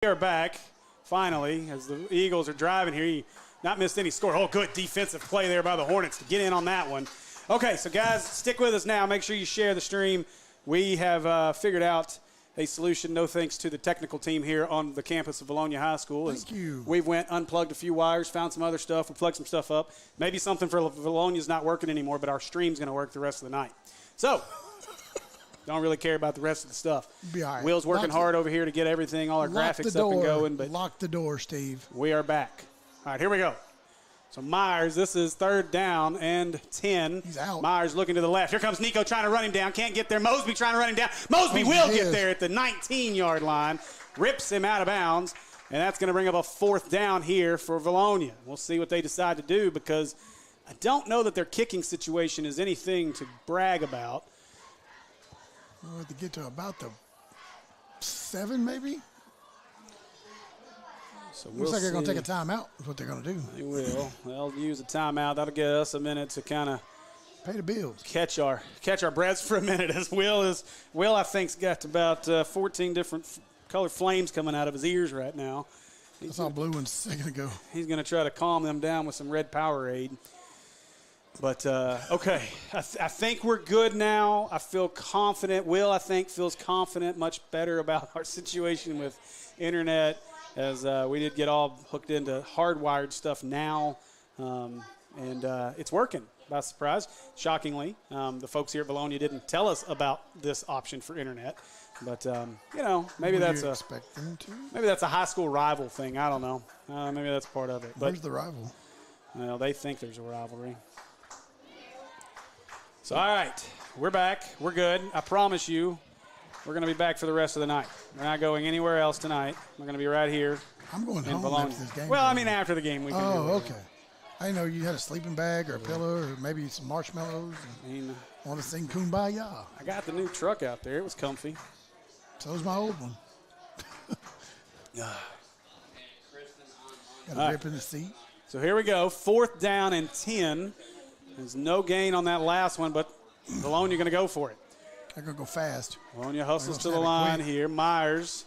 We are back, finally, as the Eagles are driving here. You not missed any score. Oh, good defensive play there by the Hornets to get in on that one. Okay, so guys, stick with us now. Make sure you share the stream. We have figured out a solution, no thanks to the technical team here on the campus of Vilonia High School. Thank you. We've went, unplugged a few wires, found some other stuff. We plugged some stuff up. Maybe something for Vilonia's not working anymore, but our stream's going to work the rest of the night. So, don't really care about the rest of the stuff. Be all right. Will's working hard over here to get everything, all our graphics up and going. But lock the door, Steve. We are back. All right, here we go. So Myers, this is 3rd down and 10. He's out. Myers looking to the left. Here comes Nico trying to run him down. Can't get there. Mosby trying to run him down. Mosby will get there at the 19-yard line. Rips him out of bounds. And that's going to bring up a 4th down here for Velonia. We'll see what they decide to do because I don't know that their kicking situation is anything to brag about. We'll have to get to about the 7, maybe. So Looks like they're going to take a timeout is what they're going to do. They will. They'll use a timeout. That'll give us a minute to kind of pay the bills. Catch our breaths for a minute as Will, I think's got about 14 different color flames coming out of his ears right now. I saw blue ones a second ago. He's going to try to calm them down with some red Powerade. But, okay, I think we're good now. I feel confident. Will, I think, feels confident, much better about our situation with internet as we did get all hooked into hardwired stuff now. And it's working, by surprise. Shockingly, the folks here at Velonia didn't tell us about this option for internet. But, you know, maybe that's a high school rival thing. I don't know. Maybe that's part of it. Where's the rival? Well, they think there's a rivalry. So, all right, we're back. We're good. I promise you, we're going to be back for the rest of the night. We're not going anywhere else tonight. We're going to be right here. I'm going home after this game. Well, I mean, after the game we can do it. Okay. I didn't know you had a sleeping bag or a pillow or maybe some marshmallows. Want to sing Kumbaya. I got the new truck out there. It was comfy. So's my old one. Got a rip in the seat. So here we go. 4th down and 10. There's no gain on that last one, but Vilonia going to go for it. They're going to go fast. Vilonia hustles to the line here. Myers.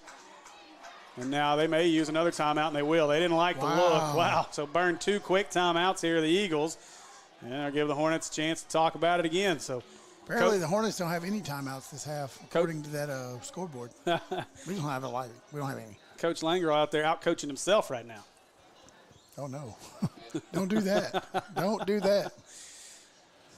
And now they may use another timeout, and they will. They didn't like the look. Wow. So burn 2 quick timeouts here, the Eagles. And I'll give the Hornets a chance to talk about it again. So apparently the Hornets don't have any timeouts this half, according to that scoreboard. We don't have any. Coach Langer out there out-coaching himself right now. Oh, no. Don't do that. Don't do that.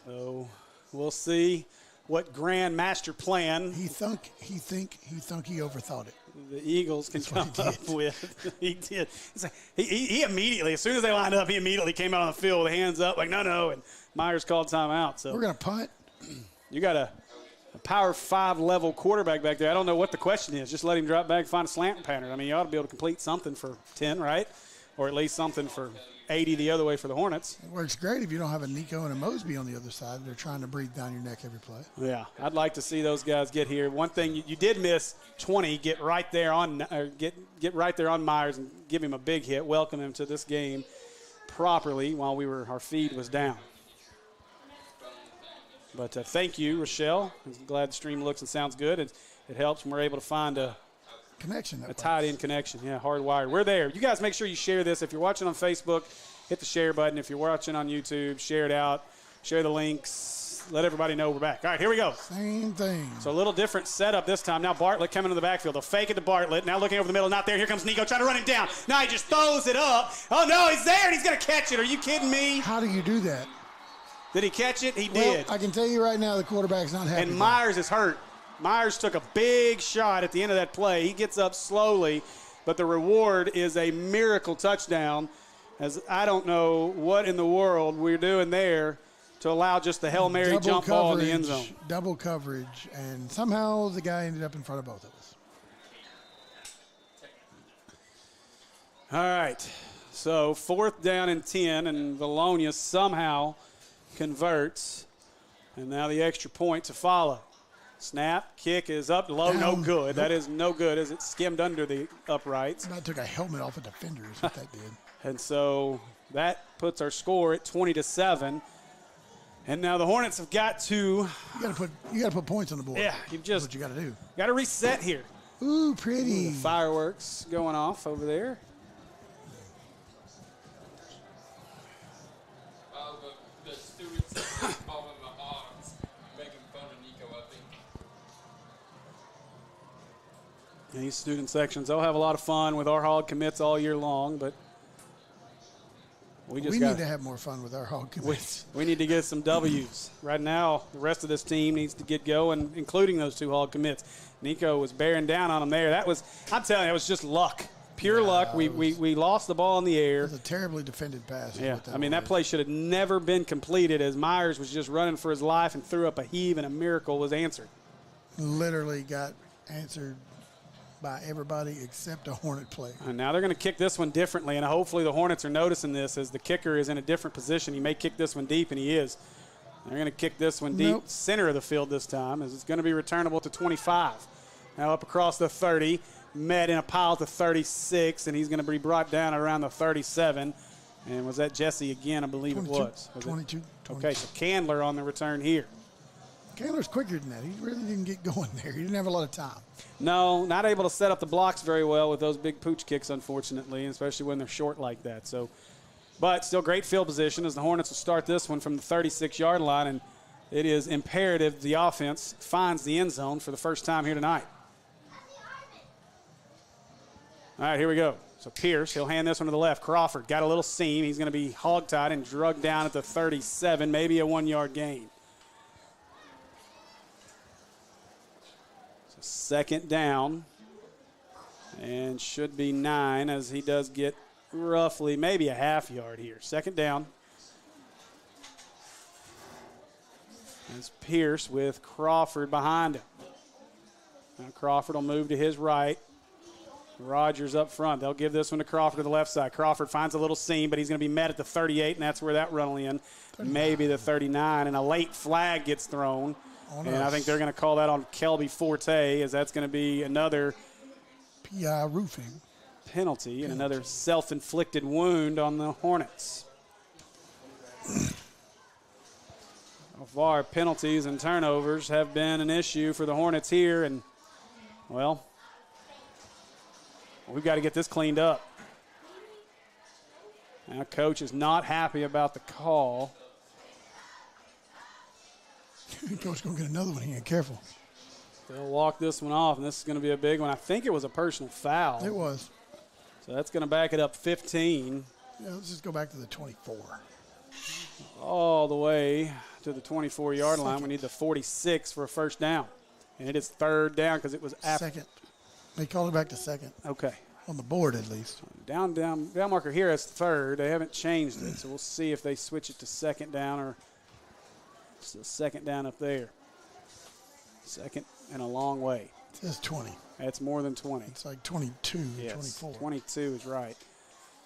So we'll see what grand master plan he think he overthought it. The Eagles can come up with. He did. He immediately, as soon as they lined up, he immediately came out on the field with hands up like, no. And Myers called timeout. So we're going to punt. You got a Power 5 level quarterback back there. I don't know what the question is. Just let him drop back and find a slant pattern. I mean, you ought to be able to complete something for 10, right? Or at least something for 80 the other way for the Hornets. It works great if you don't have a Nico and a Mosby on the other side. They're trying to breathe down your neck every play. Yeah, I'd like to see those guys get here. One thing you did miss 20. Get right there on right there on Myers and give him a big hit. Welcome him to this game properly while our feed was down. But thank you, Rochelle. I'm glad the stream looks and sounds good. It helps when we're able to find a tied-in connection. Yeah, hardwired. We're there. You guys make sure you share this. If you're watching on Facebook, hit the share button. If you're watching on YouTube, share it out. Share the links. Let everybody know we're back. All right, here we go. Same thing. So a little different setup this time. Now Bartlett coming to the backfield. They'll fake it to Bartlett. Now looking over the middle. Not there. Here comes Nico trying to run him down. Now he just throws it up. Oh, no, he's there, and he's going to catch it. Are you kidding me? How do you do that? Did he catch it? He did. I can tell you right now the quarterback's not happy. And Myers is hurt. Myers took a big shot at the end of that play. He gets up slowly, but the reward is a miracle touchdown, as I don't know what in the world we're doing there to allow just the Hail Mary jump ball in the end zone. Double coverage, and somehow the guy ended up in front of both of us. All right, so 4th down and 10, and Vilonia somehow converts, and now the extra point to follow. Snap, kick is up low, no good. Nope. That is no good as it skimmed under the uprights. I took a helmet off a defender is what that did. And so that puts our score at 20-7. And now the Hornets have got to. You got to put points on the board. Yeah, that's what you got to do. Got to reset here. Ooh, pretty. Ooh, the fireworks going off over there. The students are calling the Hogs, making fun of Nico, I think. These student sections, they'll have a lot of fun with our hog commits all year long, but we need to have more fun with our hog commits. We need to get some W's. Right now, the rest of this team needs to get going, including those 2 hog commits. Nico was bearing down on them there. I'm telling you, it was just luck. Pure luck. We lost the ball in the air. It was a terribly defended pass. Yeah, that play should have never been completed as Myers was just running for his life and threw up a heave, and a miracle was answered. Literally got answered by everybody except a Hornet player. And now they're going to kick this one differently, and hopefully the Hornets are noticing this as the kicker is in a different position. He may kick this one deep, and he is. They're going to kick this one deep, center of the field this time, as it's going to be returnable to 25. Now up across the 30, met in a pile to 36, and he's going to be brought down around the 37. And was that Jesse again? I believe 22, it was. 22. Okay, so Candler on the return here. Candler's quicker than that. He really didn't get going there. He didn't have a lot of time. No, not able to set up the blocks very well with those big pooch kicks, unfortunately, especially when they're short like that. So, but still great field position as the Hornets will start this one from the 36-yard line, and it is imperative the offense finds the end zone for the first time here tonight. All right, here we go. So Pierce, he'll hand this one to the left. Crawford got a little seam. He's going to be hogtied and drugged down at the 37, maybe a 1-yard gain. Second down, and should be 9 as he does get roughly maybe a half yard here. Second down. As Pierce with Crawford behind him. Now Crawford will move to his right. Rogers up front. They'll give this one to Crawford to the left side. Crawford finds a little seam, but he's going to be met at the 38, and that's where that run will end. Maybe the 39, and a late flag gets thrown. And I think they're going to call that on Kelby Forte, as that's going to be another PI roofing penalty and another self-inflicted wound on the Hornets. So far, penalties and turnovers have been an issue for the Hornets here, and, well, we've got to get this cleaned up. Now, coach is not happy about the call. Coach going to get another one. He ain't careful. They'll walk this one off, and this is going to be a big one. I think it was a personal foul. It was. So that's going to back it up 15. Yeah, let's just go back to the 24. All the way to the 24-yard line. We need the 46 for a first down. And it is third down because it was after. Second. They called it back to second. Okay. On the board, at least. Down marker here is third. They haven't changed it, so we'll see if they switch it to second down or it's second down up there. Second and a long way. It says 20. That's more than 20. It's like 22, yes, 24. 22 is right.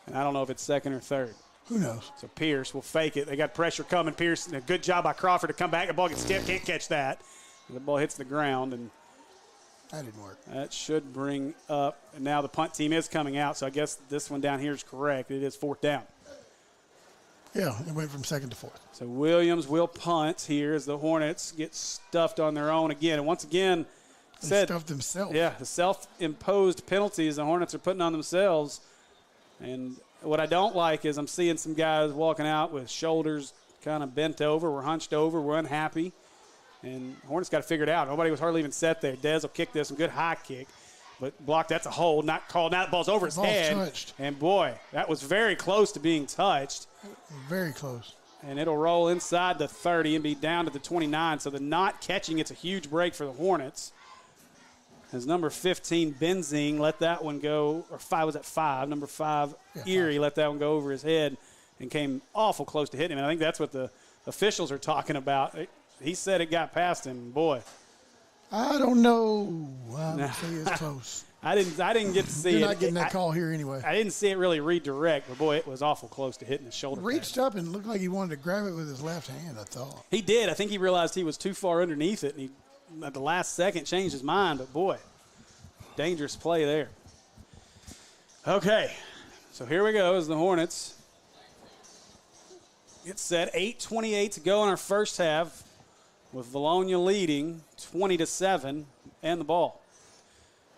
And I don't know if it's second or third. Who knows? So Pierce will fake it. They got pressure coming. Pierce, a good job by Crawford to come back. The ball gets tipped. Can't catch that. The ball hits the ground, and that didn't work. That should bring up. And now the punt team is coming out, so I guess this one down here is correct. It is fourth down. Yeah, it went from second to fourth. So Williams will punt here as the Hornets get stuffed on their own again. And once again, they stuffed themselves. Yeah, the self-imposed penalties the Hornets are putting on themselves. And what I don't like is I'm seeing some guys walking out with shoulders kind of bent over. We're hunched over. We're unhappy. And Hornets got to figure it out. Nobody was hardly even set there. Dez will kick this. A good high kick. But blocked. That's a hold. Not called. Now the ball's over his head. Touched. And, boy, that was very close to being touched. Very close. And it'll roll inside the 30 and be down to the 29. So the not catching, it's a huge break for the Hornets. As number 15, Benzing, let that one go. Or was it 5? Number 5, Erie, 5. Let that one go over his head and came awful close to hitting him. And I think that's what the officials are talking about. He said it got past him. Boy. I don't know. I would say it's close. I didn't get to see it. You're not getting that call here anyway. I didn't see it really redirect, but, boy, it was awful close to hitting his shoulder. Reached up and looked like he wanted to grab it with his left hand, I thought. He did. I think he realized he was too far underneath it, and he, at the last second, changed his mind. But, boy, dangerous play there. Okay, so here we go as the Hornets get set. 8:28 to go in our first half with Vilonia leading 20-7 and the ball.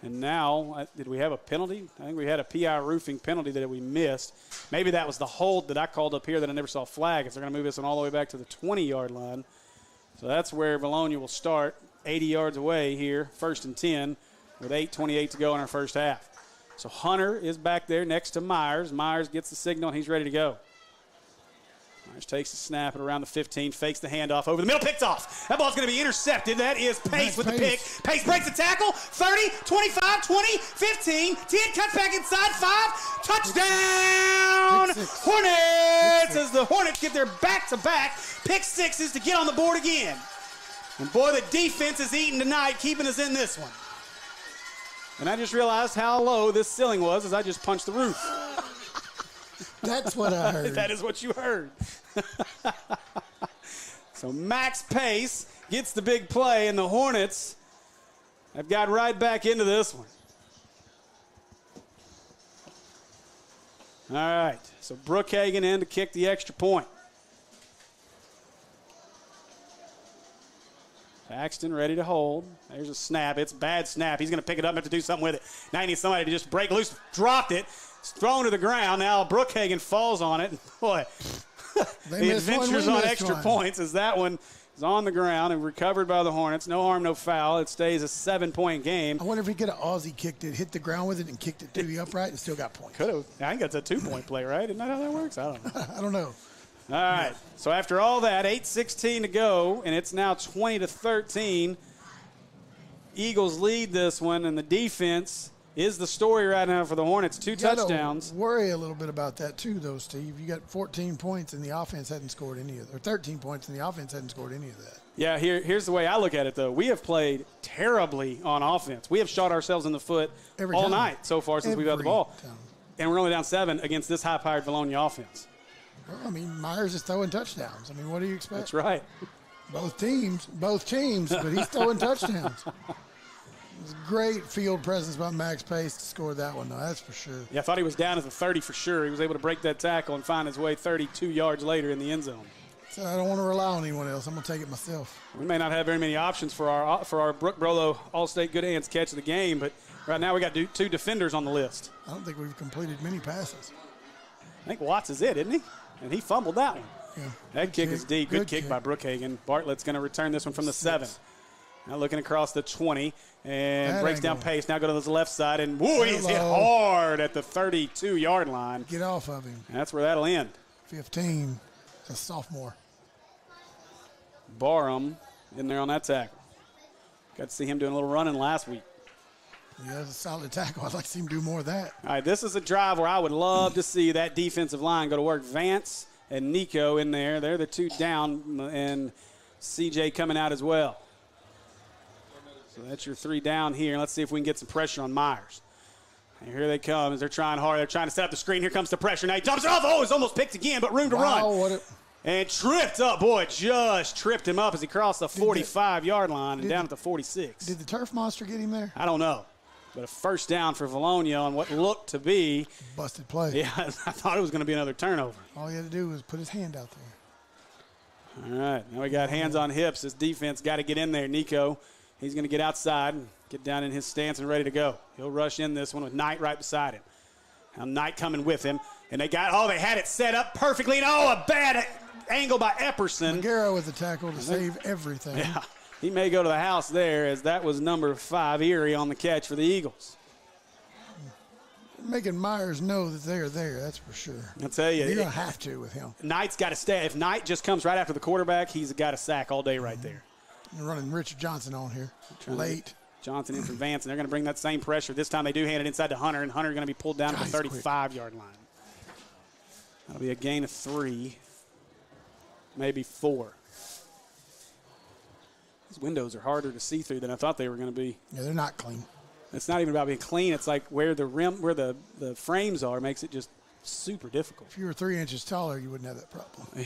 And now, did we have a penalty? I think we had a PI roofing penalty that we missed. Maybe that was the hold that I called up here that I never saw flag. If they're going to move this one all the way back to the 20-yard line. So that's where Vilonia will start, 80 yards away here, 1st and 10, with 8:28 to go in our first half. So Hunter is back there next to Myers. Myers gets the signal, and he's ready to go. Myers takes the snap at around the 15, fakes the handoff over the middle, picked off. That ball's going to be intercepted. That is Pace with the pick. Pace breaks the tackle. 30, 25, 20, 15, 10, cuts back inside, 5, touchdown! Hornets as the Hornets get their back-to-back pick sixes to get on the board again. And boy, the defense is eating tonight, keeping us in this one. And I just realized how low this ceiling was as I just punched the roof. That's what I heard. That is what you heard. So Max Pace gets the big play, and the Hornets have got right back into this one. All right, so Brookhagen in to kick the extra point. Paxton ready to hold. There's a snap. It's a bad snap. He's going to pick it up and have to do something with it. Now he needs somebody to just break loose. Dropped it. It's thrown to the ground. Now Brookhagen falls on it. Boy, the adventures on extra points as that one is on the ground and recovered by the Hornets. No harm, no foul. It stays a 7-point game. I wonder if he could have Aussie kicked it, hit the ground with it, and kicked it to the upright and still got points. Could have. I think that's a 2-point play, right? Isn't that how that works? I don't know. I don't know. All right. So after all that, 8:16 to go, and it's now 20-13. Eagles lead this one, and the defense is the story right now for the Hornets. 2 touchdowns. Worry a little bit about that too, though, Steve. You got 14 points, and the offense hadn't scored any of that, or 13 points, and the offense hadn't scored any of that. Yeah, here's the way I look at it, though. We have played terribly on offense. We have shot ourselves in the foot all night so far since we've got the ball. And we're only down 7 against this high-powered Vilonia offense. Well, I mean, Myers is throwing touchdowns. I mean, what do you expect? That's right. Both teams, but he's throwing touchdowns. It was a great field presence by Max Pace to score that one, though, that's for sure. Yeah, I thought he was down at the 30 for sure. He was able to break that tackle and find his way 32 yards later in the end zone. So I don't want to rely on anyone else. I'm going to take it myself. We may not have very many options for our Brook Brolo All-State Good Hands catch of the game, but right now we got 2 defenders on the list. I don't think we've completed many passes. I think Watts is it, isn't he? And he fumbled that one. Yeah. That kick is deep. Good kick by Brookhagen. Bartlett's going to return this one from the 7. Now looking across the 20 and that breaks down Pace. Now go to the left side, and woo, he's hit hard at the 32-yard line. Get off of him. And that's where that'll end. 15, a sophomore. Barham in there on that tackle. Got to see him doing a little running last week. Yeah, that's a solid tackle. I'd like to see him do more of that. All right, this is a drive where I would love to see that defensive line go to work. Vance and Nico in there. They're the 2 down, and CJ coming out as well. So that's your 3 down here. Let's see if we can get some pressure on Myers. And here they come as they're trying hard. They're trying to set up the screen. Here comes the pressure. Now he jumps it off. Oh, it's almost picked again, but room to run. And tripped up. Boy, just tripped him up as he crossed the 45-yard line and down at the 46. Did the turf monster get him there? I don't know. But a first down for Vilonia on what looked to be. Busted play. Yeah, I thought it was going to be another turnover. All he had to do was put his hand out there. All right, now we got hands on hips. This defense got to get in there. Nico, he's going to get outside and get down in his stance and ready to go. He'll rush in this one with Knight right beside him. Now Knight coming with him. And they had it set up perfectly. And a bad angle by Epperson. Magaro with the tackle to save everything. Yeah. He may go to the house there, as that was number 5, Erie, on the catch for the Eagles. Making Myers know that they're there, that's for sure. I'll tell you. You're going to have to with him. Knight's got to stay. If Knight just comes right after the quarterback, he's got a sack all day right there. They're running Richard Johnson on here. Late. Johnson in from Vance, and they're going to bring that same pressure. This time they do hand it inside to Hunter, and Hunter going to be pulled down to the 35-yard line. That'll be a gain of 3, maybe 4. These windows are harder to see through than I thought they were going to be. Yeah, they're not clean. It's not even about being clean. It's like where the the frames are makes it just super difficult. If you were 3 inches taller, you wouldn't have that problem. Yeah.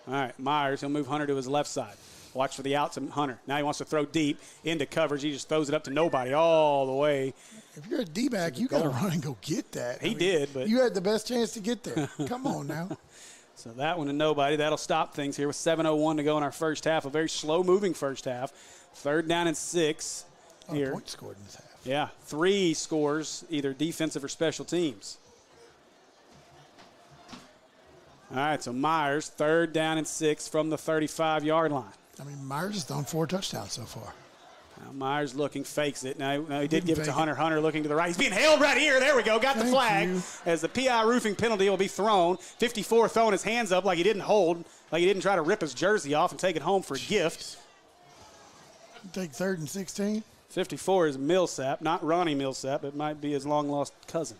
All right, Myers, he'll move Hunter to his left side. Watch for the out to Hunter. Now he wants to throw deep into coverage. He just throws it up to nobody all the way. If you're a D-back, you got to run and go get that. He did, but you had the best chance to get there. Come on now. So that one to nobody. That'll stop things here with 7:01 to go in our first half. A very slow-moving first half. 3rd down and 6 here. Point scored in this half. Yeah, 3 scores, either defensive or special teams. All right, so Myers, 3rd down and 6 from the 35-yard line. I mean, Myers has thrown 4 touchdowns so far. Now Myers looking, fakes it. Now he did give it to Hunter. Hunter looking to the right. He's being held right here. There we go. Got the flag. As the PI roofing penalty will be thrown. 54 throwing his hands up like he didn't hold, like he didn't try to rip his jersey off and take it home for a gift. Take 3rd and 16. 54 is Millsap, not Ronnie Millsap. It might be his long-lost cousin.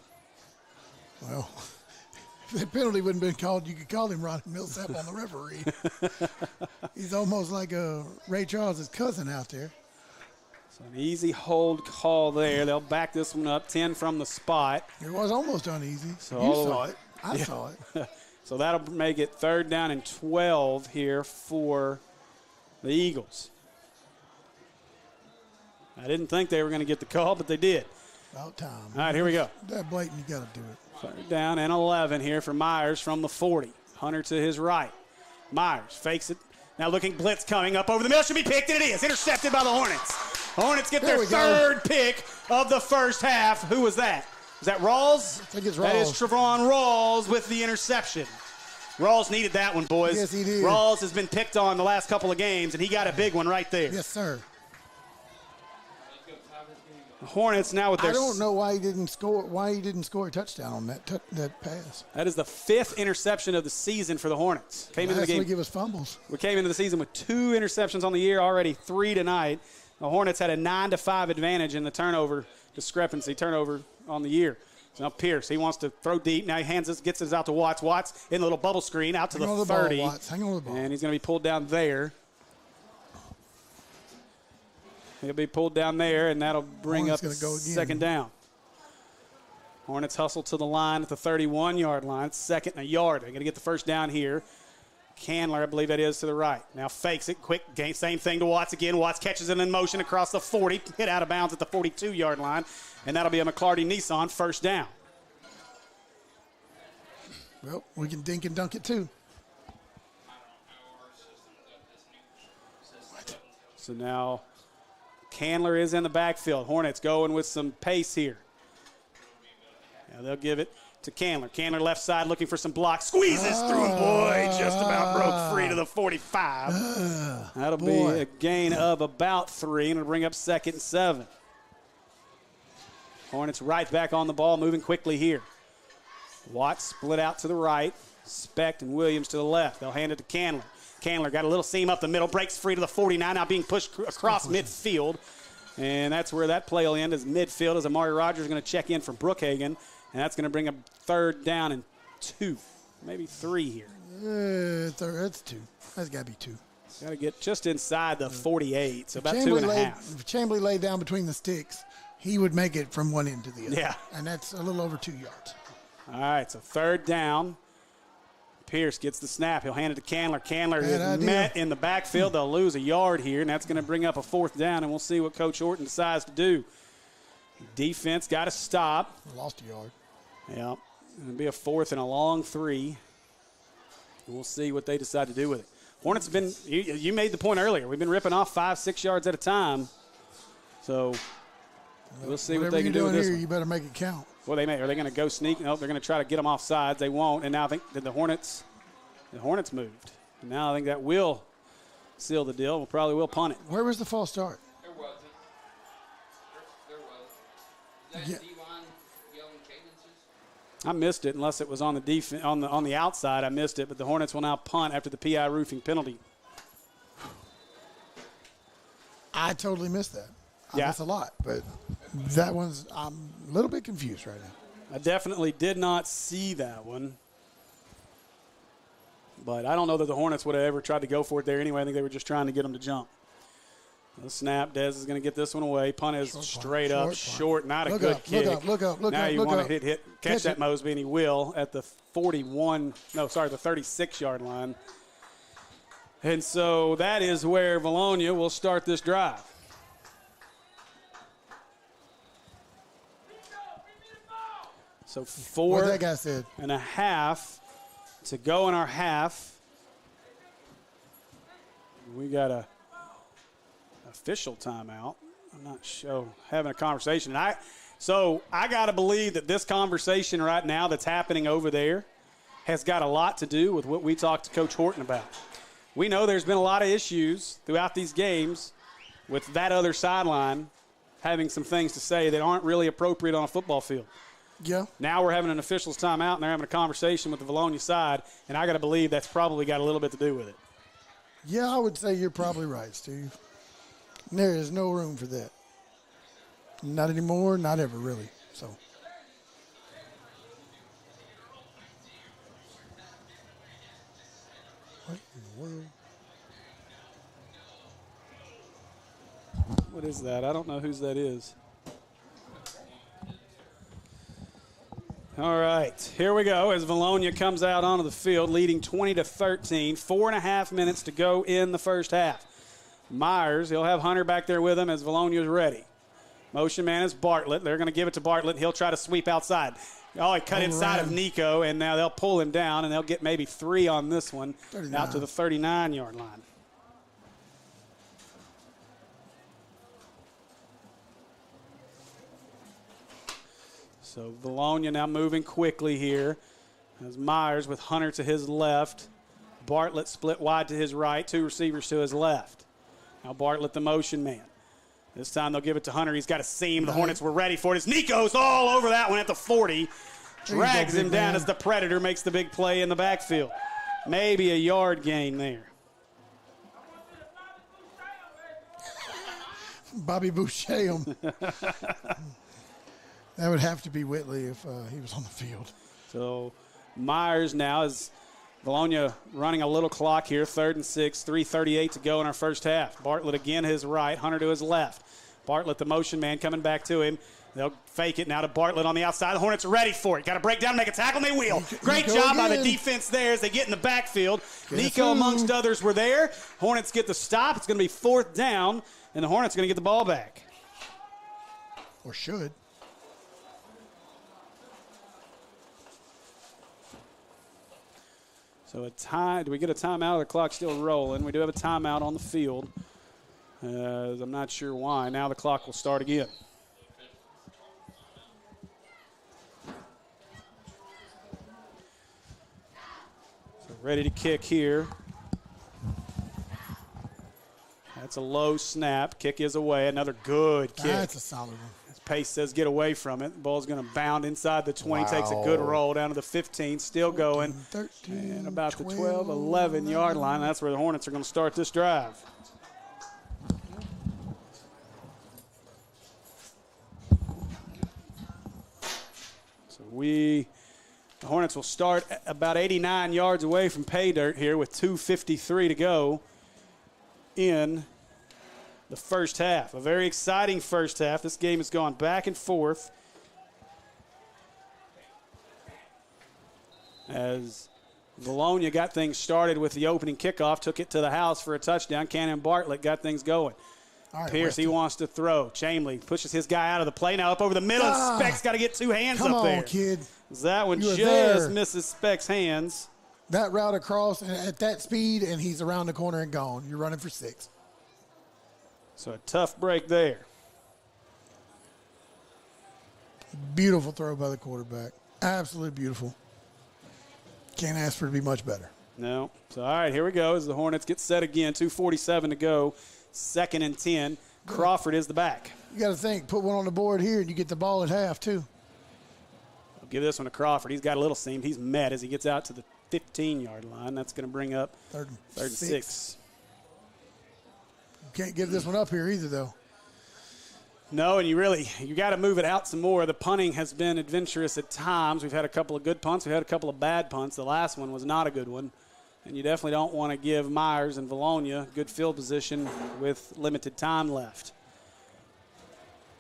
Well, if that penalty wouldn't have been called, you could call him Ronnie Millsap on the referee. He's almost like Ray Charles' cousin out there. So an easy hold call there. They'll back this one up, 10 from the spot. It was almost uneasy. So you saw it. I saw it. So that'll make it 3rd down and 12 here for the Eagles. I didn't think they were going to get the call, but they did. About time. All right, here we go. That blatant, you got to do it. 3rd down and 11 here for Myers from the 40. Hunter to his right. Myers fakes it. Now looking blitz coming up over the middle. Should be picked, and it is. Intercepted by the Hornets. The Hornets get their 3rd pick of the first half. Who was that? Is that Rawls? I think it's Rawls. That is Trevon Rawls with the interception. Rawls needed that one, boys. Yes, he did. Rawls has been picked on the last couple of games, and he got a big one right there. Yes, sir. The Hornets now with their. I don't know why he didn't score. Why he didn't score a touchdown on that pass. That is the 5th interception of the season for the Hornets. Came into the game. Give us fumbles. We came into the season with 2 interceptions on the year, already 3 tonight. The Hornets had a 9-5 advantage in the turnover on the year. So now Pierce, he wants to throw deep. Now he gets it out to Watts. Watts in a little bubble screen out to the 30. Ball, Watts. Hang on to the ball. And he's going to be pulled down there. He'll be pulled down there, and that'll bring up 2nd down. Hornets hustle to the line at the 31-yard line. 2nd and a yard. They're going to get the first down here. Candler, I believe that is, to the right. Now fakes it, quick game, same thing to Watts again. Watts catches it in motion across the 40, hit out of bounds at the 42-yard line, and that'll be a McClarty Nissan 1st down. Well, we can dink and dunk it too. So now Candler is in the backfield. Hornets going with some pace here. Now they'll give it to Candler. Candler left side looking for some blocks. Squeezes through him. Boy, just about broke free to the 45. That'll be a gain of about 3, and it'll bring up 2nd and 7. Hornets right back on the ball, moving quickly here. Watts split out to the right. Specht and Williams to the left. They'll hand it to Candler. Candler got a little seam up the middle, breaks free to the 49, now being pushed across midfield. And that's where that play will end, is midfield, as Amari Rogers is going to check in for Brookhagen. And that's going to bring up 3rd down and 2, maybe 3 here. That's 2. That's got to be 2. Got to get just inside the 48, so about 2.5. If Chambly laid down between the sticks, he would make it from one end to the other. Yeah. And that's a little over 2 yards. All right, so 3rd down. Pierce gets the snap. He'll hand it to Candler. Candler is met in the backfield. They'll lose a yard here, and that's going to bring up a 4th down, and we'll see what Coach Horton decides to do. Defense got to stop. Lost a yard. Yeah, it'll be a 4th and a long 3. We'll see what they decide to do with it. Hornets have been, you made the point earlier, we've been ripping off 5-6 yards at a time. So we'll see what they can do with this one. You better make it count. Well, they may. Are they going to go sneak? No, they're going to try to get them off sides. They won't. And now I think that the Hornets moved. And now I think that will seal the deal. We'll probably will punt it. Where was the false start? There wasn't. There was. Is that D-line yelling cadences? I missed it unless it was on the on the outside. I missed it, but the Hornets will now punt after the PI roofing penalty. I totally missed that. Yeah. That's a lot, but that one's, I'm a little bit confused right now. I definitely did not see that one. But I don't know that the Hornets would have ever tried to go for it there anyway. I think they were just trying to get them to jump. The snap, Dez is going to get this one away. Punt is straight up, short, not a good kick. Look up. Now you want to catch that Mosby, and he will at the 36-yard line. And so that is where Vilonia will start this drive. So 4.5 to go in our half. We got a official timeout I'm not sure. Having a conversation. So I got to believe that this conversation right now that's happening over there has got a lot to do with what we talked to Coach Horton about. We know there's been a lot of issues throughout these games with that other sideline having some things to say that aren't really appropriate on a football field. Yeah. Now we're having an officials timeout, and they're having a conversation with the Vilonia side, and I got to believe that's probably got a little bit to do with it. Yeah, I would say you're probably right, Steve. There is no room for that. Not anymore, not ever, really. So. What in the world? What is that? I don't know whose that is. All right, here we go as Velonia comes out onto the field, leading 20-13. 4.5 minutes to go in the first half. Myers, he'll have Hunter back there with him as Velonia's ready. Motion man is Bartlett. They're going to give it to Bartlett. He'll try to sweep outside. Oh, he cut inside of Nico, and now they'll pull him down, and they'll get maybe 3 on this one 39. out to the 39-yard line. So Vilonia now moving quickly here as Myers with Hunter to his left. Bartlett split wide to his right, 2 receivers to his left. Now Bartlett the motion man. This time they'll give it to Hunter. He's got a seam. The Hornets were ready for it. As Nico's all over that one at the 40. Drags him down as the Predator makes the big play in the backfield. Maybe a yard gain there. Bobby Boucher him. That would have to be Whitley if he was on the field. So Myers now is Vilonia running a little clock here, 3rd and 6, 3:38 to go in our first half. Bartlett again his right, Hunter to his left. Bartlett the motion man coming back to him. They'll fake it now to Bartlett on the outside. The Hornets are ready for it. Got to break down, make a tackle, and they will. Great job by the defense there as they get in the backfield. Nico, amongst others, were there. Hornets get the stop. It's going to be 4th down, and the Hornets are going to get the ball back. Or should. So do we get a timeout? The clock's still rolling. We do have a timeout on the field. I'm not sure why. Now the clock will start again. So ready to kick here. That's a low snap. Kick is away. Another good kick. That's a solid one. Pace says get away from it. The ball's going to bound inside the 20. Wow. Takes a good roll down to the 15. Still 14, going. 13, and about 12, the 12, 11-yard line. That's where the Hornets are going to start this drive. So the Hornets will start about 89 yards away from pay dirt here with 2:53 to go in the first half. A very exciting first half. This game has gone back and forth as Vilonia got things started with the opening kickoff, took it to the house for a touchdown. Cannon Bartlett got things going. Right, Pierce, he wants to throw. Chamley pushes his guy out of the play. Now up over the middle, and Speck's got to get 2 hands up there. Come on, kid. That one just misses Speck's hands. That route across at that speed, and he's around the corner and gone. You're running for 6. So a tough break there. Beautiful throw by the quarterback. Absolutely beautiful. Can't ask for it to be much better. No. So, all right, here we go as the Hornets get set again. 2:47 to go. 2nd and 10. Crawford is the back. You got to think, put one on the board here, and you get the ball at half, too. I'll give this one to Crawford. He's got a little seam. He's met as he gets out to the 15-yard line. That's going to bring up 3rd and 6. Can't give this one up here either, though. No, and you got to move it out some more. The punting has been adventurous at times. We've had a couple of good punts. We've had a couple of bad punts. The last one was not a good one. And you definitely don't want to give Myers and Vilonia good field position with limited time left.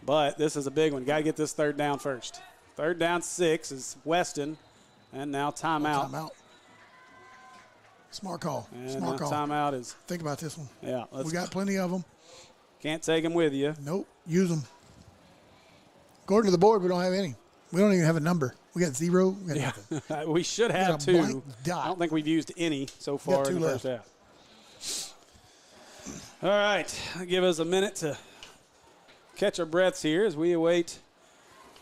But this is a big one. Got to get this 3rd down first. 3rd down 6 is Weston. And now timeout. Timeout. Smart call. And Smart call. Timeout is. Think about this one. Yeah. We got plenty of them. Can't take them with you. Nope. Use them. According to the board, we don't have any. We don't even have a number. We got 0. We got nothing. We should have 2. Blank dot. I don't think we've used any so far in the first half. All right. Give us a minute to catch our breaths here as we await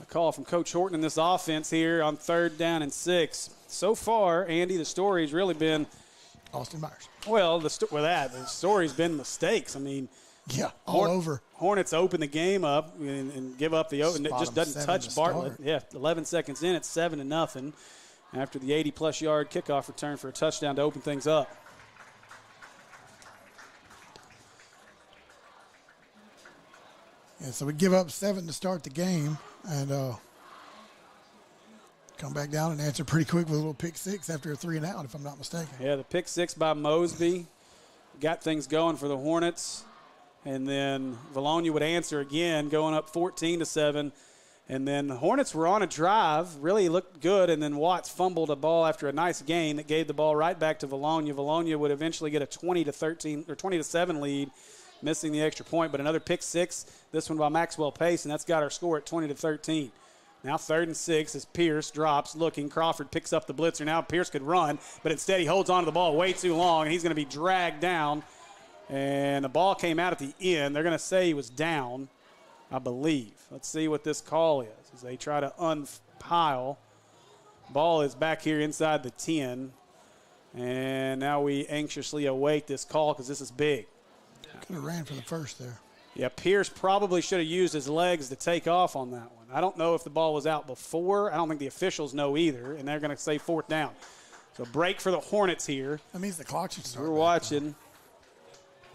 a call from Coach Horton in this offense here on 3rd down and 6. So far, Andy, the story's really been Austin Myers. well. The story's been mistakes. I mean, yeah, all over. Hornets open the game up and give up the open. It just doesn't touch Bartlett. Yeah, 11 seconds in, it's 7-0 after the 80-plus yard kickoff return for a touchdown to open things up. Yeah, so we give up 7 to start the game and come back down and answer pretty quick with a little pick 6 after a 3-and-out, if I'm not mistaken. Yeah, the pick 6 by Mosby got things going for the Hornets. And then Vilonia would answer again, going up 14-7. And then the Hornets were on a drive, really looked good, and then Watts fumbled a ball after a nice gain that gave the ball right back to Vilonia. Vilonia would eventually get a 20-13 or 20-7 lead, missing the extra point. But another pick 6, this one by Maxwell Pace, and that's got our score at 20-13. Now 3rd and 6 as Pierce drops, looking. Crawford picks up the blitzer. Now Pierce could run, but instead he holds on to the ball way too long, and he's going to be dragged down. And the ball came out at the end. They're going to say he was down, I believe. Let's see what this call is as they try to unpile. Ball is back here inside the 10. And now we anxiously await this call because this is big. Could have ran for the first there. Yeah, Pierce probably should have used his legs to take off on that one. I don't know if the ball was out before. I don't think the officials know either, and they're going to say 4th down. So break for the Hornets here. That means the clock should start. We're watching.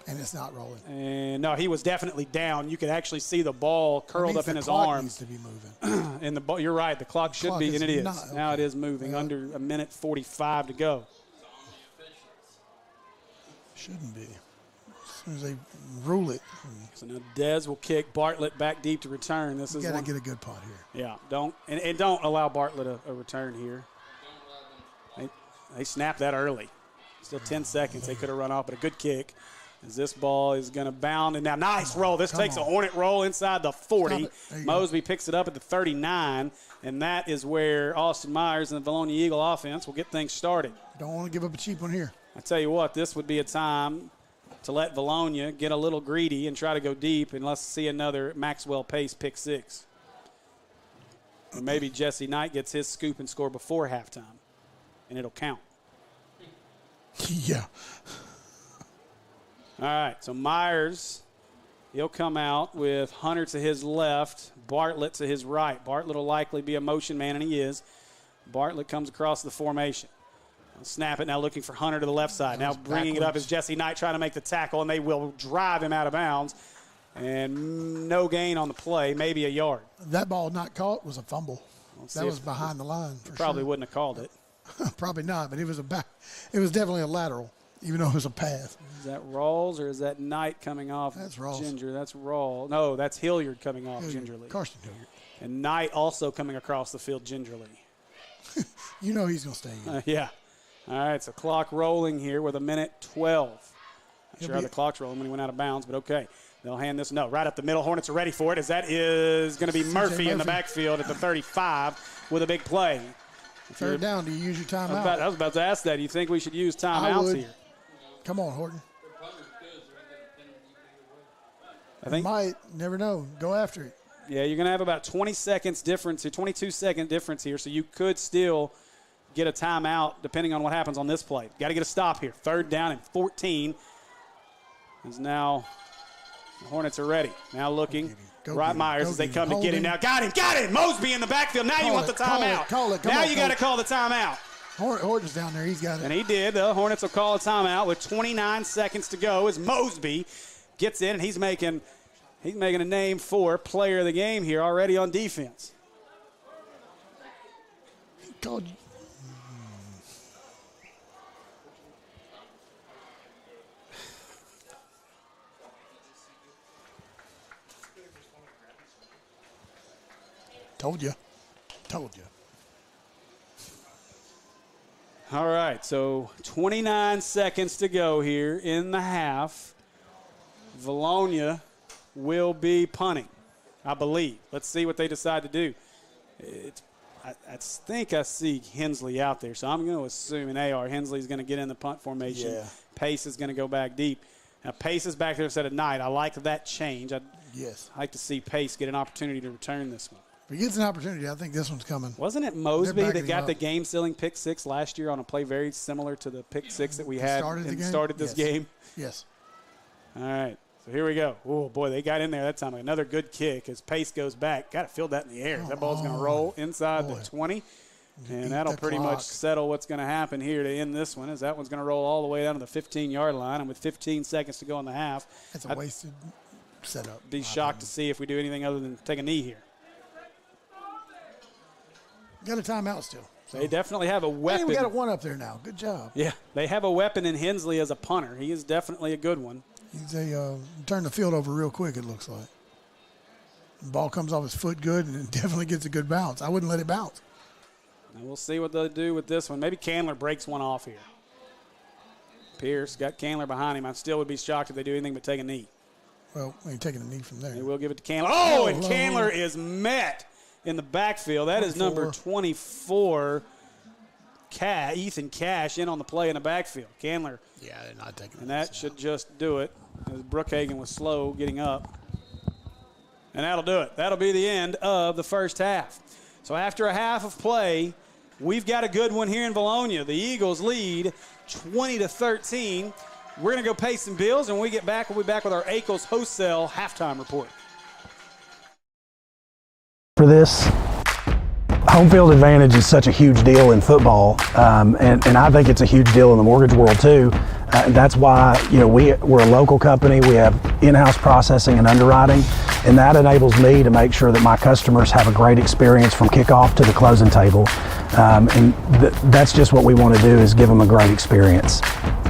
And it's not rolling. And no, he was definitely down. You could actually see the ball curled up in his arm. Needs to be moving. And the ball, you're right. The clock should be, and it is. Now it is moving. Under 1:45 to go. Shouldn't be. As soon as they rule it. So now Dez will kick. Bartlett back deep to return. This is got to get a good punt here. Yeah, don't allow Bartlett a return here. They snapped that early. Still 10 seconds. They could have run off, but a good kick. As this ball is going to bound. And now, nice roll. This takes a Hornet roll inside the 40. Mosby picks it up at the 39. And that is where Austin Myers and the Vilonia Eagle offense will get things started. Don't want to give up a cheap one here. I tell you what, this would be a time to let Vilonia get a little greedy and try to go deep, and let's see another Maxwell Pace pick 6. Or maybe Jesse Knight gets his scoop and score before halftime, and it'll count. Yeah. All right, so Myers, he'll come out with Hunter to his left, Bartlett to his right. Bartlett will likely be a motion man, and he is. Bartlett comes across the formation. Snap it now, looking for Hunter to the left side. Now bringing it up is Jesse Knight trying to make the tackle, and they will drive him out of bounds. And no gain on the play, maybe a yard. That ball not caught was a fumble. That was behind the line. Probably wouldn't have called it. Probably not, but it was it was definitely a lateral, even though it was a pass. Is that Rawls or is that Knight coming off? That's Rawls. Ginger. That's Rawls. No, that's Hilliard coming off gingerly. Carson Hilliard. And Knight also coming across the field gingerly. You know he's going to stay in. Yeah. All right, so clock rolling here with 1:12. Not sure how the clock's rolling when he went out of bounds, but okay. They'll hand this, no, right up the middle. Hornets are ready for it, as that is going to be Murphy in the backfield at the 35 with a big play. Third down, do you use your timeout? I was about to ask that. Do you think we should use timeouts here? Come on, Horton. I think might. Never know. Go after it. Yeah, you're going to have about 20 seconds difference here, 22-second difference here, so you could still get a timeout depending on what happens on this play. Got to get a stop here. 3rd down and 14 is now the Hornets are ready. Now looking. Right Myers as they come to get him now. Got him. Mosby in the backfield. Now you want the timeout. Call it. Now you got to call the timeout. Horton's down there. He's got it. And he did. The Hornets will call a timeout with 29 seconds to go as Mosby gets in, and he's making a name for player of the game here already on defense. Told you. All right, so 29 seconds to go here in the half. Vilonia will be punting, I believe. Let's see what they decide to do. I think I see Hensley out there, so I'm going to assume an AR. Hensley's going to get in the punt formation. Yeah. Pace is going to go back deep. Now, Pace is back there instead of Knight. I like that change. Yes. I'd like to see Pace get an opportunity to return this one. If he gets an opportunity, I think this one's coming. Wasn't it Mosby that got up. the game-sealing pick six last year on a play very similar to the pick six that we had and started this game? Yes. All right. So here we go. Oh, boy, they got in there that time. Another good kick as Pace goes back. Got to field that in the air. That ball's going to roll inside the 20. And that'll pretty much settle what's going to happen here to end this one, as that one's going to roll all the way down to the 15-yard line. And with 15 seconds to go in the half, that's a wasted setup. Be shocked to see if we do anything other than take a knee here. Got a timeout still. So they definitely have a weapon. Hey, we got a one up there now. Good job. Yeah, they have a weapon in Hensley as a punter. He is definitely a good one. He's turn the field over real quick, it looks like. The ball comes off his foot good, and it definitely gets a good bounce. I wouldn't let it bounce. And we'll see what they'll do with this one. Maybe Candler breaks one off here. Pierce got Candler behind him. I still would be shocked if they do anything but take a knee. Well, we ain't taking a knee from there. They will give it to Candler. Oh, and Candler is met in the backfield. That is number 24, Ethan Cash, in on the play in the backfield. Candler. Yeah, they're not taking it. And that should just do it, as Brookhagen was slow getting up. And that'll do it. That'll be the end of the first half. So after a half of play, we've got a good one here in Vilonia. The Eagles lead 20-13. We're going to go pay some bills, and when we get back, we'll be back with our Eagles Wholesale halftime report. For this, home field advantage is such a huge deal in football, and I think it's a huge deal in the mortgage world too. That's why we're a local company. We have in-house processing and underwriting, and that enables me to make sure that my customers have a great experience from kickoff to the closing table. And that's just what we want to do, is give them a great experience.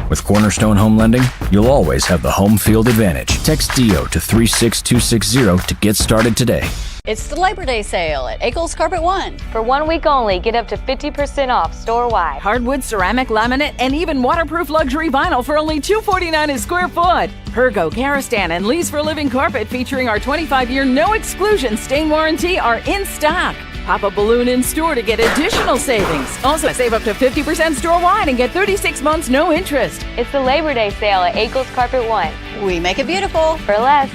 With Cornerstone Home Lending, you'll always have the home field advantage. Text DO to 36260 to get started today. It's the Labor Day sale at Eagles Carpet One. For 1 week only, get up to 50% off store-wide. Hardwood, ceramic, laminate, and even waterproof luxury vinyl for only $249 a square foot. Pergo, Karastan, and Lease for Living carpet featuring our 25-year no-exclusion stain warranty are in stock. Pop a balloon in store to get additional savings. Also, save up to 50% store-wide and get 36 months no interest. It's the Labor Day sale at Eagles Carpet One. We make it beautiful For less.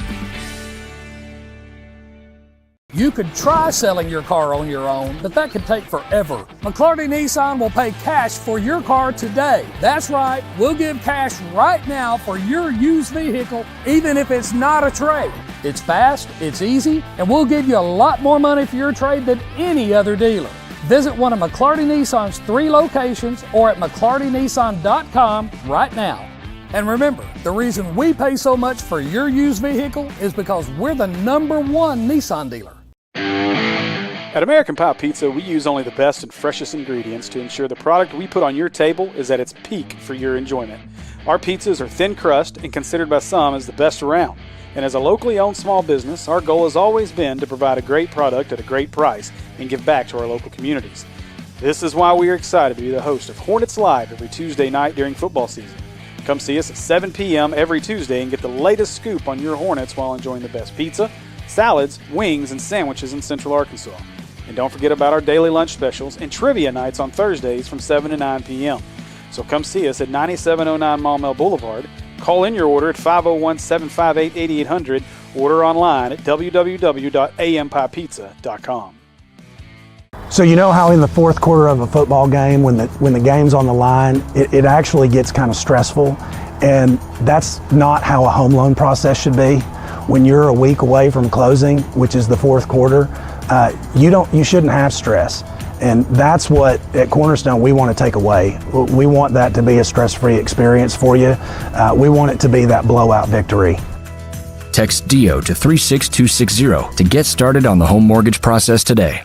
You could try selling your car on your own, but that could take forever. McClarty Nissan will pay cash for your car today. That's right, we'll give cash right now for your used vehicle, even if it's not a trade. It's fast, it's easy, and we'll give you a lot more money for your trade than any other dealer. Visit one of McClarty Nissan's 3 locations or at McClartyNissan.com right now. And remember, the reason we pay so much for your used vehicle is because we're the #1 Nissan dealer. At American Pie Pizza, we use only the best and freshest ingredients to ensure the product we put on your table is at its peak for your enjoyment. Our pizzas are thin crust and considered by some as the best around. And as a locally owned small business, our goal has always been to provide a great product at a great price and give back to our local communities. This is why we are excited to be the host of Hornets Live every Tuesday night during football season. Come see us at 7 p.m. every Tuesday and get the latest scoop on your Hornets while enjoying the best pizza, salads, wings, and sandwiches in Central Arkansas. And don't forget about our daily lunch specials and trivia nights on Thursdays from 7 to 9 p.m. So come see us at 9709 Maumelle Boulevard. Call in your order at 501-758-8800. Order online at www.ampiepizza.com. So you know how in the fourth quarter of a football game, when the game's on the line, it actually gets kind of stressful, and that's not how a home loan process should be. When you're a week away from closing, which is the fourth quarter, you shouldn't have stress. And that's what at Cornerstone we want to take away. We want that to be a stress-free experience for you. We want it to be that blowout victory. Text DO to 36260 to get started on the home mortgage process today.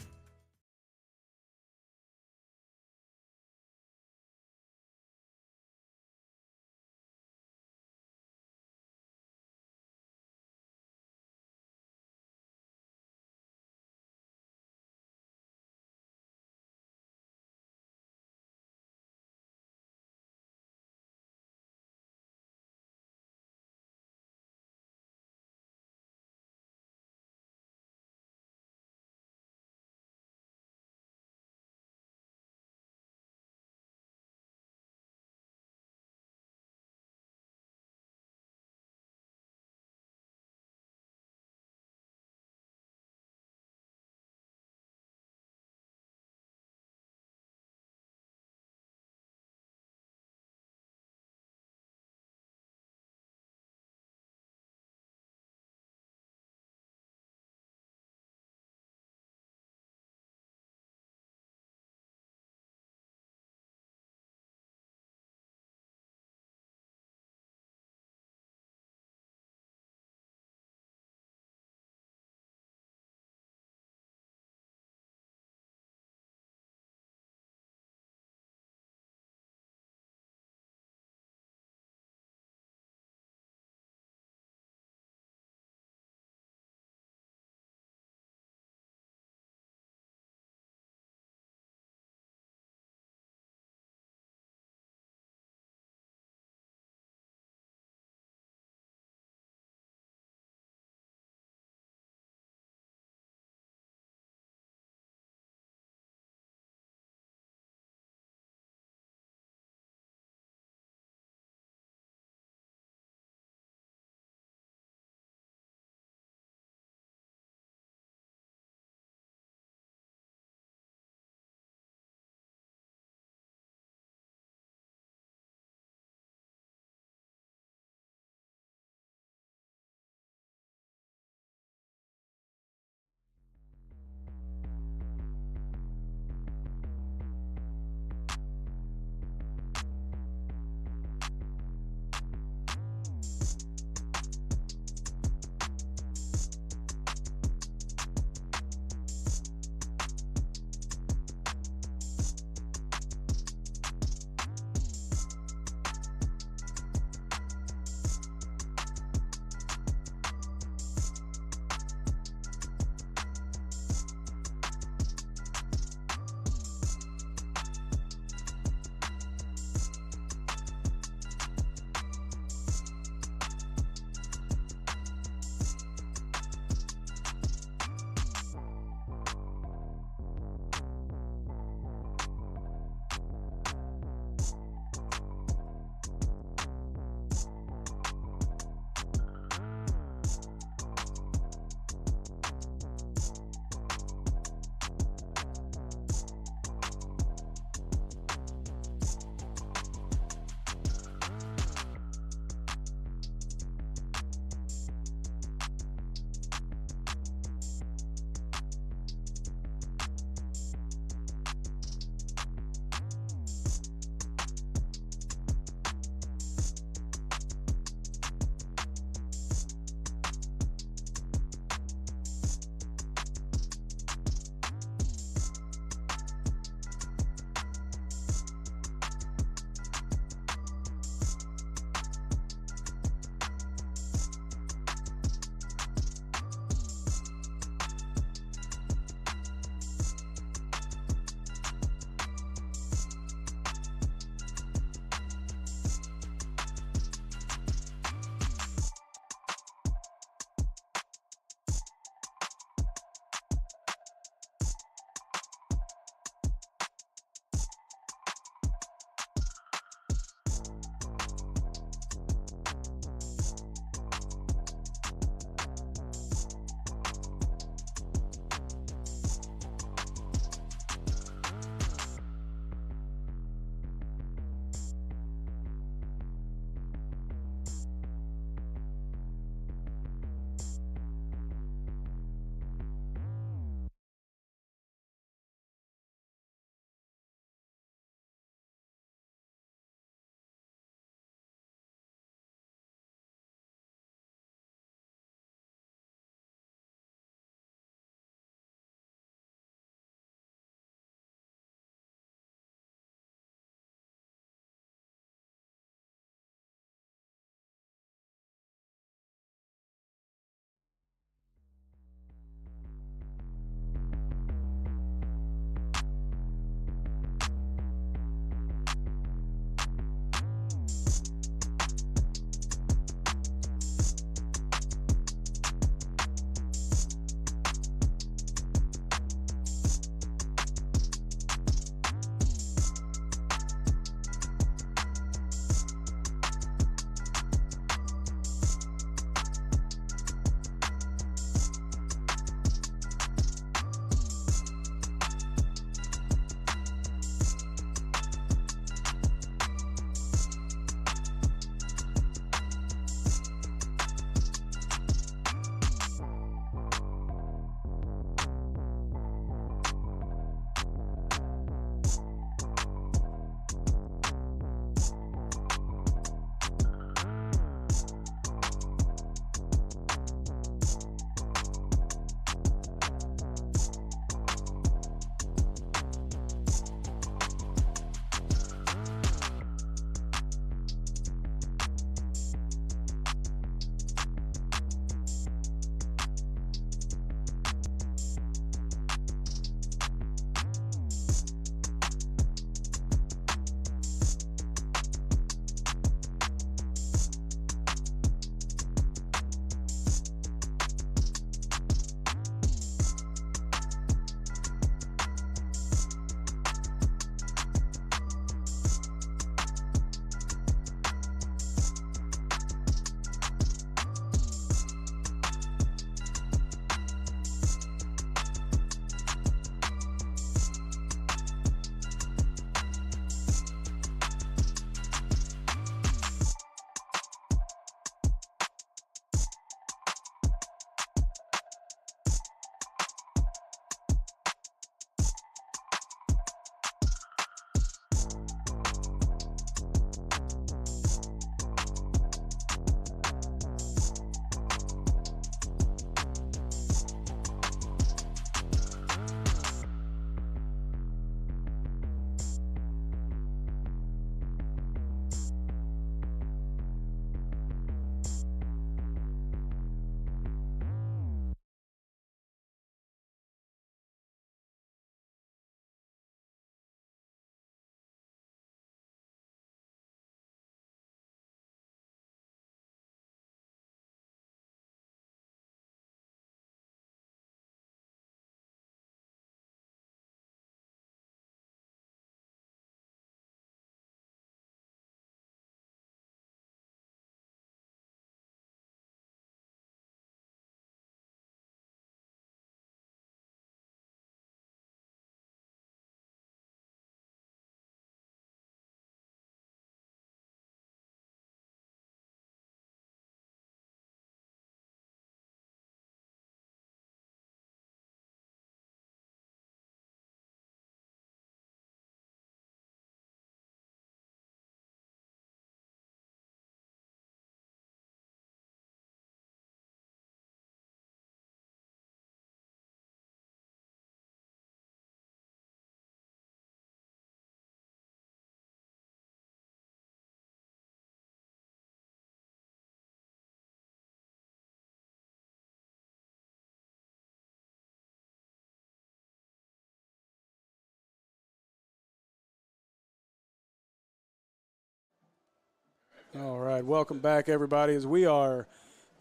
All right, welcome back, everybody, as we are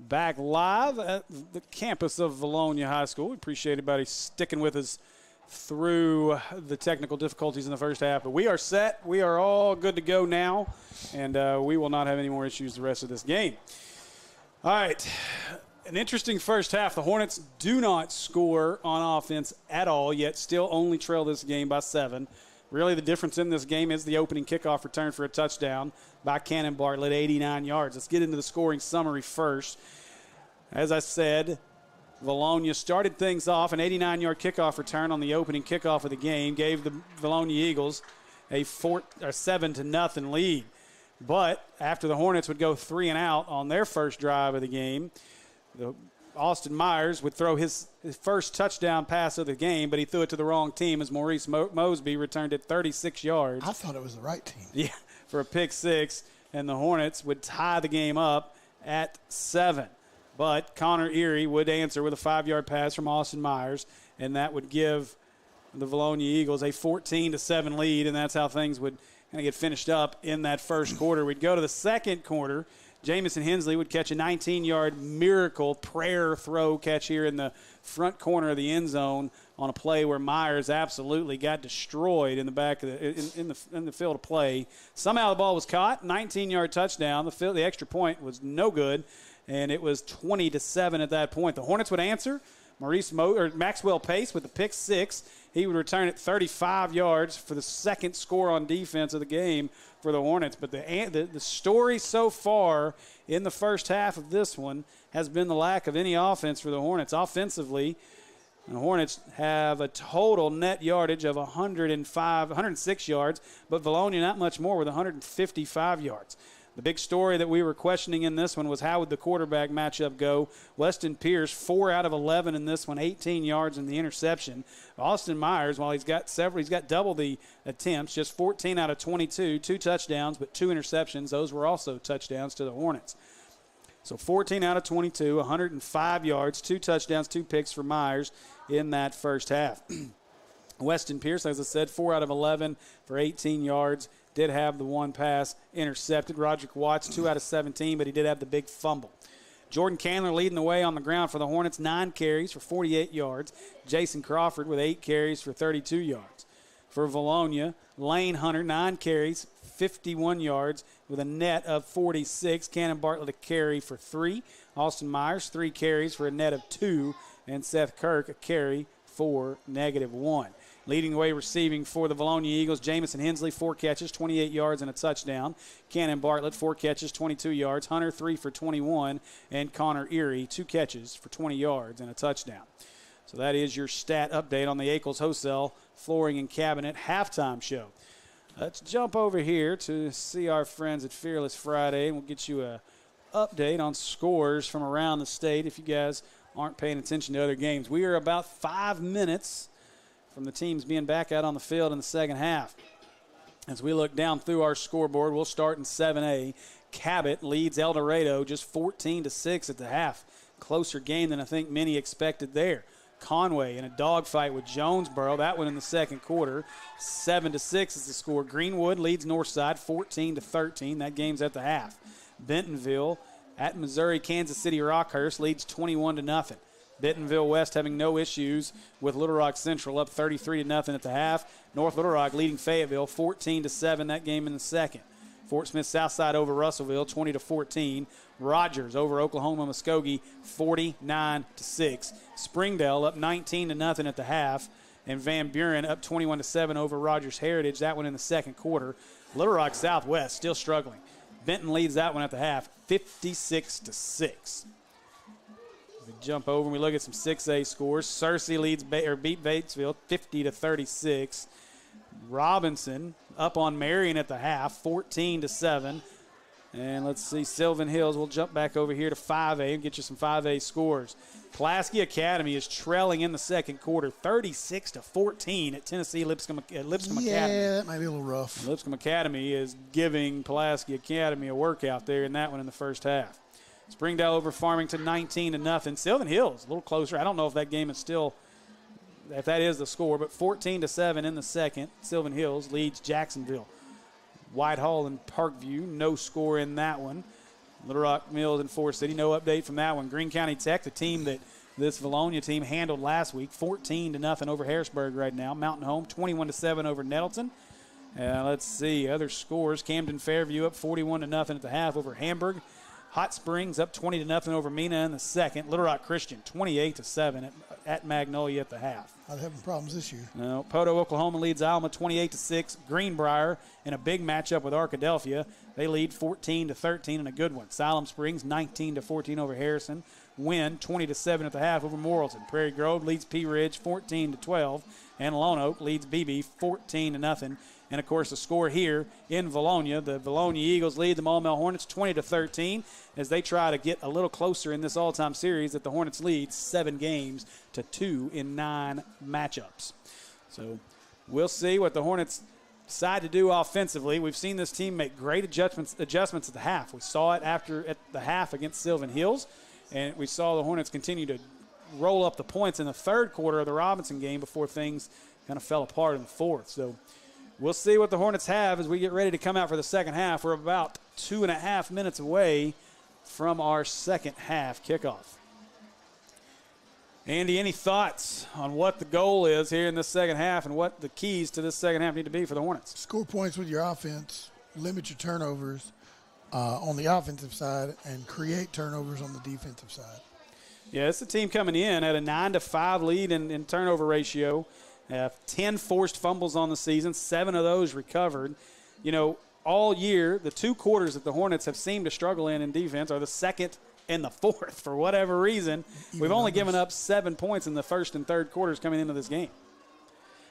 back live at the campus of Vilonia High School. We appreciate everybody sticking with us through the technical difficulties in the first half. But we are set. We are all good to go now, and we will not have any more issues the rest of this game. All right, an interesting first half. The Hornets do not score on offense at all, yet still only trail this game by 7. Really, the difference in this game is the opening kickoff return for a touchdown by Cannon Bartlett, 89 yards. Let's get into the scoring summary first. As I said, Vilonia started things off. An 89-yard kickoff return on the opening kickoff of the game gave the Vilonia Eagles a 7-0 lead. But after the Hornets would go 3 and out on their first drive of the game, Austin Myers would throw his first touchdown pass of the game, but he threw it to the wrong team as Maurice Mosby returned it 36 yards. I thought it was the right team. Yeah, for a pick 6, and the Hornets would tie the game up at 7. But Connor Erie would answer with a 5-yard pass from Austin Myers, and that would give the Vilonia Eagles a 14-7 lead, and that's how things would kind of get finished up in that first quarter. We'd go to the second quarter. Jamison Hensley would catch a 19-yard miracle prayer throw catch here in the front corner of the end zone on a play where Myers absolutely got destroyed in the back of in the field of play. Somehow the ball was caught, 19-yard touchdown. The extra point was no good, and it was 20-7 at that point. The Hornets would answer. Maxwell Pace with the pick 6. He would return it 35 yards for the second score on defense of the game for the Hornets. But the story so far in the first half of this one has been the lack of any offense for the Hornets. Offensively, the Hornets have a total net yardage of 106 yards, but Vilonia not much more with 155 yards. The big story that we were questioning in this one was how would the quarterback matchup go. Weston Pierce, 4 out of 11 in this one, 18 yards in the interception. Austin Myers, while he's got double the attempts, just 14 out of 22, 2 touchdowns, but 2 interceptions. Those were also touchdowns to the Hornets. So 14 out of 22, 105 yards, 2 touchdowns, 2 picks for Myers in that first half. Weston Pierce, as I said, 4 out of 11 for 18 yards. Did have the 1 pass intercepted. Roderick Watts, 2 out of 17, but he did have the big fumble. Jordan Candler leading the way on the ground for the Hornets, 9 carries for 48 yards. Jason Crawford with 8 carries for 32 yards. For Vilonia, Lane Hunter, 9 carries, 51 yards with a net of 46. Cannon Bartlett a carry for 3. Austin Myers, 3 carries for a net of 2. And Seth Kirk a carry for -1. Leading the way receiving for the Vilonia Eagles, Jamison Hensley, 4 catches, 28 yards and a touchdown. Cannon Bartlett, 4 catches, 22 yards. Hunter, 3 for 21. And Connor Erie, 2 catches for 20 yards and a touchdown. So that is your stat update on the Eagles Wholesale Flooring and Cabinet halftime show. Let's jump over here to see our friends at Fearless Friday, and we'll get you a update on scores from around the state if you guys aren't paying attention to other games. We are about 5 minutes from the teams being back out on the field in the second half. As we look down through our scoreboard, we'll start in 7A. Cabot leads El Dorado just 14-6 at the half. Closer game than I think many expected there. Conway in a dogfight with Jonesboro. That one in the second quarter. 7-6 is the score. Greenwood leads Northside 14-13. That game's at the half. Bentonville at Missouri Kansas City Rockhurst leads 21-0. Bentonville West having no issues with Little Rock Central, up 33-0 at the half. North Little Rock leading Fayetteville 14-7, that game in the second. Fort Smith Southside over Russellville 20-14. Rogers over Oklahoma Muskogee 49-6. Springdale up 19-0 at the half. And Van Buren up 21-7 over Rogers Heritage, that one in the second quarter. Little Rock Southwest still struggling. Benton leads that one at the half 56-6. We jump over and we look at some 6A scores. Searcy beat Batesville 50-36. Robinson up on Marion at the half, 14-7. And let's see, Sylvan Hills. We'll jump back over here to 5A and get you some 5A scores. Pulaski Academy is trailing in the second quarter, 36-14 at Tennessee Lipscomb Academy. Yeah, that might be a little rough. Lipscomb Academy is giving Pulaski Academy a workout there in that one in the first half. Springdale over Farmington 19-0. Sylvan Hills a little closer. I don't know if that game is still, if that is the score, but 14-7 in the second. Sylvan Hills leads Jacksonville. Whitehall and Parkview, no score in that one. Little Rock, Mills, and Forest City, no update from that one. Greene County Tech, the team that this Vilonia team handled last week, 14-0 over Harrisburg right now. Mountain Home, 21-7 over Nettleton. Let's see, other scores. Camden Fairview up 41-0 at the half over Hamburg. Hot Springs up 20-0 over Mena in the second. Little Rock Christian 28-7 at Magnolia at the half. Not having problems this year. No, Poto, Oklahoma leads Alma 28-6. Greenbrier in a big matchup with Arkadelphia. They lead 14-13 in a good one. Siloam Springs 19-14 over Harrison. Win 20-7 at the half over Morrilton. Prairie Grove leads Pea Ridge 14-12, and Lone Oak leads BB 14-0. And of course, the score here in Vilonia, the Vilonia Eagles lead the Maumelle Hornets 20-13 as they try to get a little closer in this all-time series that the Hornets lead 7-2 in 9 matchups. So we'll see what the Hornets decide to do offensively. We've seen this team make great adjustments at the half. We saw it at the half against Sylvan Hills, and we saw the Hornets continue to roll up the points in the third quarter of the Robinson game before things kind of fell apart in the fourth. So we'll see what the Hornets have as we get ready to come out for the second half. We're about 2.5 minutes away from our second half kickoff. Andy, any thoughts on what the goal is here in this second half and what the keys to this second half need to be for the Hornets? Score points with your offense, limit your turnovers on the offensive side, and create turnovers on the defensive side. Yeah, it's a team coming in at a 9-5 lead in turnover ratio. 10 forced fumbles on the season, 7 of those recovered. You know, all year, the 2 quarters that the Hornets have seemed to struggle in defense are the second and the fourth. For whatever reason, we've only given up 7 points in the first and third quarters coming into this game.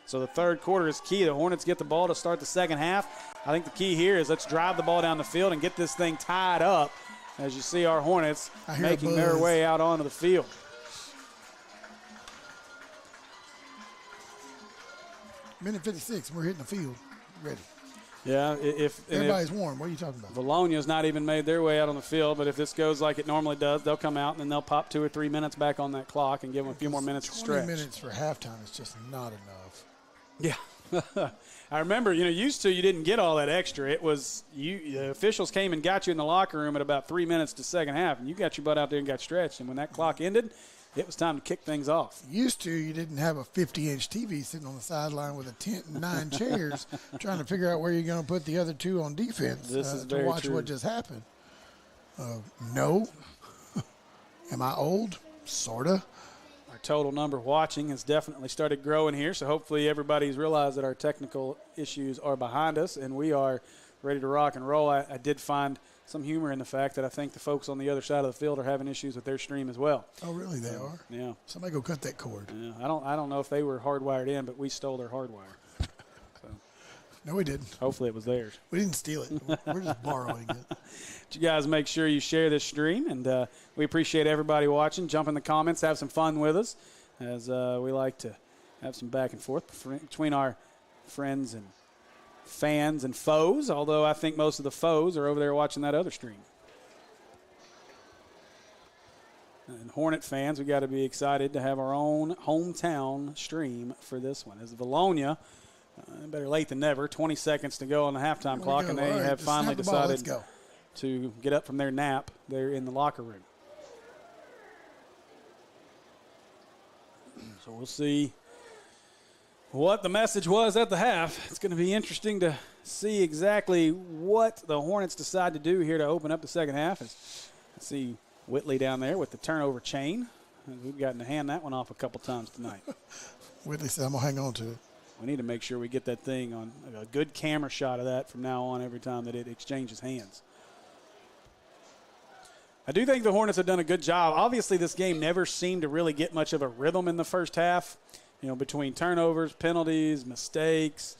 So the third quarter is key. The Hornets get the ball to start the second half. I think the key here is let's drive the ball down the field and get this thing tied up as you see our Hornets making their way out onto the field. Minute 56, we're hitting the field. Ready. Yeah, everybody's warm. What are you talking about? Vilonia's not even made their way out on the field, but if this goes like it normally does, they'll come out and then they'll pop 2 or 3 minutes back on that clock and give them a few more minutes to stretch. 20 minutes for halftime is just not enough. Yeah. I remember, used to you didn't get all that extra. It was the officials came and got you in the locker room at about 3 minutes to second half, and you got your butt out there and got stretched. And when that clock ended, it was time to kick things off. Used to, you didn't have a 50-inch TV sitting on the sideline with a tent and 9 chairs trying to figure out where you're going to put the other 2 on defense to watch what just happened. No. Am I old? Sort of. Our total number watching has definitely started growing here, so hopefully everybody's realized that our technical issues are behind us and we are ready to rock and roll. I did find some humor in the fact that I think the folks on the other side of the field are having issues with their stream as well. Oh, really? They are? Yeah. Somebody go cut that cord. Yeah. I don't know if they were hardwired in, but we stole their hardwire. So no, we didn't. Hopefully it was theirs. We didn't steal it. We're just borrowing it. You guys make sure you share this stream, and we appreciate everybody watching. Jump in the comments, have some fun with us, as we like to have some back and forth between our friends and fans and foes, although I think most of the foes are over there watching that other stream. And Hornet fans, we got to be excited to have our own hometown stream for this one. As Vilonia, better late than never, 20 seconds to go on the halftime clock, and they have finally decided to get up from their nap there in the locker room. So we'll see what the message was at the half. It's going to be interesting to see exactly what the Hornets decide to do here to open up the second half. Let's see Whitley down there with the turnover chain. We've gotten to hand that one off a couple times tonight. Whitley said, I'm going to hang on to it. We need to make sure we get that thing on a good camera shot of that from now on every time that it exchanges hands. I do think the Hornets have done a good job. Obviously, this game never seemed to really get much of a rhythm in the first half. Between turnovers, penalties, mistakes,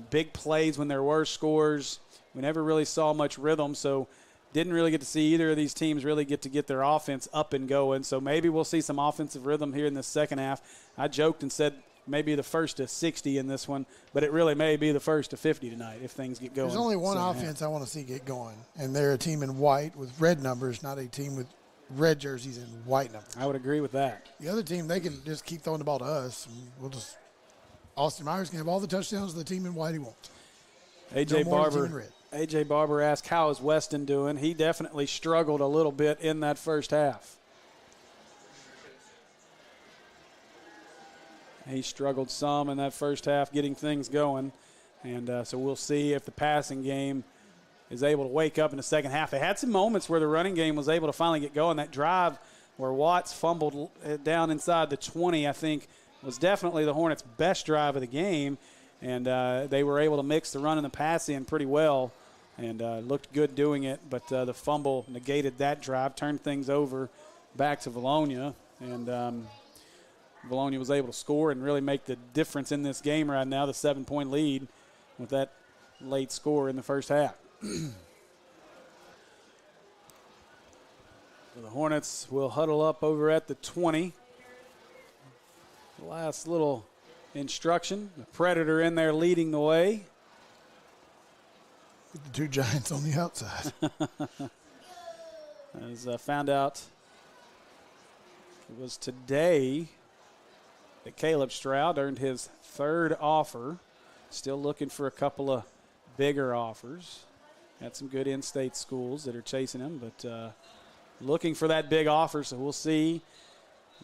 big plays when there were scores. We never really saw much rhythm, so didn't really get to see either of these teams really get their offense up and going. So maybe we'll see some offensive rhythm here in the second half. I joked and said maybe the first to 60 in this one, but it really may be the first to 50 tonight if things get going. There's only one offense I want to see get going, and they're a team in white with red numbers, not a team with red jerseys and white numbers. I would agree with that. The other team, they can just keep throwing the ball to us, and Austin Myers can have all the touchdowns of the team in white he wants. A.J. Barber asked, how is Weston doing? He definitely struggled a little bit in that first half. He struggled some in that first half getting things going. And so we'll see if the passing game is able to wake up in the second half. They had some moments where the running game was able to finally get going. That drive where Watts fumbled down inside the 20, I think, was definitely the Hornets' best drive of the game. And they were able to mix the run and the pass in pretty well and looked good doing it. But the fumble negated that drive, turned things over back to Vilonia. And Velonia was able to score and really make the difference in this game right now, the 7-point lead with that late score in the first half. So the Hornets will huddle up over at the 20. Last little instruction. The Predator in there leading the way. With the two Giants on the outside. As I found out, it was today that Caleb Stroud earned his third offer. Still looking for a couple of bigger offers. Had some good in-state schools that are chasing him, but looking for that big offer, so we'll see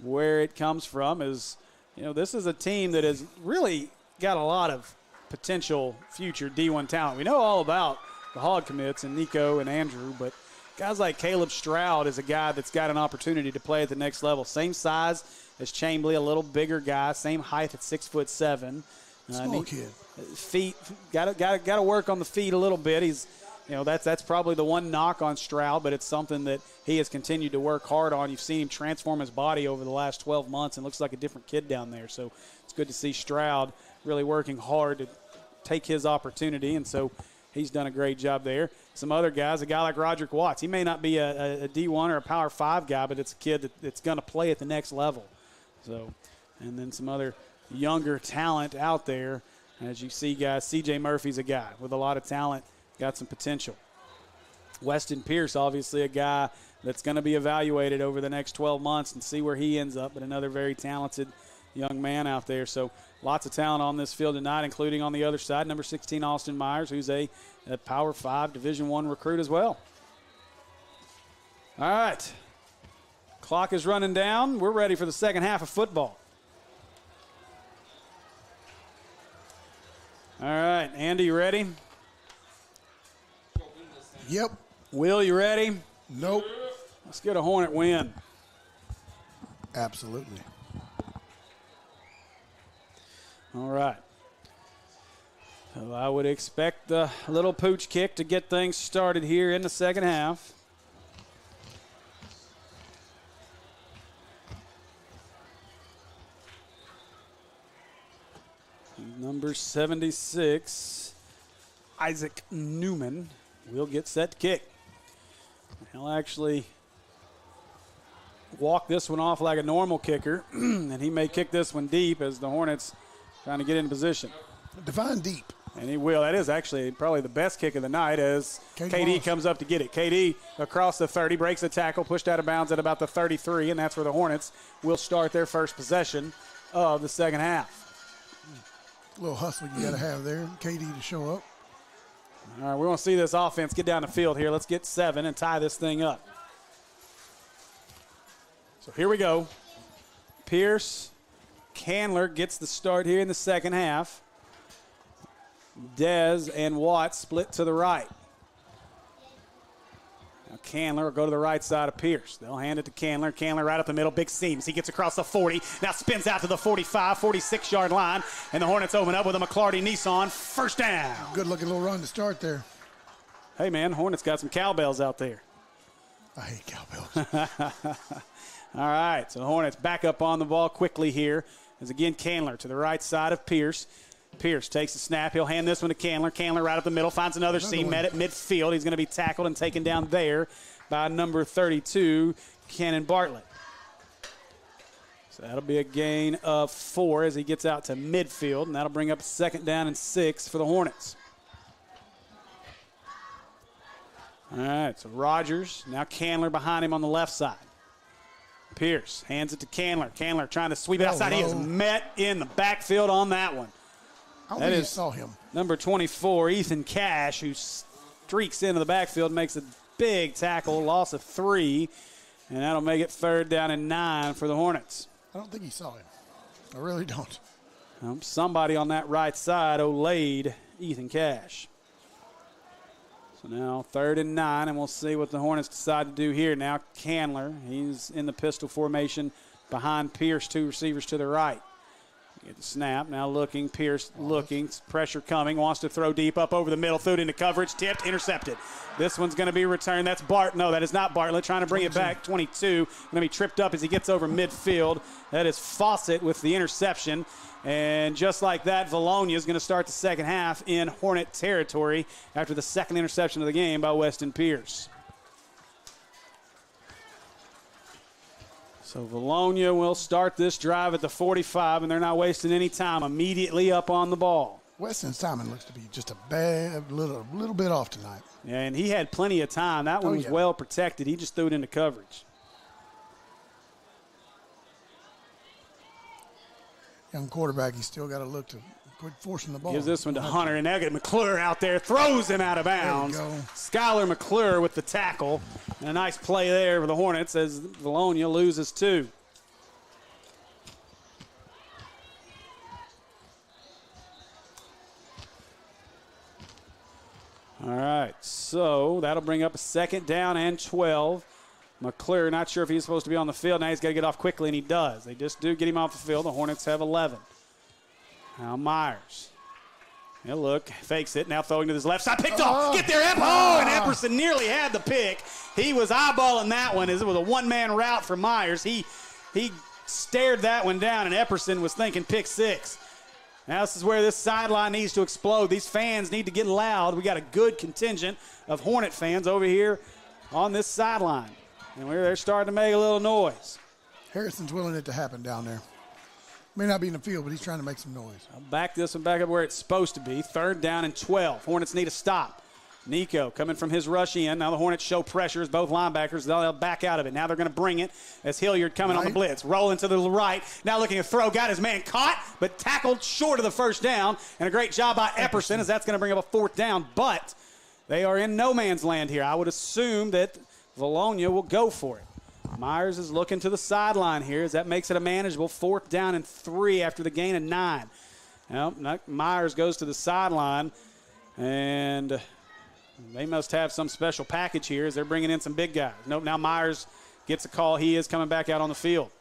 where it comes from. As you know, this is a team that has really got a lot of potential future D1 talent. We know all about the Hog commits and Nico and Andrew, but guys like Caleb Stroud is a guy that's got an opportunity to play at the next level. Same size as Chambly, a little bigger guy, same height at 6'7". Small kid. Feet, got to work on the feet a little bit. He's, you know, that's probably the one knock on Stroud, but it's something that he has continued to work hard on. You've seen him transform his body over the last 12 months and looks like a different kid down there. So it's good to see Stroud really working hard to take his opportunity, and so he's done a great job there. Some other guys, a guy like Roderick Watts, he may not be a D1 or a Power 5 guy, but it's a kid that's going to play at the next level. So, and then some other younger talent out there. As you see, guys, C.J. Murphy's a guy with a lot of talent, got some potential. Weston Pierce, obviously a guy that's going to be evaluated over the next 12 months and see where he ends up, but another very talented young man out there. So lots of talent on this field tonight, including on the other side, number 16, Austin Myers, who's a Power 5 Division I recruit as well. All right. Clock is running down. We're ready for the second half of football. All right, Andy, you ready? Yep. Will, you ready? Nope. Let's get a Hornet win. Absolutely. All right. So I would expect the little pooch kick to get things started here in the second half. Number 76, Isaac Newman, will get set to kick. He'll actually walk this one off like a normal kicker, and he may kick this one deep as the Hornets trying to get in position. Define deep. And he will. That is actually probably the best kick of the night as KD comes up to get it. KD across the 30, breaks the tackle, pushed out of bounds at about the 33, and that's where the Hornets will start their first possession of the second half. A little hustle you got to have there. KD to show up. All right, we want to see this offense get down the field here. Let's get 7 and tie this thing up. So here we go. Pierce, Candler gets the start here in the second half. Dez and Watts split to the right. Now Candler will go to the right side of Pierce. They'll hand it to Candler. Candler right up the middle, big seams. He gets across the 40. Now spins out to the 45, 46-yard line. And the Hornets open up with a McClarty Nissan. First down. Good looking little run to start there. Hey, man, Hornets got some cowbells out there. I hate cowbells. All right, so the Hornets back up on the ball quickly here. As again, Candler to the right side of Pierce. Pierce takes the snap. He'll hand this one to Candler. Candler right up the middle, finds another seam, met at midfield. He's going to be tackled and taken down there by number 32, Cannon Bartlett. So that'll be a gain of 4 as he gets out to midfield, and that'll bring up second down and 6 for the Hornets. All right, so Rogers, now Candler behind him on the left side. Pierce hands it to Candler. Candler trying to sweep it outside. He is met in the backfield on that one. I don't think he saw him. Number 24, Ethan Cash, who streaks into the backfield, makes a big tackle, loss of 3, and that'll make it 3rd down and 9 for the Hornets. I don't think he saw him. I really don't. Somebody on that right side olayed Ethan Cash. So now 3rd and 9, and we'll see what the Hornets decide to do here. Now Candler, he's in the pistol formation behind Pierce, 2 receivers to the right. Get the snap, now looking, Pierce looking, pressure coming, wants to throw deep up over the middle, threw it into coverage, tipped, intercepted. This one's going to be returned. That's Bart. No, that is not Bartlett, trying to bring it back. 22, going to be tripped up as he gets over midfield. That is Fawcett with the interception. And just like that, Vilonia is going to start the second half in Hornet territory after the second interception of the game by Weston Pierce. So Vilonia will start this drive at the 45, and they're not wasting any time. Immediately up on the ball. Weston's timing looks to be just a little bit off tonight. Yeah, and he had plenty of time. That one was well protected. He just threw it into coverage. Young quarterback, he's still got to look to quit forcing the ball. Gives this one to Hunter, and now get McClure out there, throws him out of bounds. Skylar McClure with the tackle. And a nice play there for the Hornets as Vilonia loses 2. All right, so that'll bring up a 2nd down and 12. McClure, not sure if he's supposed to be on the field. Now he's got to get off quickly, and he does. They just do get him off the field. The Hornets have 11. Now Myers. He'll look, fakes it, now throwing to his left side. Picked off. Get there, and Epperson nearly had the pick. He was eyeballing that one as it was a one-man route for Myers. He stared that one down, and Epperson was thinking pick 6. Now this is where this sideline needs to explode. These fans need to get loud. We got a good contingent of Hornet fans over here on this sideline. And they're starting to make a little noise. Harrison's willing it to happen down there. May not be in the field, but he's trying to make some noise. I'll back this one back up where it's supposed to be. 3rd down and 12. Hornets need a stop. Nico coming from his rush in. Now the Hornets show pressure as both linebackers. They'll back out of it. Now they're going to bring it as Hilliard coming on the blitz. Rolling to the right. Now looking to throw. Got his man caught, but tackled short of the 1st down. And a great job by Epperson as that's going to bring up a 4th down. But they are in no man's land here. I would assume that Vilonia will go for it. Myers is looking to the sideline here as that makes it a manageable 4th down and 3 after the gain of 9. Now, Myers goes to the sideline, and they must have some special package here as they're bringing in some big guys. Nope, now Myers gets a call. He is coming back out on the field.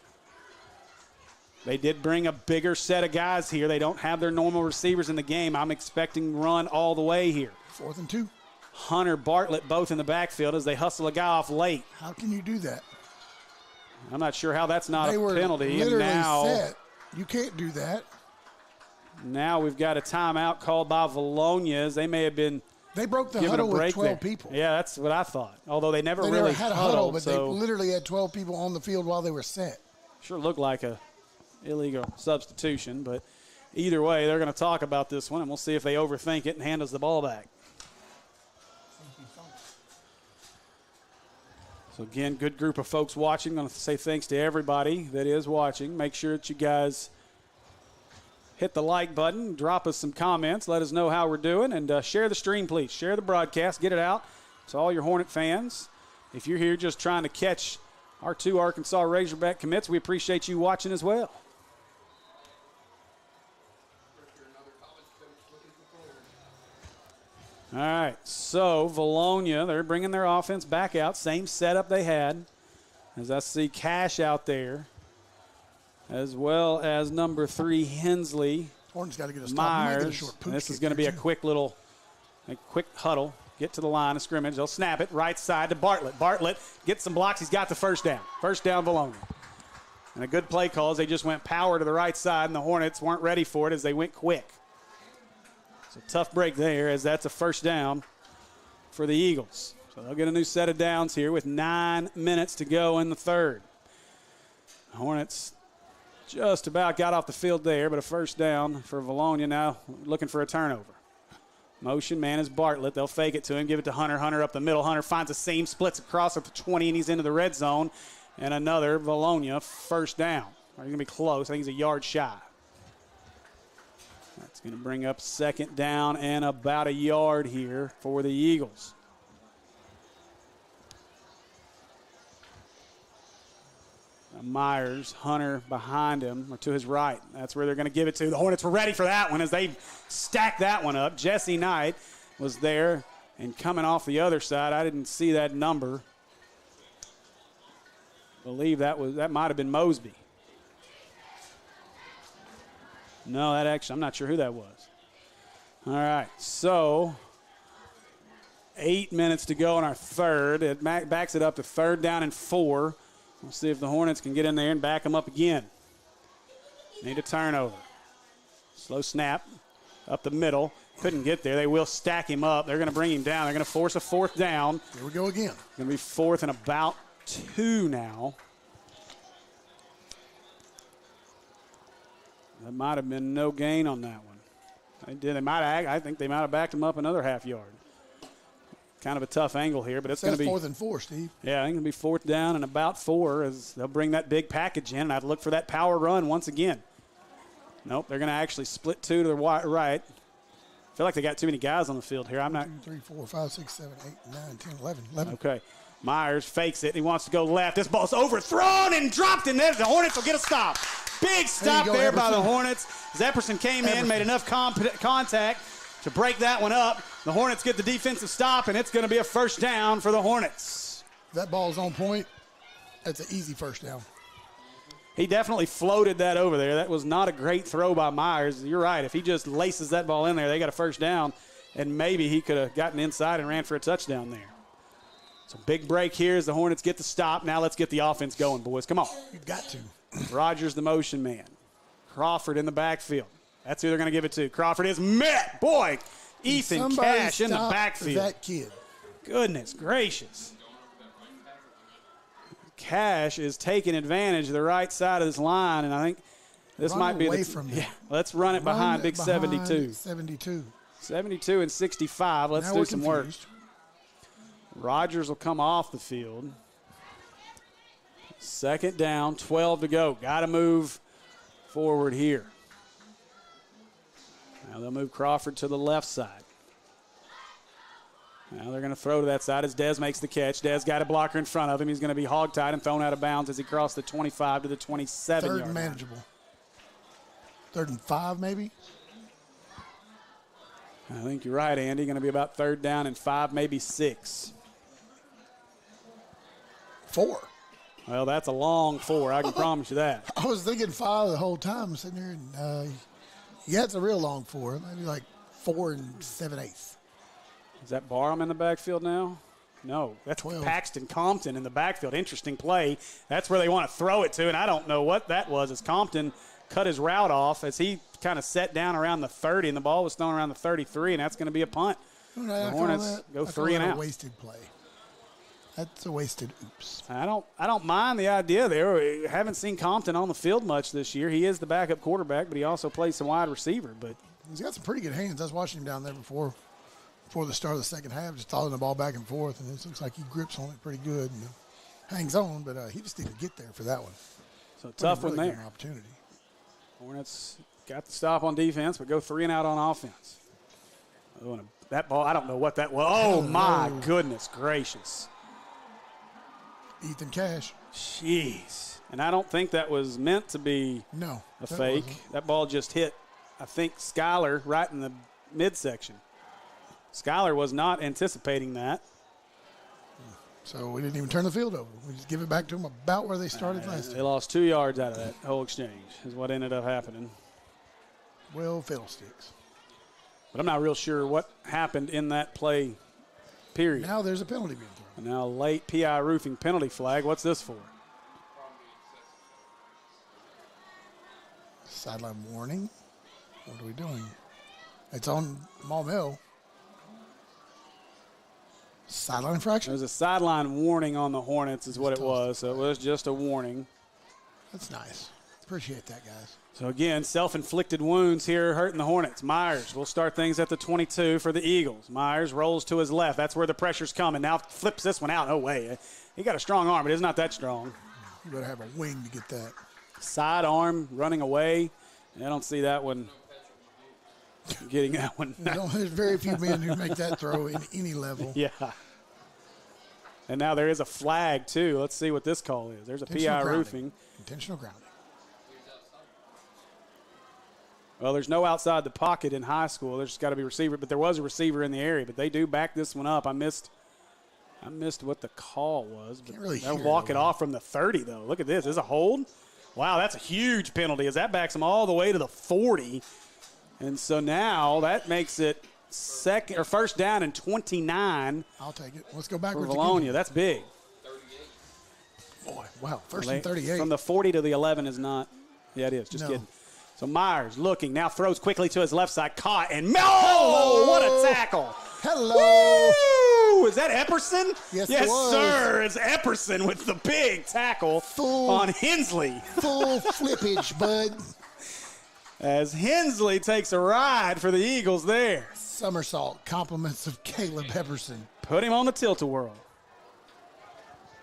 They did bring a bigger set of guys here. They don't have their normal receivers in the game. I'm expecting run all the way here. 4th and 2. Hunter, Bartlett both in the backfield as they hustle a guy off late. How can you do that? I'm not sure how that's not a penalty. Literally and now, set. You can't do that. Now we've got a timeout called by Vilonia as they may have been. They broke the huddle with 12 people. Yeah, that's what I thought. Although they never had a huddle, but they literally had 12 people on the field while they were set. Sure looked like a illegal substitution, but either way, they're going to talk about this one, and we'll see if they overthink it and hand us the ball back. So again, good group of folks watching. I'm going to say thanks to everybody that is watching. Make sure that you guys hit the like button, drop us some comments, let us know how we're doing, and share the stream, please. Share the broadcast, get it out to all your Hornet fans. If you're here just trying to catch our 2 Arkansas Razorback commits, we appreciate you watching as well. All right, so Vilonia, they're bringing their offense back out. Same setup they had. As I see Cash out there, as well as number 3, Hensley. Hornets got to get a stop. Myers. This is going to be a quick huddle. Get to the line of scrimmage. They'll snap it right side to Bartlett. Bartlett gets some blocks. He's got the 1st down. 1st down, Vilonia. And a good play call as they just went power to the right side, and the Hornets weren't ready for it as they went quick. So tough break there as that's a 1st down for the Eagles. So they'll get a new set of downs here with 9 minutes to go in the 3rd. Hornets just about got off the field there, but a 1st down for Vilonia now looking for a turnover. Motion man is Bartlett. They'll fake it to him, give it to Hunter. Hunter up the middle. Hunter finds a seam, splits across at the 20, and he's into the red zone. And another Vilonia 1st down. He's going to be close. I think he's a yard shy. That's going to bring up second down and about a yard here for the Eagles. Myers, Hunter behind him, or to his right. That's where they're going to give it to. The Hornets were ready for that one as they stacked that one up. Jesse Knight was there and coming off the other side. I didn't see that number. I believe that might have been Mosby. No, I'm not sure who that was. All right, so 8 minutes to go in our third. It backs it up to 3rd down and 4. We'll see if the Hornets can get in there and back them up again. Need a turnover. Slow snap up the middle. Couldn't get there. They will stack him up. They're going to bring him down. They're going to force a 4th down. Here we go again. Going to be 4th and about 2 now. That might have been no gain on that one. I think they might have backed him up another half yard. Kind of a tough angle here, but it's going to be 4th and 4, Steve. Yeah, it's going to be 4th down and about 4 as they'll bring that big package in. And I'd look for that power run once again. Nope, they're going to actually split 2 to the right. I feel like they got too many guys on the field here. I'm not. 2, 3, 4, 5, 6, 7, 8, 9, 10, 11. Okay. Myers fakes it. He wants to go left. This ball's overthrown and dropped in there. The Hornets will get a stop. Big stop there by the Hornets. Epperson came in, made enough contact to break that one up. The Hornets get the defensive stop, and it's going to be a 1st down for the Hornets. If that ball's on point, that's an easy 1st down. He definitely floated that over there. That was not a great throw by Myers. You're right. If he just laces that ball in there, they got a 1st down, and maybe he could have gotten inside and ran for a touchdown there. So big break here as the Hornets get the stop. Now let's get the offense going, boys. Come on. You've got to. Rogers, the motion man. Crawford in the backfield. That's who they're going to give it to. Crawford is met. Boy, Ethan Cash in the backfield. That kid. Goodness gracious. Cash is taking advantage of the right side of this line, and I think this might be away from yeah. Let's run it behind big 72. 72 and 65. Let's do some work. Rogers will come off the field. 2nd down, 12 to go. Got to move forward here. Now they'll move Crawford to the left side. Now they're going to throw to that side as Dez makes the catch. Dez got a blocker in front of him. He's going to be hog-tied and thrown out of bounds as he crossed the 25 to the 27 yard line. 3rd and manageable. 3rd and 5 maybe? I think you're right, Andy. Going to be about 3rd down and 5, maybe 6. 4. Well, that's a long 4. I can promise you that. I was thinking 5 the whole time sitting there. And, yeah, it's a real long 4. Maybe like 4 7/8. Is that Barham in the backfield now? No, that's 12. Paxton Compton in the backfield. Interesting play. That's where they want to throw it to, and I don't know what that was as Compton cut his route off as he kind of set down around the 30, and the ball was thrown around the 33, and that's going to be a punt. The Hornets go 3 and out. Wasted play. That's a wasted oops. I don't mind the idea there. We haven't seen Compton on the field much this year. He is the backup quarterback, but he also plays some wide receiver. But he's got some pretty good hands. I was watching him down there before the start of the second half, just tossing the ball back and forth, and it looks like he grips on it pretty good and hangs on, but he just didn't get there for that one. So tough one there. Opportunity. Hornets got the stop on defense, but go 3 and out on offense. That ball, I don't know what that was. Oh, my goodness gracious. Ethan Cash. Jeez. And I don't think that was meant to be a fake. Wasn't. That ball just hit, I think, Skyler right in the midsection. Skyler was not anticipating that. So we didn't even turn the field over. We just give it back to them about where they started last time. They lost 2 yards out of that whole exchange is what ended up happening. Well, fiddlesticks. But I'm not real sure what happened in that play period. Now there's a penalty being thrown. And now a late PI roofing penalty flag. What's this for? Sideline warning. What are we doing? It's on Maumelle. Sideline infraction? There's a sideline warning on the Hornets is what it was. So it was just a warning. That's nice. Appreciate that, guys. So, again, self-inflicted wounds here hurting the Hornets. Myers will start things at the 22 for the Eagles. Myers rolls to his left. That's where the pressure's coming. Now flips this one out. No way. He got a strong arm, but it's not that strong. You better have a wing to get that. Side arm running away. I don't see that one. getting that one. There's very few men who make that throw in any level. Yeah. And now there is a flag, too. Let's see what this call is. There's a PI roofing. Intentional grounding. Well, there's no outside the pocket in high school. There's got to be a receiver, but there was a receiver in the area. But they do back this one up. I missed what the call was. But they'll walk it off from the 30, though. Look at this. Is a hold? Wow, that's a huge penalty as that backs them all the way to the 40. And so now that makes it first down and 29. I'll take it. Let's go backwards. For Velonia. That's big. 38. Boy, wow. First and 38. From the 40 to the 11 is not. Yeah, it is. Just kidding. So Myers looking, now throws quickly to his left side, caught, and what a tackle. Hello. Woo! Is that Epperson? Yes, yes it was. sir. It's Epperson with the big tackle on Hensley. Full flippage, bud. As Hensley takes a ride for the Eagles there. Somersault, compliments of Caleb Epperson. Put him on the tilt-a-whirl.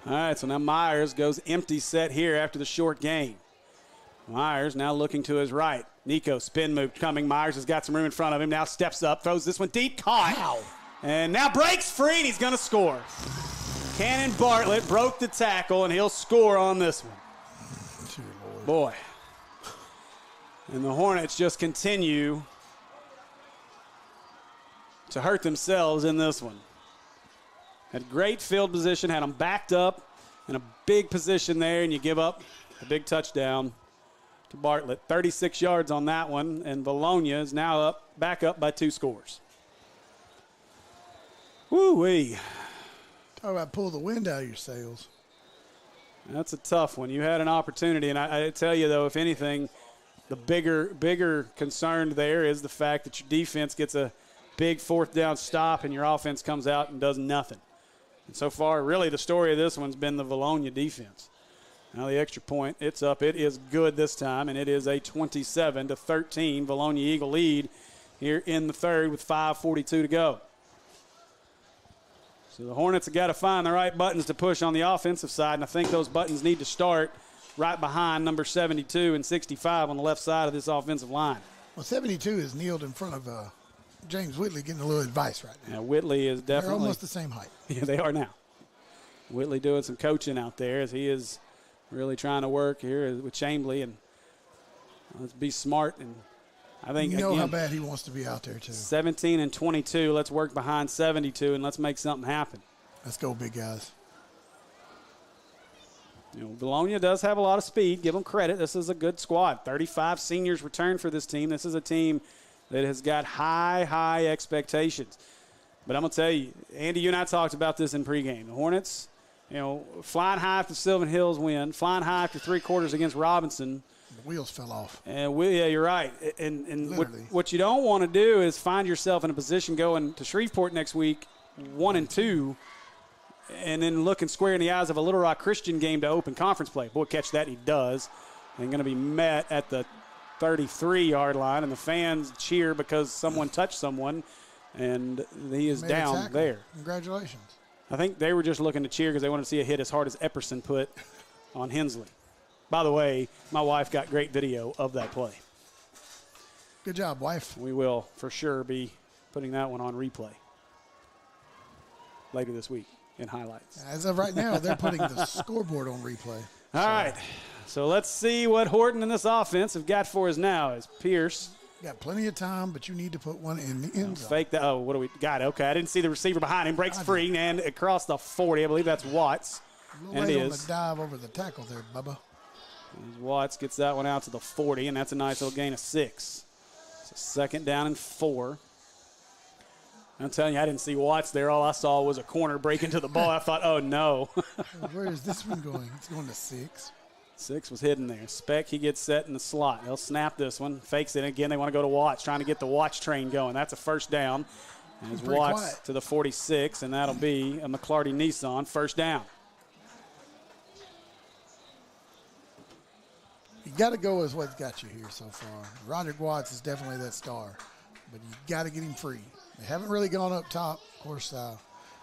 All right, so now Myers goes empty set here after the short gain. Myers now looking to his right. Nico, spin move coming. Myers has got some room in front of him. Now steps up, throws this one deep, caught. Wow. And now breaks free, and he's going to score. Cannon Bartlett broke the tackle, and he'll score on this one. Boy. And the Hornets just continue to hurt themselves in this one. Had great field position, had them backed up in a big position there, and you give up a big touchdown to Bartlett. 36 yards on that one, and Vilonia is now back up by 2 scores. Woo-wee. Talk about pull the wind out of your sails. That's a tough one. You had an opportunity, and I tell you, though, if anything, the bigger concern there is the fact that your defense gets a big 4th down stop and your offense comes out and does nothing. And so far, really, the story of this one's been the Vilonia defense. Now the extra point, it's up. It is good this time, and it is a 27-13 Vilonia Eagle lead here in the 3rd with 5:42 to go. So the Hornets have got to find the right buttons to push on the offensive side, and I think those buttons need to start right behind number 72 and 65 on the left side of this offensive line. Well, 72 is kneeled in front of James Whitley getting a little advice right now. Yeah, Whitley is definitely. They're almost the same height. Yeah, they are now. Whitley doing some coaching out there as he is really trying to work here with Chambly, and let's be smart. And I think you know how bad he wants to be out there too. 17 and 22. Let's work behind 72 and let's make something happen. Let's go, big guys. You know, Vilonia does have a lot of speed. Give them credit. This is a good squad. 35 seniors return for this team. This is a team that has got high expectations. But I'm going to tell you, Andy, you and I talked about this in pregame. The Hornets, flying high after Sylvan Hills win, flying high after 3 quarters against Robinson. The wheels fell off. And you're right. And what you don't want to do is find yourself in a position going to Shreveport next week, 1-2, and then looking square in the eyes of a Little Rock Christian game to open conference play. Boy, catch that, he does. And going to be met at the 33-yard line, and the fans cheer because someone touched someone, and he is down there. Congratulations. I think they were just looking to cheer because they wanted to see a hit as hard as Epperson put on Hensley. By the way, my wife got great video of that play. Good job, wife. We will for sure be putting that one on replay later this week in highlights. As of right now, they're putting the scoreboard on replay. All right. So let's see what Horton and this offense have got for us now as Pierce. Got plenty of time, but you need to put one in the end zone. Fake that. Oh, what do we got? Okay, I didn't see the receiver behind him. Breaks free and across the 40. I believe that's Watts. A little late on the dive over the tackle there, Bubba. Watts gets that one out to the 40, and that's a nice little gain of 6. So 2nd down and 4. I'm telling you, I didn't see Watts there. All I saw was a corner breaking to the ball. I thought, oh, no. Where is this one going? It's going to 6. 6 was hidden there. Speck, he gets set in the slot. He'll snap this one. Fakes it. Again, they want to go to Watts, trying to get the Watts train going. That's a 1st down. And it's Watts to the 46, and that'll be a McClarty Nissan 1st down. You got to go with what's got you here so far. Roderick Watts is definitely that star, but you got to get him free. They haven't really gone up top. Of course,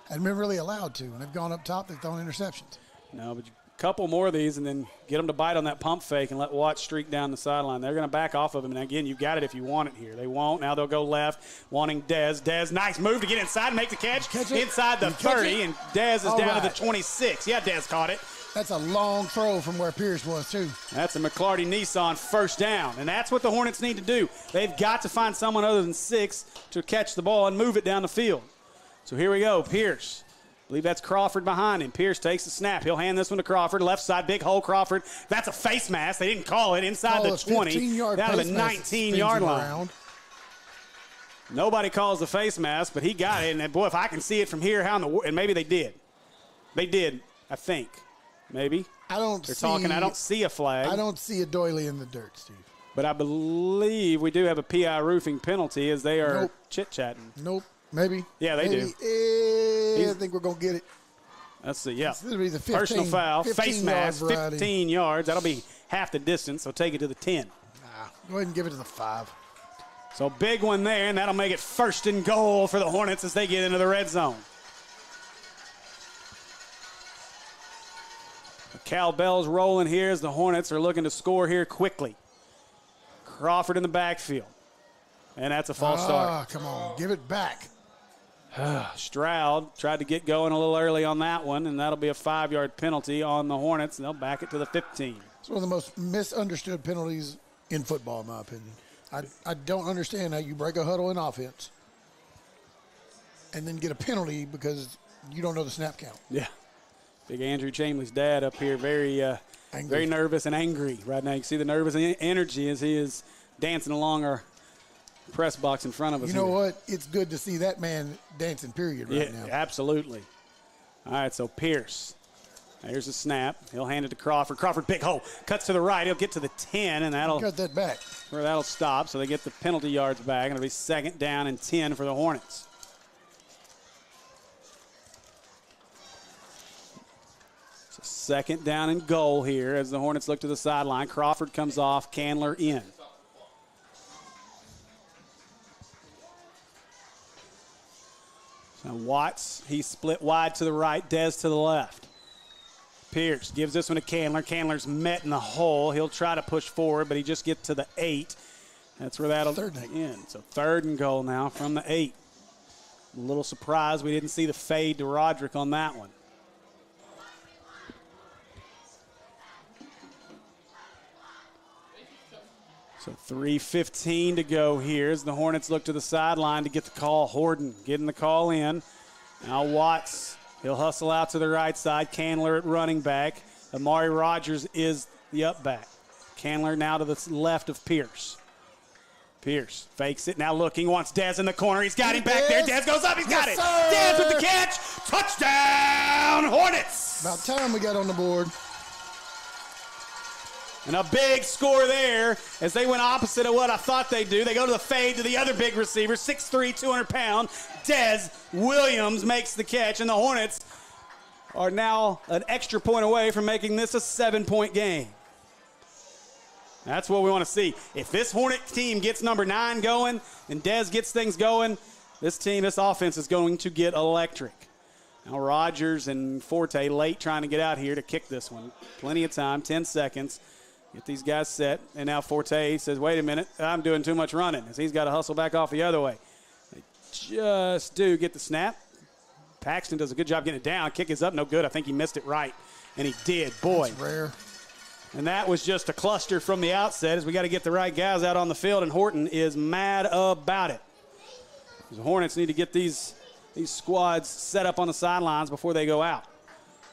hadn't been really allowed to. When they've gone up top, they've thrown interceptions. No, but couple more of these and then get them to bite on that pump fake and let Watts streak down the sideline. They're going to back off of him. And, again, you've got it if you want it here. They won't. Now they'll go left, wanting Dez. Dez, nice move to get inside and make the catch inside the 30, and Dez is down to the 26. Yeah, Dez caught it. That's a long throw from where Pierce was, too. That's a McClarty Nissan first down, and that's what the Hornets need to do. They've got to find someone other than 6 to catch the ball and move it down the field. So here we go, Pierce. I believe that's Crawford behind him. Pierce takes the snap. He'll hand this one to Crawford. Left side, big hole, Crawford. That's a face mask. They didn't call it. Inside the 20, down to the 19-yard line. Nobody calls the face mask, but he got it. And, boy, if I can see it from here, and maybe they did. They did, I think. Maybe. I don't see a flag. I don't see a doily in the dirt, Steve. But I believe we do have a PI roofing penalty as they are chit-chatting. Nope. Maybe. Yeah, they do. I think we're going to get it. Let's see, yeah. This will be the 15, personal foul, face mask, variety. 15 yards. That'll be half the distance, so take it to the 10. Go ahead and give it to the 5. So big one there, and that'll make it 1st and goal for the Hornets as they get into the red zone. Cal Bell's rolling here as the Hornets are looking to score here quickly. Crawford in the backfield. And that's a false start. Come on, give it back. Stroud tried to get going a little early on that one, and that'll be a 5-yard penalty on the Hornets, and they'll back it to the 15. It's one of the most misunderstood penalties in football, in my opinion. I don't understand how you break a huddle in offense and then get a penalty because you don't know the snap count. Yeah. Big Andrew Chamley's dad up here, very nervous and angry right now. You can see the nervous energy as he is dancing along our press box in front of us. You know what? It's good to see that man dancing, period, right now. Absolutely. All right, so Pierce. Here's the snap. He'll hand it to Crawford. Crawford, big hole. Cuts to the right. He'll get to the 10, and that'll cut that back. Where that'll stop, so they get the penalty yards back, and it'll be 2nd down and 10 for the Hornets. So 2nd down and goal here as the Hornets look to the sideline. Crawford comes off, Candler in. Now Watts, he's split wide to the right, Dez to the left. Pierce gives this one to Candler. Candler's met in the hole. He'll try to push forward, but he just gets to the 8. That's where that'll end. So 3rd and goal now from the 8. A little surprised we didn't see the fade to Roderick on that one. So 3:15 to go here as the Hornets look to the sideline to get the call. Horton getting the call in. Now Watts, he'll hustle out to the right side. Candler at running back. Amari Rogers is the up back. Candler now to the left of Pierce. Pierce fakes it, now looking, wants Dez in the corner. He's got him back there. Dez goes up, he's got it. Dez with the catch. Touchdown, Hornets. About time we got on the board. And a big score there as they went opposite of what I thought they'd do. They go to the fade to the other big receiver, 6'3", 200-pound. Dez Williams makes the catch, and the Hornets are now an extra point away from making this a 7-point game. That's what we want to see. If this Hornet team gets number 9 going and Dez gets things going, this offense is going to get electric. Now Rogers and Forte late trying to get out here to kick this one. Plenty of time, 10 seconds. Get these guys set. And now Forte says, wait a minute, I'm doing too much running, as he's got to hustle back off the other way. They just do get the snap. Paxton does a good job getting it down. Kick is up, no good. I think he missed it right. And he did. Boy. That's rare. And that was just a cluster from the outset as we got to get the right guys out on the field, and Horton is mad about it. The Hornets need to get these squads set up on the sidelines before they go out.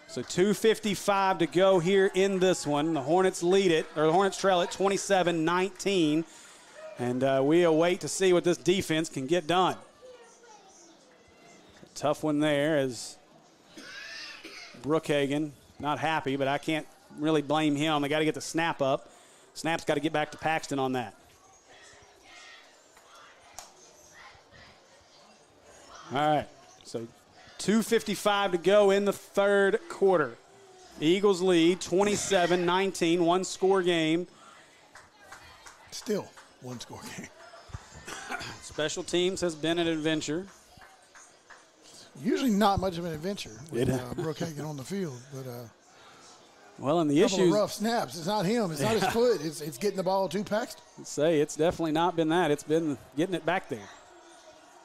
So 2:55 to go here in this one. The Hornets lead it, or the Hornets trail it 27-19. And we await to see what this defense can get done. A tough one there as Brookhagen, not happy, but I can't really blame him. They got to get the snap up. Snap's got to get back to Paxton on that. All right, so 2:55 to go in the third quarter. The Eagles lead 27-19, one-score game. Still one-score game. Special teams has been an adventure. Usually not much of an adventure with Brookhagen on the field, but Well, and the couple issue of rough snaps. It's not him. It's not his foot. It's getting the ball to Paxton. It's definitely not been that. It's been getting it back there.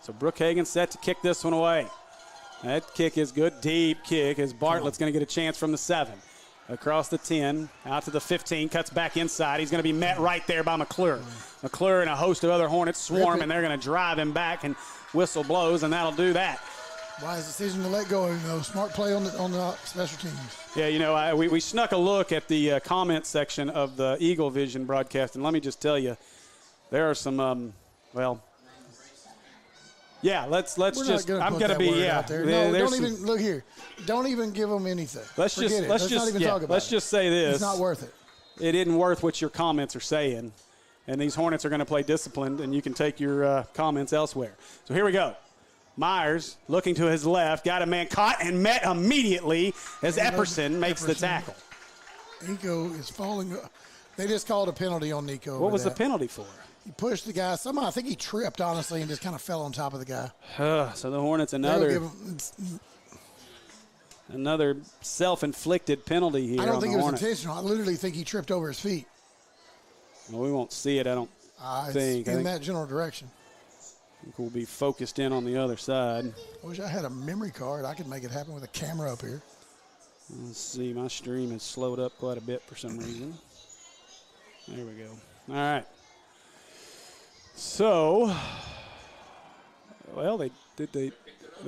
So Brookhagen set to kick this one away. That kick is good. Deep kick as Bartlett's going to get a chance from the 7. Across the 10, out to the 15, cuts back inside. He's going to be met right there by McClure. McClure and a host of other Hornets swarm, and they're going to drive him back, and whistle blows, and that'll do that. Wise decision to let go. Smart play on the special teams. Yeah, we snuck a look at the comment section of the Eagle Vision broadcast, and let me just tell you, there are some, let's just. I'm gonna be out there. No, don't even look here. Don't even give them anything. Let's not even talk about it. Let's just say this. It's not worth it. It isn't worth what your comments are saying, and these Hornets are going to play disciplined, and you can take your comments elsewhere. So here we go. Myers looking to his left, got a man caught and met immediately as Epperson makes the tackle. Nico is falling. They just called a penalty on Nico. What was the penalty for? He pushed the guy. Somehow I think he tripped, honestly, and just kind of fell on top of the guy. So the Hornets another self-inflicted penalty here. I don't think it was Hornets. intentional. I literally think he tripped over his feet. Well, we won't see it, I don't think. In that general direction. I think we'll be focused in on the other side. I wish I had a memory card. I could make it happen with a camera up here. Let's see. My stream has slowed up quite a bit for some reason. There we go. All right. So, well, they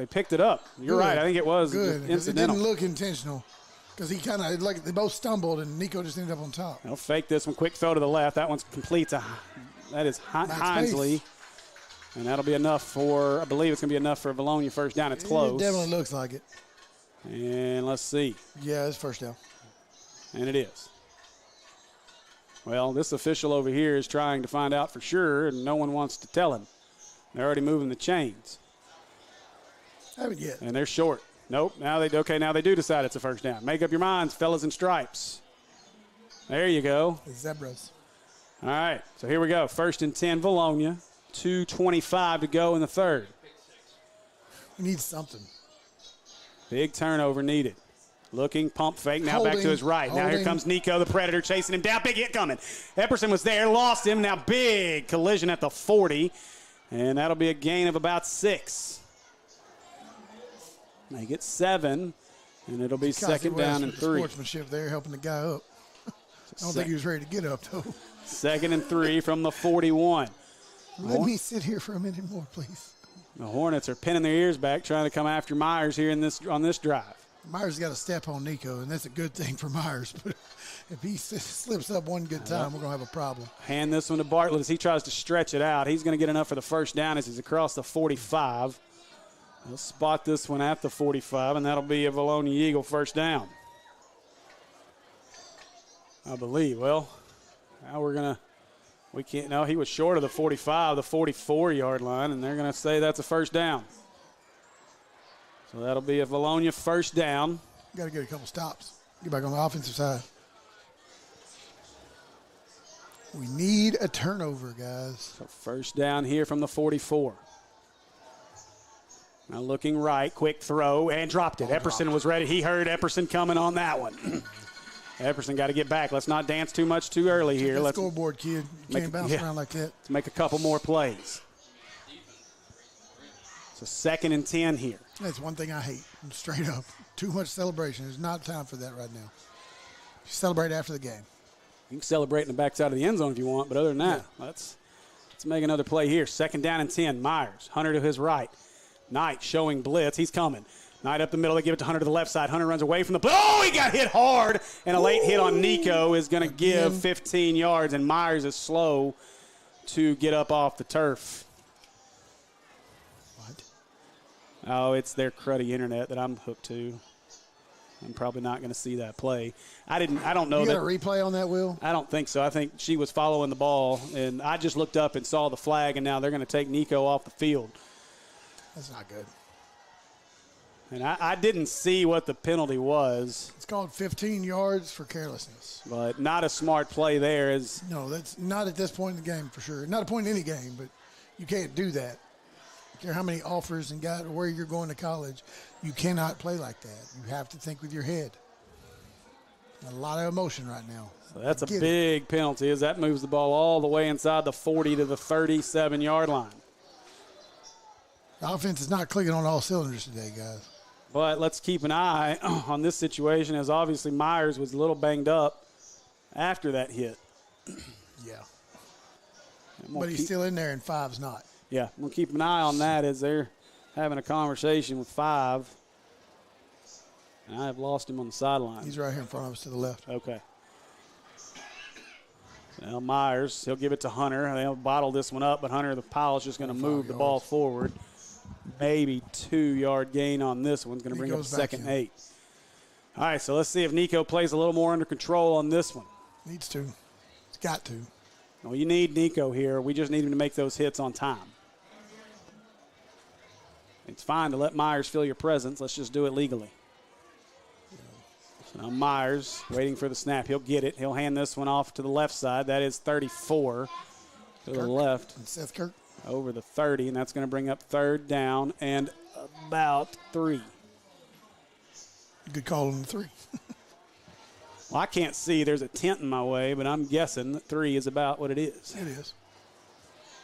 picked it up. You're right. I think it was incidental. It didn't look intentional because he kind of they both stumbled and Nico just ended up on top. They'll fake this one. Quick throw to the left. That one's complete. That is Hinesley. And that'll be enough for, I believe it's going to be enough for a Vilonia first down. It's close. It definitely looks like it. And let's see. Yeah, it's first down. And it is. Well, this official over here is trying to find out for sure, and no one wants to tell him. They're already moving the chains. Haven't yet. And they're short. Nope. Now they do decide it's a first down. Make up your minds, fellas in stripes. There you go. The zebras. All right. So here we go. 1st and 10, Vilonia. 2:25 to go in the third. We need something. Big turnover needed. Looking, pump fake, now back to his right. Now here comes Nico, the Predator, chasing him down. Big hit coming. Epperson was there, lost him. Now big collision at the 40. And that'll be a gain of about 6. They get 7, and it'll be second down and 3. Sportsmanship there, helping the guy up. I don't think he was ready to get up, though. 2nd and 3 from the 41. Let me sit here for a minute more, please. The Hornets are pinning their ears back, trying to come after Myers here on this drive. Myers got to step on Nico, and that's a good thing for Myers. But if he slips up one good time, we're going to have a problem. Hand this one to Bartlett as he tries to stretch it out. He's going to get enough for the first down as he's across the 45. He'll spot this one at the 45, and that'll be a Vilonia Eagle first down. I believe. Well, now we're going to. We can't. No, he was short of the 45, the 44-yard line, and they're going to say that's a first down. So that'll be a Vilonia first down. Got to get a couple stops. Get back on the offensive side. We need a turnover, guys. So first down here from the 44. Now looking right, quick throw, and dropped it. Epperson was ready. He heard Epperson coming on that one. Epperson got to get back. Let's not dance too much too early here. Let's scoreboard, kid. You can't bounce around like that. Let's make a couple more plays. So 2nd and 10 here. That's one thing I hate, straight up. Too much celebration. There's not time for that right now. You celebrate after the game. You can celebrate in the backside of the end zone if you want, but other than that, let's make another play here. 2nd down and 10. Myers, Hunter to his right. Knight showing blitz. He's coming. Knight up the middle. They give it to Hunter to the left side. Hunter runs away from the – oh, he got hit hard. And a late hit on Nico is going to give 15 yards, and Myers is slow to get up off the turf. What? Oh, it's their cruddy internet that I'm hooked to. I'm probably not going to see that play. I don't know. You got a replay on that, Will? I don't think so. I think she was following the ball, and I just looked up and saw the flag, and now they're going to take Nico off the field. That's not good. And I didn't see what the penalty was. It's called 15 yards for carelessness. But not a smart play there. No, that's not at this point in the game for sure. Not a point in any game, but you can't do that. I don't care how many offers and where you're going to college, you cannot play like that. You have to think with your head. A lot of emotion right now. So that's a big penalty as that moves the ball all the way inside the 40 to the 37-yard line. The offense is not clicking on all cylinders today, guys. But let's keep an eye on this situation as obviously Myers was a little banged up after that hit. Yeah. But he's still in there and 5's not. Yeah, we'll keep an eye on that as they're having a conversation with 5. And I have lost him on the sideline. He's right here in front of us to the left. Okay. Now Myers, he'll give it to Hunter. They'll bottle this one up, but Hunter, the pile is just going to move the ball forward. Maybe 2-yard gain on this one's going to bring up second and 8. All right, so let's see if Nico plays a little more under control on this one. Needs to. He's got to. Well, you need Nico here. We just need him to make those hits on time. It's fine to let Myers feel your presence. Let's just do it legally. So now Myers waiting for the snap. He'll get it. He'll hand this one off to the left side. That is 34 to the left. Seth Kirk. Over the 30, and that's going to bring up 3rd down and about 3. Good call on the 3. Well, I can't see. There's a tent in my way, but I'm guessing that 3 is about what it is. It is.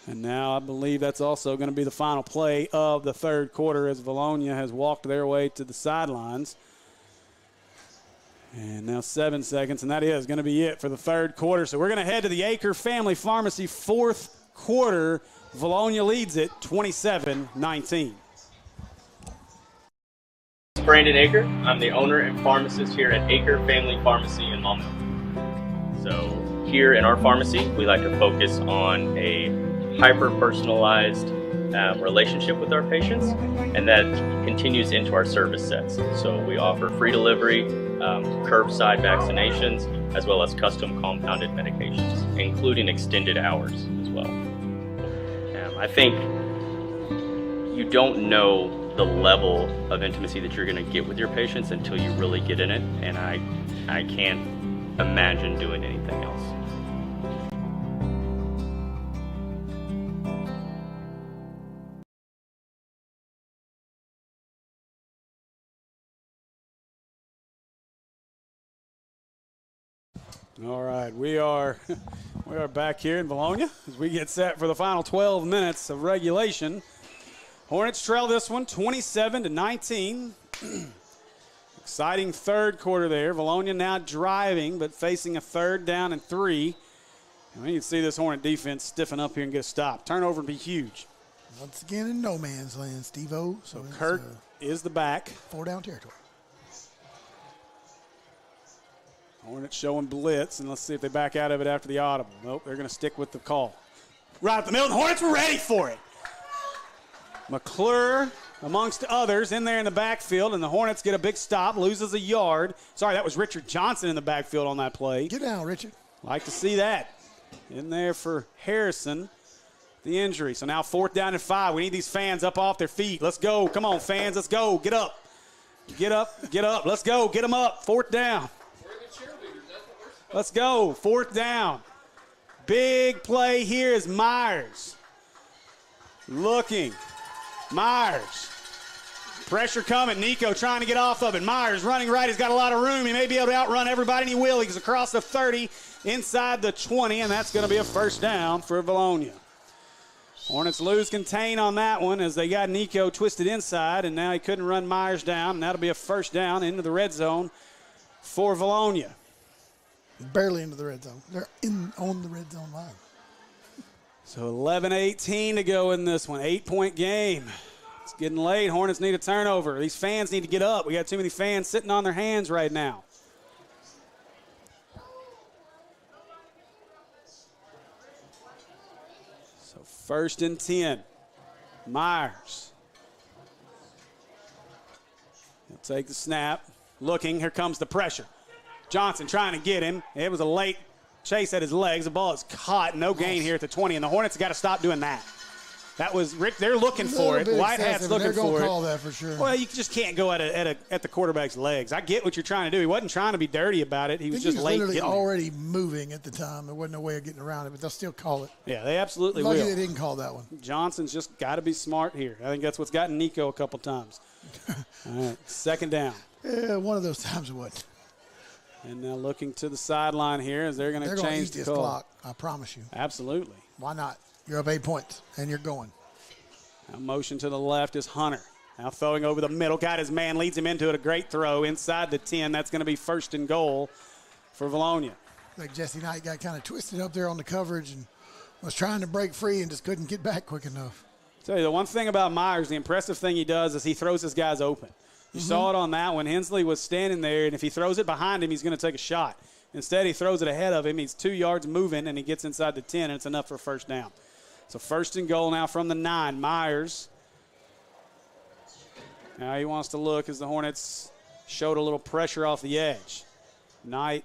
And now I believe that's also going to be the final play of the 3rd quarter as Vilonia has walked their way to the sidelines. And now 7 seconds, and that is going to be it for the 3rd quarter. So we're going to head to the Acre Family Pharmacy 4th quarter. Vilonia leads it 27-19. Brandon Aker. I'm the owner and pharmacist here at Aker Family Pharmacy in Maumelle. So here in our pharmacy, we like to focus on a hyper-personalized relationship with our patients, and that continues into our service sets. So we offer free delivery, curbside vaccinations, as well as custom compounded medications, including extended hours as well. I think you don't know the level of intimacy that you're going to get with your patients until you really get in it, and I can't imagine doing anything else. All right, we are back here in Vilonia as we get set for the final 12 minutes of regulation. Hornets trail this one 27-19. Exciting 3rd quarter there. Vilonia now driving, but facing a 3rd down and 3. And we need to see this Hornet defense stiffen up here and get a stop. Turnover would be huge. Once again in no man's land, Steve-O. So Kirk is the back. 4-down territory. Hornets showing blitz, and let's see if they back out of it after the audible. Nope, they're going to stick with the call. Right up the middle, the Hornets were ready for it. McClure, amongst others, in there in the backfield, and the Hornets get a big stop, loses a yard. Sorry, that was Richard Johnson in the backfield on that play. Get down, Richard. Like to see that. In there for Harrison, the injury. So now 4th down and 5. We need these fans up off their feet. Let's go. Come on, fans, let's go. Get up. Get up, get up. Let's go. Get them up. 4th down. Let's go. 4th down. Big play here is Myers. Looking. Myers. Pressure coming. Nico trying to get off of it. Myers running right. He's got a lot of room. He may be able to outrun everybody, and he will. He's across the 30, inside the 20, and that's going to be a 1st down for Vilonia. Hornets lose contain on that one as they got Nico twisted inside, and now he couldn't run Myers down, and that'll be a 1st down into the red zone for Vilonia. Barely into the red zone. They're on the red zone line. So 11-18 to go in this one. 8-point game. It's getting late. Hornets need a turnover. These fans need to get up. We got too many fans sitting on their hands right now. So 1st and 10. Myers. He'll take the snap. Looking. Here comes the pressure. Johnson trying to get him. It was a late chase at his legs. The ball is caught. No gain here at the 20, and the Hornets got to stop doing that. That was Rick. They're looking for it. White Hat's looking for it. They're going to call that for sure. Well, you just can't go at the quarterback's legs. I get what you're trying to do. He wasn't trying to be dirty about it. He was just late. He was literally already moving at the time. There wasn't no way of getting around it, but they'll still call it. Yeah, they absolutely Lucky will. They didn't call that one. Johnson's just got to be smart here. I think that's what's gotten Nico a couple times. All right, 2nd down. Yeah, one of those times it wasn't. And now looking to the sideline here as they're going to change the this call. clock, I promise you. Absolutely. Why not? You're up 8 points, and you're going. Now motion to the left is Hunter. Now throwing over the middle. Got his man, leads him into it. A great throw inside the 10. That's going to be 1st and goal for Vilonia. Like Jesse Knight got kind of twisted up there on the coverage and was trying to break free and just couldn't get back quick enough. Tell you, the one thing about Myers, the impressive thing he does is he throws his guys open. You saw it on that one. Hensley was standing there, and if he throws it behind him, he's going to take a shot. Instead, he throws it ahead of him. He's 2 yards moving, and he gets inside the 10, and it's enough for a 1st down. So 1st and goal now from the 9. Myers. Now he wants to look as the Hornets showed a little pressure off the edge. Knight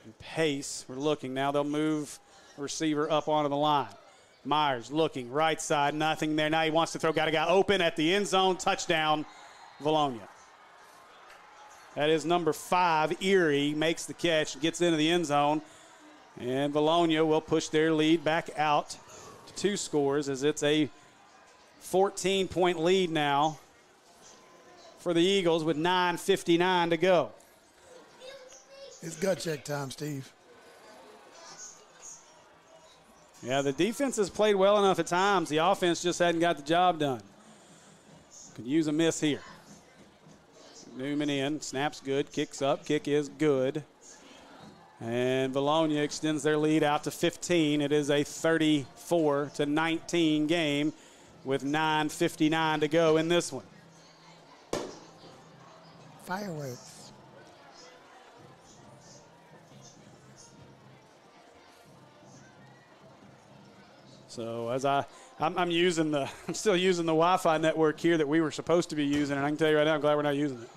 and Pace were looking. Now they'll move the receiver up onto the line. Myers looking, right side, nothing there. Now he wants to throw, got a guy open at the end zone, touchdown, Vilonia. That is number 5, Erie, makes the catch, gets into the end zone, and Vilonia will push their lead back out to 2 scores as it's a 14-point lead now for the Eagles with 9:59 to go. It's gut check time, Steve. Yeah, the defense has played well enough at times. The offense just hadn't got the job done. Could use a miss here. Newman in, snaps good, kicks up, kick is good. And Vilonia extends their lead out to 15. It is a 34-19 game with 9:59 to go in this one. Fireworks. So as I'm still using the Wi-Fi network here that we were supposed to be using, and I can tell you right now, I'm glad we're not using it.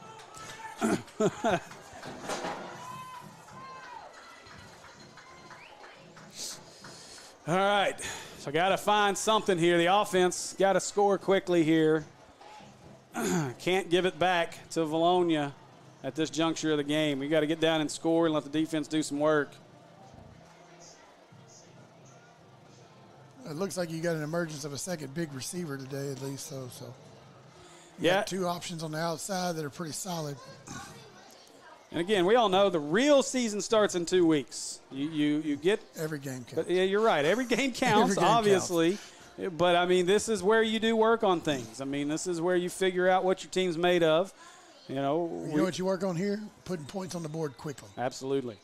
All right, so got to find something here. The offense got to score quickly here. Can't give it back to Vilonia at this juncture of the game. We got to get down and score and let the defense do some work. It looks like you got an emergence of a second big receiver today, at least. So yeah, got 2 options on the outside that are pretty solid. And again, we all know the real season starts in 2 weeks. You get every game counts. But yeah, you're right. Every game counts, Every game obviously. counts. But I mean, this is where you do work on things. I mean, this is where you figure out what your team's made of. You know what you work on here? Putting points on the board quickly. Absolutely.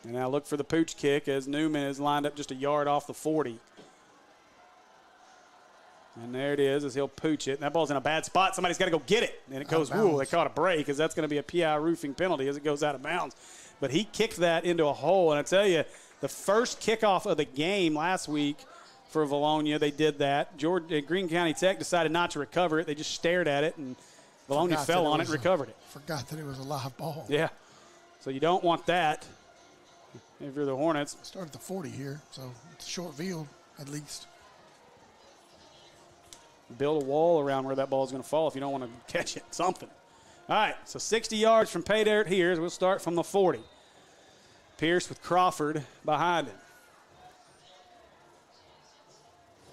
And now look for the pooch kick as Newman is lined up just a yard off the 40. And there it is as he'll pooch it. And that ball's in a bad spot. Somebody's got to go get it. And it goes, ooh, they caught a break because that's going to be a PI roofing penalty as it goes out of bounds. But he kicked that into a hole. And I tell you, the first kickoff of the game last week for Vilonia, they did that. Greene County Tech decided not to recover it. They just stared at it, and Vilonia fell on it and recovered it. Forgot that it was a live ball. Yeah. So you don't want that if you're the Hornets. Start at the 40 here, so it's a short field at least. Build a wall around where that ball is going to fall if you don't want to catch it, something. All right, so 60 yards from pay dirt here. We'll start from the 40. Pierce with Crawford behind him.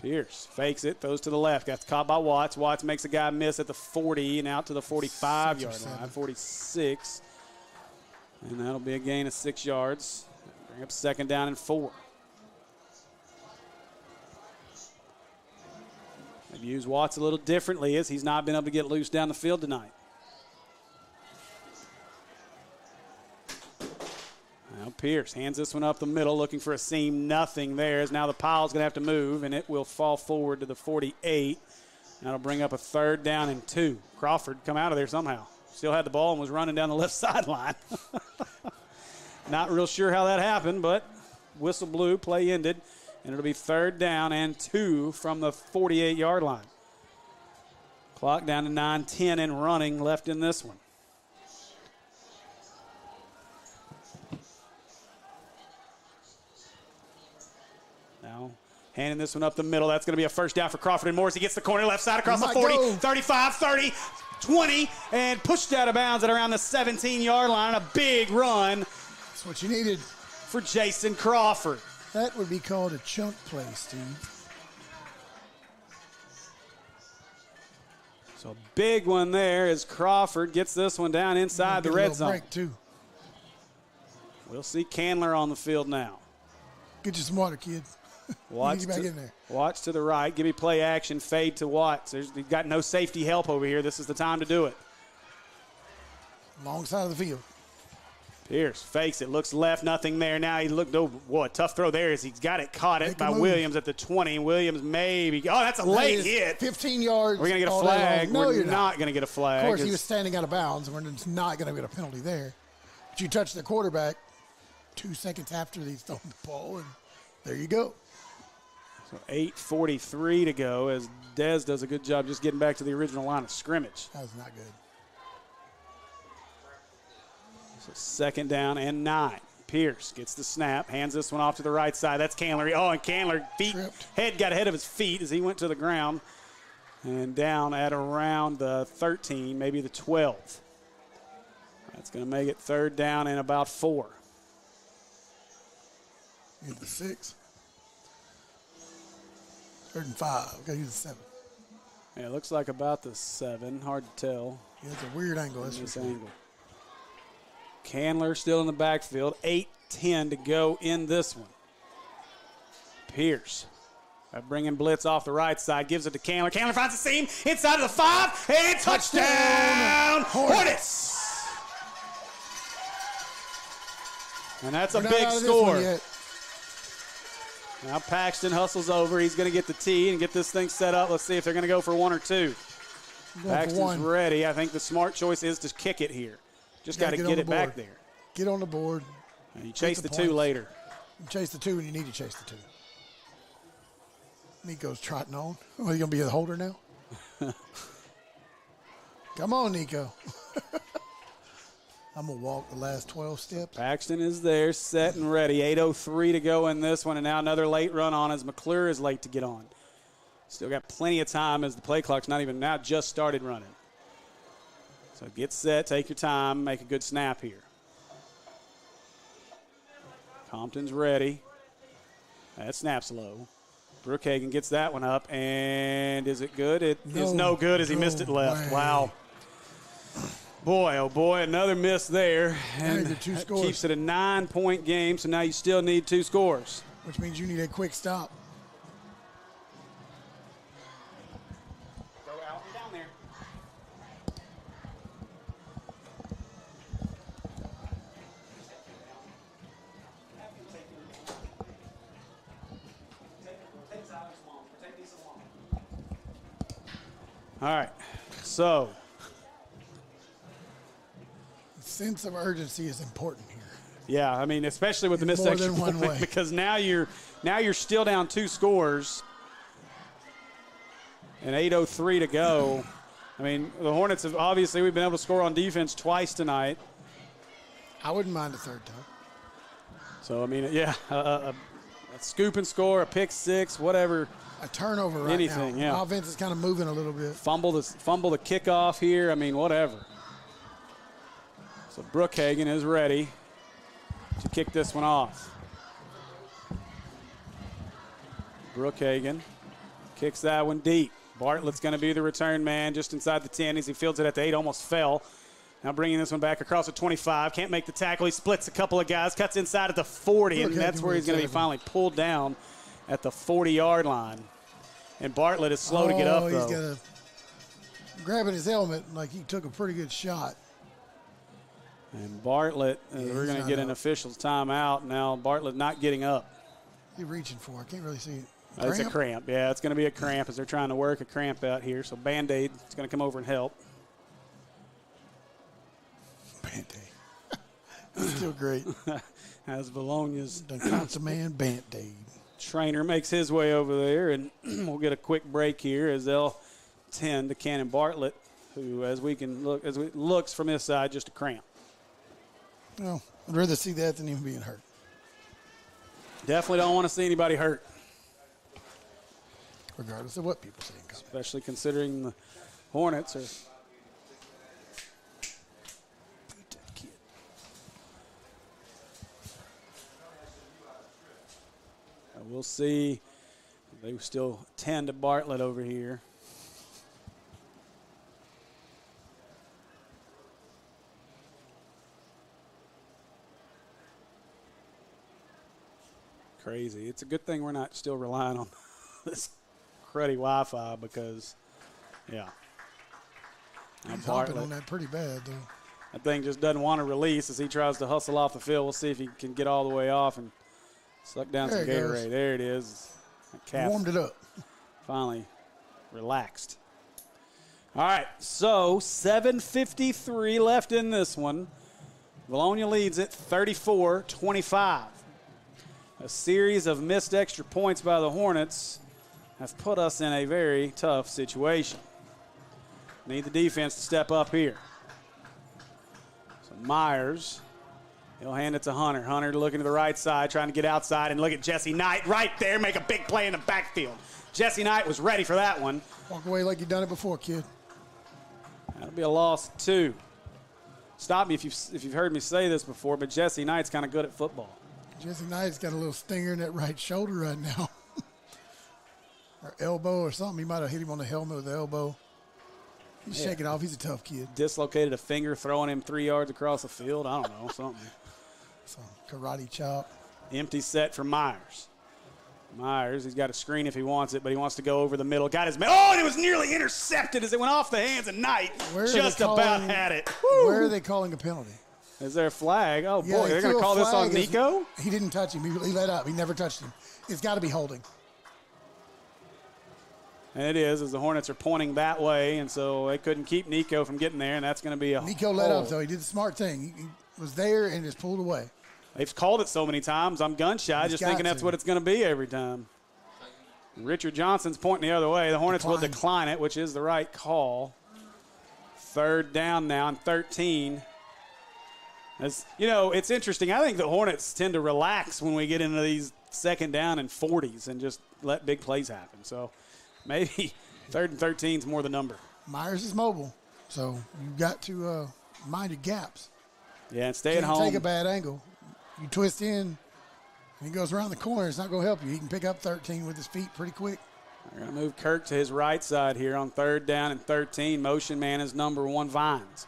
Pierce fakes it, throws to the left. Got caught by Watts. Watts makes a guy miss at the 40 and out to the 45-yard line, 46. And that'll be a gain of 6 yards. Bring up 2nd down and 4. They've used Watts a little differently as he's not been able to get loose down the field tonight. Now Pierce hands this one up the middle, looking for a seam. Nothing there. As now the pile's going to have to move, and it will fall forward to the 48. That'll bring up a 3rd down and 2. Crawford come out of there somehow. Still had the ball and was running down the left sideline. Not real sure how that happened, but whistle blew, play ended, and it'll be 3rd down and 2 from the 48-yard line. Clock down to 9:10 and running left in this one. Now handing this one up the middle. That's going to be a 1st down for Crawford and Morris. He gets the corner left side across the 40, 35, 30, 20, and pushed out of bounds at around the 17-yard line. A big run. That's what you needed. For Jason Crawford. That would be called a chunk play, Steve. So big one there as Crawford gets this one down inside the red zone. Break too. We'll see Candler on the field now. Get you some water, kid. Watch back in there. Watch to the right. Give me play action. Fade to Watts. You've got no safety help over here. This is the time to do it. Long side of the field. Pierce fakes it. Looks left. Nothing there. Now he looked over. Boy, tough throw there as he's got it. Caught it by Williams at the 20. Williams maybe. Oh, that's a late hit. 15 yards. We're going to get a flag. No, We're not going to get a flag. Of course, he was standing out of bounds. We're not going to get a penalty there. But you touch the quarterback 2 seconds after he's thrown the ball, and there you go. So 8:43 to go as Dez does a good job just getting back to the original line of scrimmage. That was not good. So 2nd down and 9. Pierce gets the snap, hands this one off to the right side. That's Candler. Oh, and Candler head got ahead of his feet as he went to the ground and down at around the 13, maybe the 12. That's going to make it 3rd down and about 4. Use the 6. 3rd and 5. Got to use the 7. Yeah, it looks like about the 7. Hard to tell. Yeah, it's a weird angle. This angle. Candler still in the backfield. 8:10 to go in this one. Pierce bringing blitz off the right side. Gives it to Candler. Candler finds a seam inside of the 5. And touchdown Hornets. And that's a big score. Now Paxton hustles over. He's going to get the tee and get this thing set up. Let's see if they're going to go for 1 or 2. Paxton's ready. I think the smart choice is to kick it here. Just got to get it back there. Get on the board. And you chase the 2 later. You chase the 2 when you need to chase the 2. Nico's trotting on. Oh, you going to be the holder now? Come on, Nico. I'm going to walk the last 12 steps. Paxton is there, set and ready. 8:03 to go in this one, and now another late run on as McClure is late to get on. Still got plenty of time as the play clock's not even now just started running. So get set, take your time, make a good snap here. Compton's ready. That snap's low. Brookhagen gets that one up, and is it good? It is no good as he missed it left. Wow. Boy, oh boy, another miss there. And that keeps it a 9-point game, so now you still need 2 scores. Which means you need a quick stop. Go out and down there. All right, so. Sense of urgency is important here. Yeah, I mean, especially with the missed extra point, because now you're still down 2 scores, and 8:03 to go. I mean, the Hornets have obviously we've been able to score on defense twice tonight. I wouldn't mind a 3rd time. So I mean, yeah, a scoop and score, a pick 6, whatever. A turnover right anything, now. Yeah. Offense is kind of moving a little bit. Fumble the kickoff here. I mean, whatever. So Brookhagen is ready to kick this one off. Brookhagen kicks that one deep. Bartlett's going to be the return man just inside the 10 as he fields it at the 8, almost fell. Now bringing this one back across the 25. Can't make the tackle. He splits a couple of guys, cuts inside at the 40, and that's where he's going to be finally pulled down at the 40-yard line. And Bartlett is slow to get up, though. He's grabbing his helmet like he took a pretty good shot. And Bartlett, we're going to get an official's timeout. Now Bartlett not getting up. He's reaching for it. I can't really see it. It's a cramp. Yeah, it's going to be a cramp as they're trying to work a cramp out here. So Band-Aid is going to come over and help. Band-Aid. That's still great. As Velonia's consummate Band-Aid. Trainer makes his way over there, and we'll get a quick break here as they'll tend to Cannon Bartlett, who, as we can look, looks from this side, just a cramp. Well, I'd rather see that than even being hurt. Definitely don't want to see anybody hurt. Regardless of what people say in college. Especially considering the Hornets are. We'll see. They still tend to Bartlett over here. crazy. It's a good thing we're not still relying on this cruddy Wi-Fi because, yeah. He's hopping on that pretty bad, though. That thing just doesn't want to release as he tries to hustle off the field. We'll see if he can get all the way off and suck down some Gatorade. There it is. Warmed it up. Finally relaxed. All right, so 7:53 left in this one. Vilonia leads it 34-25. A series of missed extra points by the Hornets have put us in a very tough situation. Need the defense to step up here. So Myers, he'll hand it to Hunter. Hunter looking to the right side, trying to get outside, and look at Jesse Knight right there, make a big play in the backfield. Jesse Knight was ready for that one. Walk away like you've done it before, kid. That'll be a loss, 2. Stop me if you've heard me say this before, but Jesse Knight's kind of good at football. Jesse Knight's got a little stinger in that right shoulder right now. Or elbow or something. He might have hit him on the helmet with the elbow. He's shaking off. He's a tough kid. Dislocated a finger, throwing him 3 yards across the field. I don't know, something. Some karate chop. Empty set for Myers. Myers, he's got a screen if he wants it, but he wants to go over the middle. Got his man. Oh, and it was nearly intercepted as it went off the hands of Knight. Just about had it. Woo. Where are they calling a penalty? Is there a flag? Oh, boy, they're going to call this on Nico? He didn't touch him. He let up. He never touched him. It's got to be holding. And it is, as the Hornets are pointing that way, and so they couldn't keep Nico from getting there, and that's going to be a Nico let up, though. He did the smart thing. He was there and just pulled away. They've called it so many times. I'm gun-shy, just thinking that's what it's going to be every time. Richard Johnson's pointing the other way. The Hornets will decline it, which is the right call. 3rd down now and 13. As, you know, it's interesting. I think the Hornets tend to relax when we get into these 2nd down and 40s and just let big plays happen. So maybe 3rd and 13 is more the number. Myers is mobile, so you've got to mind your gaps. Yeah, and stay at home. Take a bad angle. You twist in, and he goes around the corner. It's not going to help you. He can pick up 13 with his feet pretty quick. They're going to move Kirk to his right side here on 3rd down and 13. Motion man is number 1, Vines.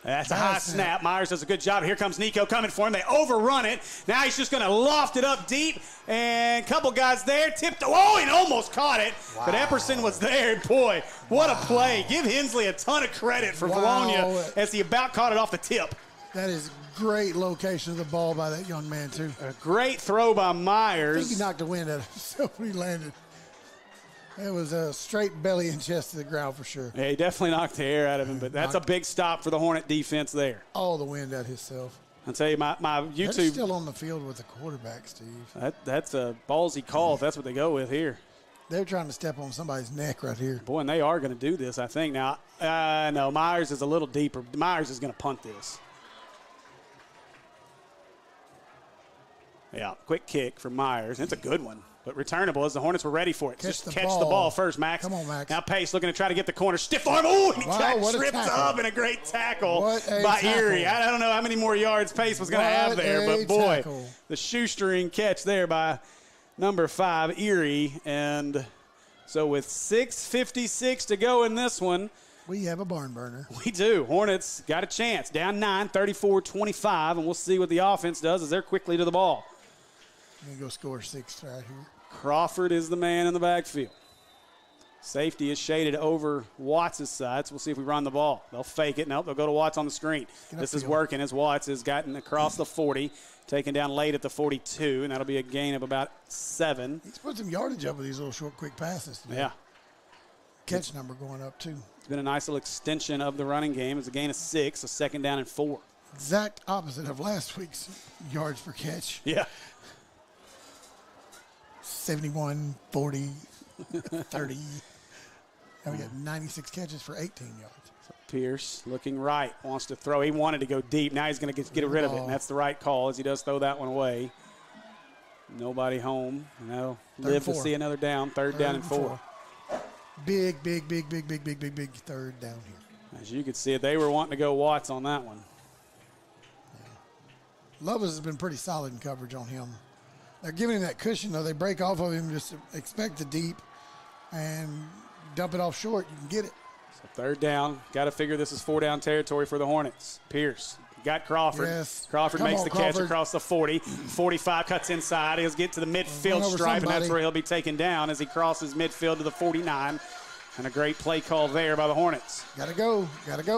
That's a high snap. Myers does a good job. Here comes Nico coming for him. They overrun it. Now he's just going to loft it up deep. And a couple guys there. Tipped. Oh, and almost caught it. Wow. But Epperson was there. Boy, what a play. Give Hensley a ton of credit for Vilonia as he about caught it off the tip. That is great location of the ball by that young man, too. A great throw by Myers. I think he knocked the wind out of himself when he landed. It was a straight belly and chest to the ground for sure. Yeah, he definitely knocked the air out of him, but that's a big stop for the Hornet defense there. All the wind out himself. I'll tell you, my YouTube. That's still on the field with the quarterback, Steve. That's a ballsy call if that's what they go with here. They're trying to step on somebody's neck right here. Boy, and they are going to do this, I think. Now, no, Myers is a little deeper. Myers is going to punt this. Yeah, quick kick from Myers. It's a good one, but returnable as the Hornets were ready for it. Just catch the ball first, Max. Come on, Max. Now Pace looking to try to get the corner. Stiff arm. Oh, and he trips up and a great tackle by Erie. I don't know how many more yards Pace was going to have there, but boy, the shoestring catch there by number 5, Erie. And so with 6:56 to go in this one, we have a barn burner. We do. Hornets got a chance. Down 9, 34-25, and we'll see what the offense does as they're quickly to the ball. I'm going to go score 6 right here. Crawford is the man in the backfield. Safety is shaded over Watts' side, so we'll see if we run the ball. They'll fake it. Nope, they'll go to Watts on the screen. This is working as Watts has gotten across the 40, taken down late at the 42, and that'll be a gain of about 7. He's put some yardage up with these little short, quick passes today. Yeah. Catch number going up, too. It's been a nice little extension of the running game. It's a gain of 6, a 2nd down and 4. Exact opposite of last week's yards per catch. Yeah. 71, 40, 30. Now we got 96 catches for 18 yards. So Pierce looking right, wants to throw. He wanted to go deep. Now he's going to get rid of it, and that's the right call as he does throw that one away. Nobody home. Now live to see another down. Third down and 4. Big 3rd down here. As you can see it, they were wanting to go Watts on that one. Yeah. Lovers has been pretty solid in coverage on him. They're giving him that cushion, though. They break off of him, just expect the deep, and dump it off short. You can get it. So 3rd down. Got to figure this is 4-down territory for the Hornets. Pierce Got Crawford. Yes. Crawford Come makes on, the catch Crawford. across the 40. 45 cuts inside. He'll get to the midfield stripe, and that's where he'll be taken down as he crosses midfield to the 49. And a great play call there by the Hornets. Gotta go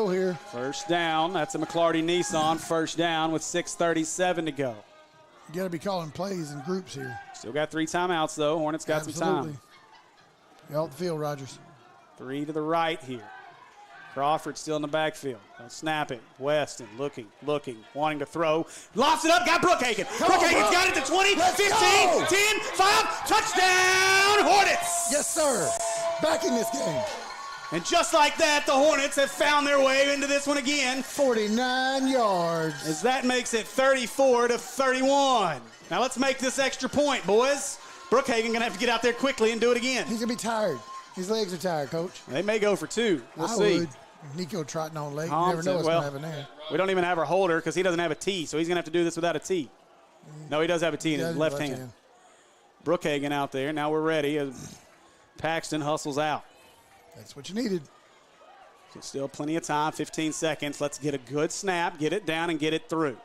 here. First down. That's a McClarty Nissan. First down with 6:37 to go. You gotta be calling plays in groups here. Still got 3 timeouts, though. Hornets got some time. You're off the field, Rogers. 3 to the right here. Crawford still in the backfield. They'll snap it. Weston looking, wanting to throw. Lofts it up, got Brookhagen. Brookhagen's got it to 20, 15, 10, 5. Touchdown, Hornets! Yes, sir. Back in this game. And just like that, the Hornets have found their way into this one again. 49 yards. As that makes it 34-31. Now let's make this extra point, boys. Brookhagen gonna have to get out there quickly and do it again. He's gonna be tired. His legs are tired, Coach. They may go for 2. We'll I see. would. Nico trotting on late. You Thompson, never know what's well, going to happen there. We don't even have our holder because he doesn't have a T, so he's going to have to do this without a T. No, he does have a T in his left hand. Brookhagen out there. Now we're ready as Paxton hustles out. That's what you needed. Still plenty of time, 15 seconds. Let's get a good snap, get it down, and get it through.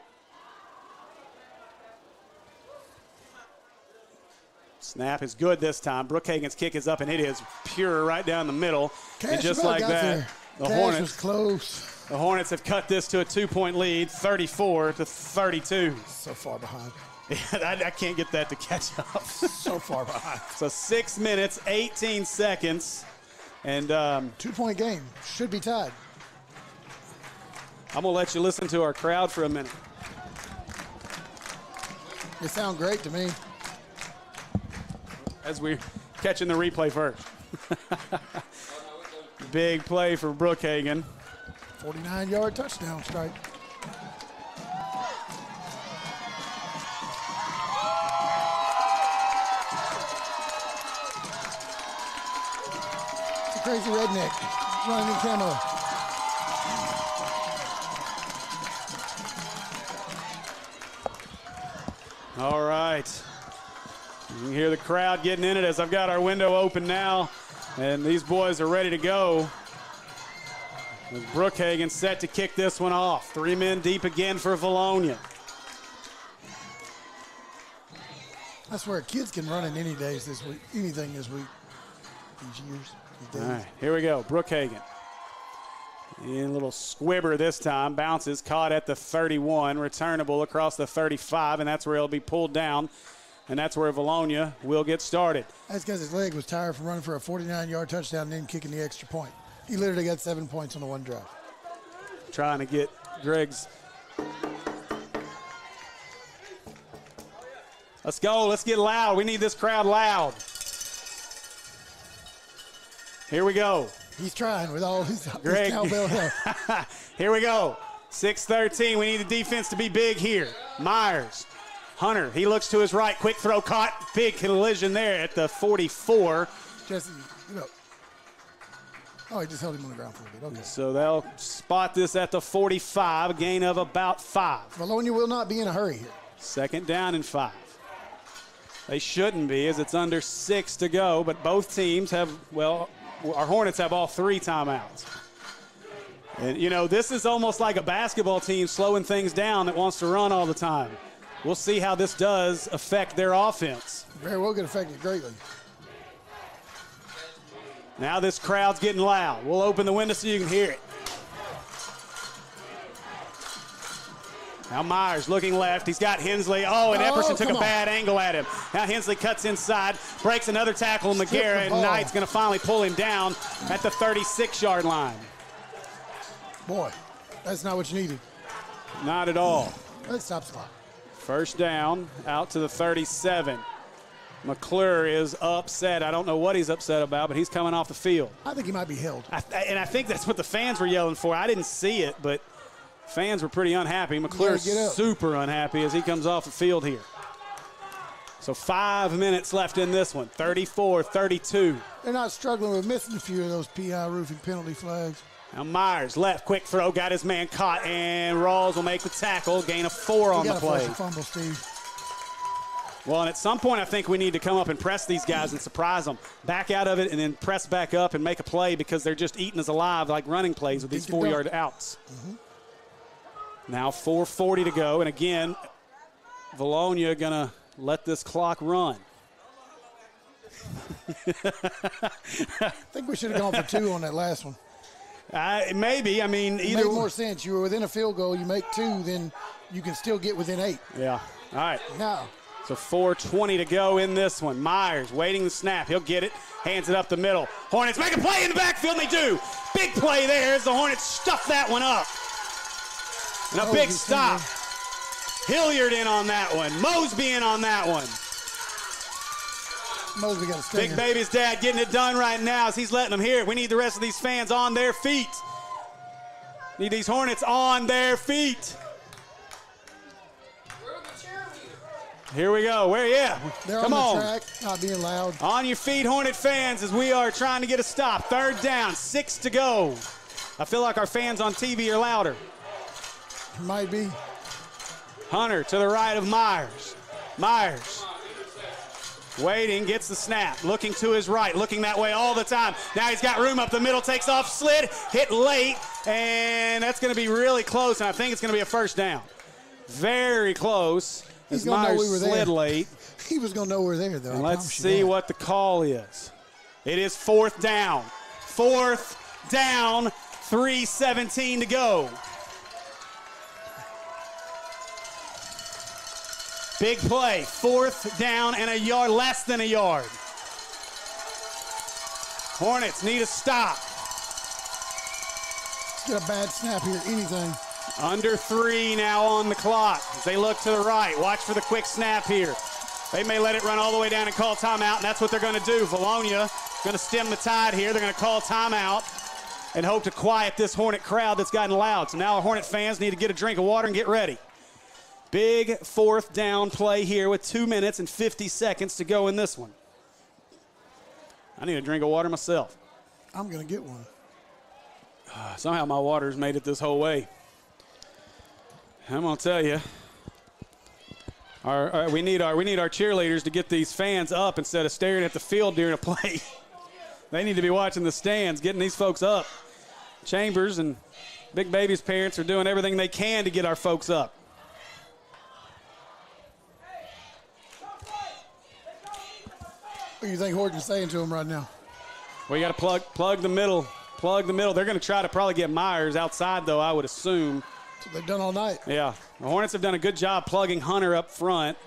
Snap is good this time. Brookhagen's kick is up, and it is pure right down the middle. Cash and just like that, the Hornets was close. The Hornets have cut this to a 2-point lead, 34-32. So far behind. I can't get that to catch up. So far behind. So 6 minutes, 18 seconds, and 2-point game. Should be tied. I'm going to let you listen to our crowd for a minute. They sound great to me. As we're catching the replay first. Big play for Brookhagen. 49-yard touchdown strike. It's a crazy redneck running in camo. All right. You can hear the crowd getting in it as I've got our window open now, and these boys are ready to go. With Brookhagen set to kick this one off. 3 men deep again for Vilonia. That's where kids can run in any days this week, anything this week, these years, these days. All right, here we go. Brookhagen. In a little squibber this time. Bounces, caught at the 31. Returnable across the 35, and that's where he'll be pulled down. And that's where Velonia will get started. That's because his leg was tired from running for a 49-yard touchdown and then kicking the extra point. He literally got 7 points on the one drive. Trying to get Greg's. Let's go. Let's get loud. We need this crowd loud. Here we go. He's trying with all his Greg. cowbell help. Here we go. 6-13. We need the defense to be big here. Myers. Hunter, he looks to his right. Quick throw caught. Big collision there at the 44. Jesse, oh, he just held him on the ground for a bit. Okay. So they'll spot this at the 45, a gain of about 5. Vilonia will not be in a hurry here. 2nd down and 5. They shouldn't be as it's under 6 to go, but both teams have, well, our Hornets have all 3 timeouts. And, this is almost like a basketball team slowing things down that wants to run all the time. We'll see how this does affect their offense. Very well could affect it greatly. Now this crowd's getting loud. We'll open the window so you can hear it. Now Myers looking left. He's got Hensley. Oh, and Epperson took a bad angle at him. Now Hensley cuts inside, breaks another tackle. McGarrett, and Knight's going to finally pull him down at the 36-yard line. Boy, that's not what you needed. Not at all. Let's stop the clock. First down, out to the 37. McClure is upset. I don't know what he's upset about, but he's coming off the field. I think he might be held. And I think that's what the fans were yelling for. I didn't see it, but fans were pretty unhappy. McClure's super unhappy as he comes off the field here. So 5 minutes left in this one, 34-32. They're not struggling with missing a few of those PI roofing penalty flags. Now Myers, left, quick throw, got his man caught, and Rawls will make the tackle, gain of 4 on the play. Fumble, Steve. Well, and at some point I think we need to come up and press these guys and surprise them. Back out of it and then press back up and make a play because they're just eating us alive like running plays with these 4-yard outs. Now 4:40 to go, and again, Vilonia gonna let this clock run. I think we should have gone for 2 on that last one. Maybe. I mean, it either made more sense. You were within a field goal. You make 2, then you can still get within 8. Yeah. All right. Now. So 4:20 to go in this one. Myers waiting the snap. He'll get it. Hands it up the middle. Hornets make a play in the backfield, and they do. Big play there as the Hornets stuff that one up. And a big stop. Hilliard in on that one. Mosby in on that one. Mosby got a stinger. Big Baby's dad getting it done right now as he's letting them hear it. We need the rest of these fans on their feet. Need these Hornets on their feet. Here we go. They're Come on the track, not being loud. On your feet, Hornet fans, as we are trying to get a stop. 3rd down, 6 to go. I feel like our fans on TV are louder. Might be. Hunter to the right of Myers. Myers waiting, gets the snap, looking to his right, looking that way all the time. Now he's got room up the middle, takes off, slid, hit late, and that's going to be really close, and I think it's going to be a 1st down. Very close. He's going to know we were slid there. Late. He was going to know we were there, though. And let's see what the call is. It is 4th down. 4th down, 3:17 to go. Big play, 4th down and a yard, less than a yard. Hornets need a stop. Let's get a bad snap here, anything. Under 3 now on the clock. As they look to the right, watch for the quick snap here. They may let it run all the way down and call timeout, and that's what they're going to do. Vilonia going to stem the tide here. They're going to call timeout and hope to quiet this Hornet crowd that's gotten loud. So now our Hornet fans need to get a drink of water and get ready. Big 4th down play here with 2 minutes and 50 seconds to go in this one. I need a drink of water myself. I'm going to get one. Somehow my water's made it this whole way. I'm going to tell you, we need our cheerleaders to get these fans up instead of staring at the field during a play. They need to be watching the stands, getting these folks up. Chambers and Big Baby's parents are doing everything they can to get our folks up. What do you think Horton's saying to him right now? Well, you got to plug the middle. Plug the middle. They're going to try to probably get Myers outside, though, I would assume. That's what they've done all night. Yeah. The Hornets have done a good job plugging Hunter up front.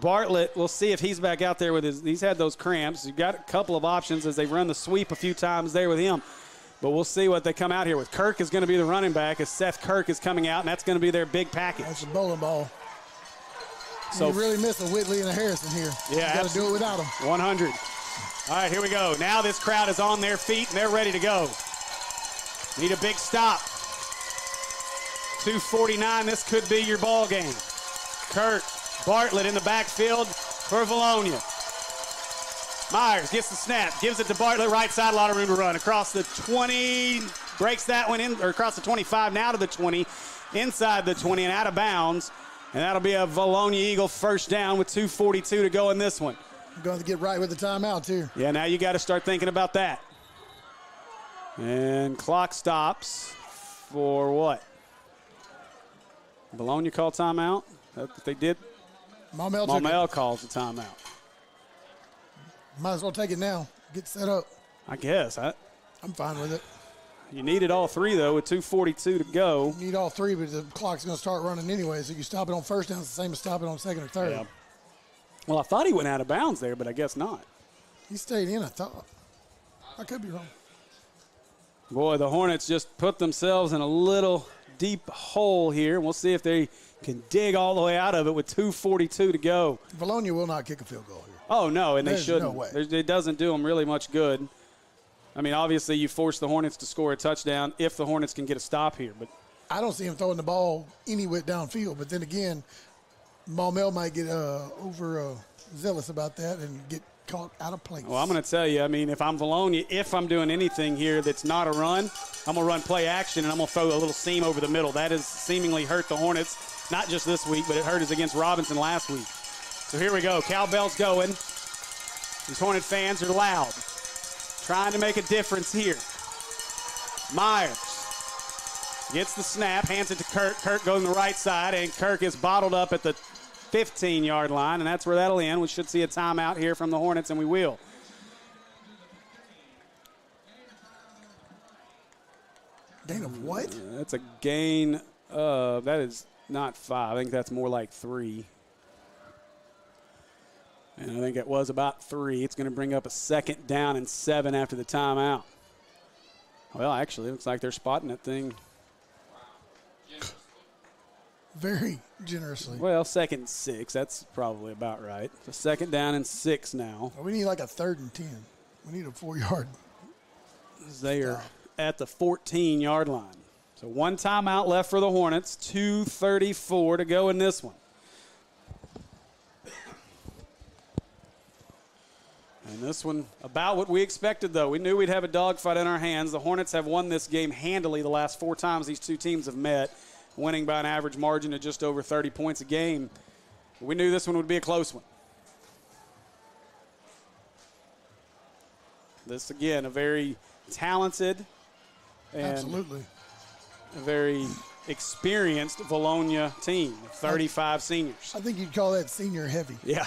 Bartlett, we'll see if he's back out there with he's had those cramps. You've got a couple of options as they run the sweep a few times there with him. But we'll see what they come out here with. Kirk is going to be the running back as Seth Kirk is coming out, and that's going to be their big package. That's a bowling ball. So you really miss a Whitley and a Harrison here. Yeah, you got to do it without them. 100. All right, here we go. Now this crowd is on their feet, and they're ready to go. Need a big stop. 2:49, this could be your ball game. Kirk, Bartlett in the backfield for Vilonia. Myers gets the snap, gives it to Bartlett, right side, a lot of room to run. Across the 20, breaks that one in, or across the 25, now to the 20, inside the 20 and out of bounds. And that'll be a Vilonia Eagle 1st down with 2:42 to go in this one. You're going to get right with the timeout, too. Yeah, now you got to start thinking about that. And clock stops for what? Vilonia called timeout? That's what they did? Maumelle calls the timeout. Might as well take it now. Get set up. I guess. I'm fine with it. You needed all 3, though, with 2:42 to go. You need all 3, but the clock's going to start running anyway, so you stop it on 1st down, it's the same as stop it on 2nd or 3rd. Yeah. Well, I thought he went out of bounds there, but I guess not. He stayed in, I thought. I could be wrong. Boy, the Hornets just put themselves in a little deep hole here. We'll see if they can dig all the way out of it with 2:42 to go. Vilonia will not kick a field goal here. Oh, no, and they shouldn't. No way. It doesn't do them really much good. I mean, obviously, you force the Hornets to score a touchdown if the Hornets can get a stop here. But I don't see him throwing the ball anywhere downfield. But then again, Maumelle might get zealous about that and get caught out of place. Well, I'm going to tell you, I mean, if I'm Vilonia, if I'm doing anything here that's not a run, I'm going to run play action, and I'm going to throw a little seam over the middle. That has seemingly hurt the Hornets, not just this week, but it hurt us against Robinson last week. So here we go. Cowbell's going. These Hornet fans are loud, trying to make a difference here. Myers Gets the snap, hands it to Kirk. Kirk goes on the right side, and Kirk is bottled up at the 15-yard line, and that's where that'll end. We should see a timeout here from the Hornets, and we will. Gain of what? That's a gain of, that is not 5. I think that's more like 3. And I think it was about 3. It's going to bring up a 2nd down and 7 after the timeout. Well, actually, it looks like they're spotting that thing. Very generously. Well, 2nd and 6. That's probably about right. So 2nd down and 6 now. We need like a 3rd and 10. We need a 4-yard. They are at the 14-yard line. So 1 timeout left for the Hornets. 2:34 to go in this one. And this one, about what we expected, though. We knew we'd have a dogfight in our hands. The Hornets have won this game handily the last 4 times these two teams have met, winning by an average margin of just over 30 points a game. We knew this one would be a close one. This, again, a very talented and absolutely a very experienced Vilonia team, 35 seniors. I think you'd call that senior heavy. Yeah.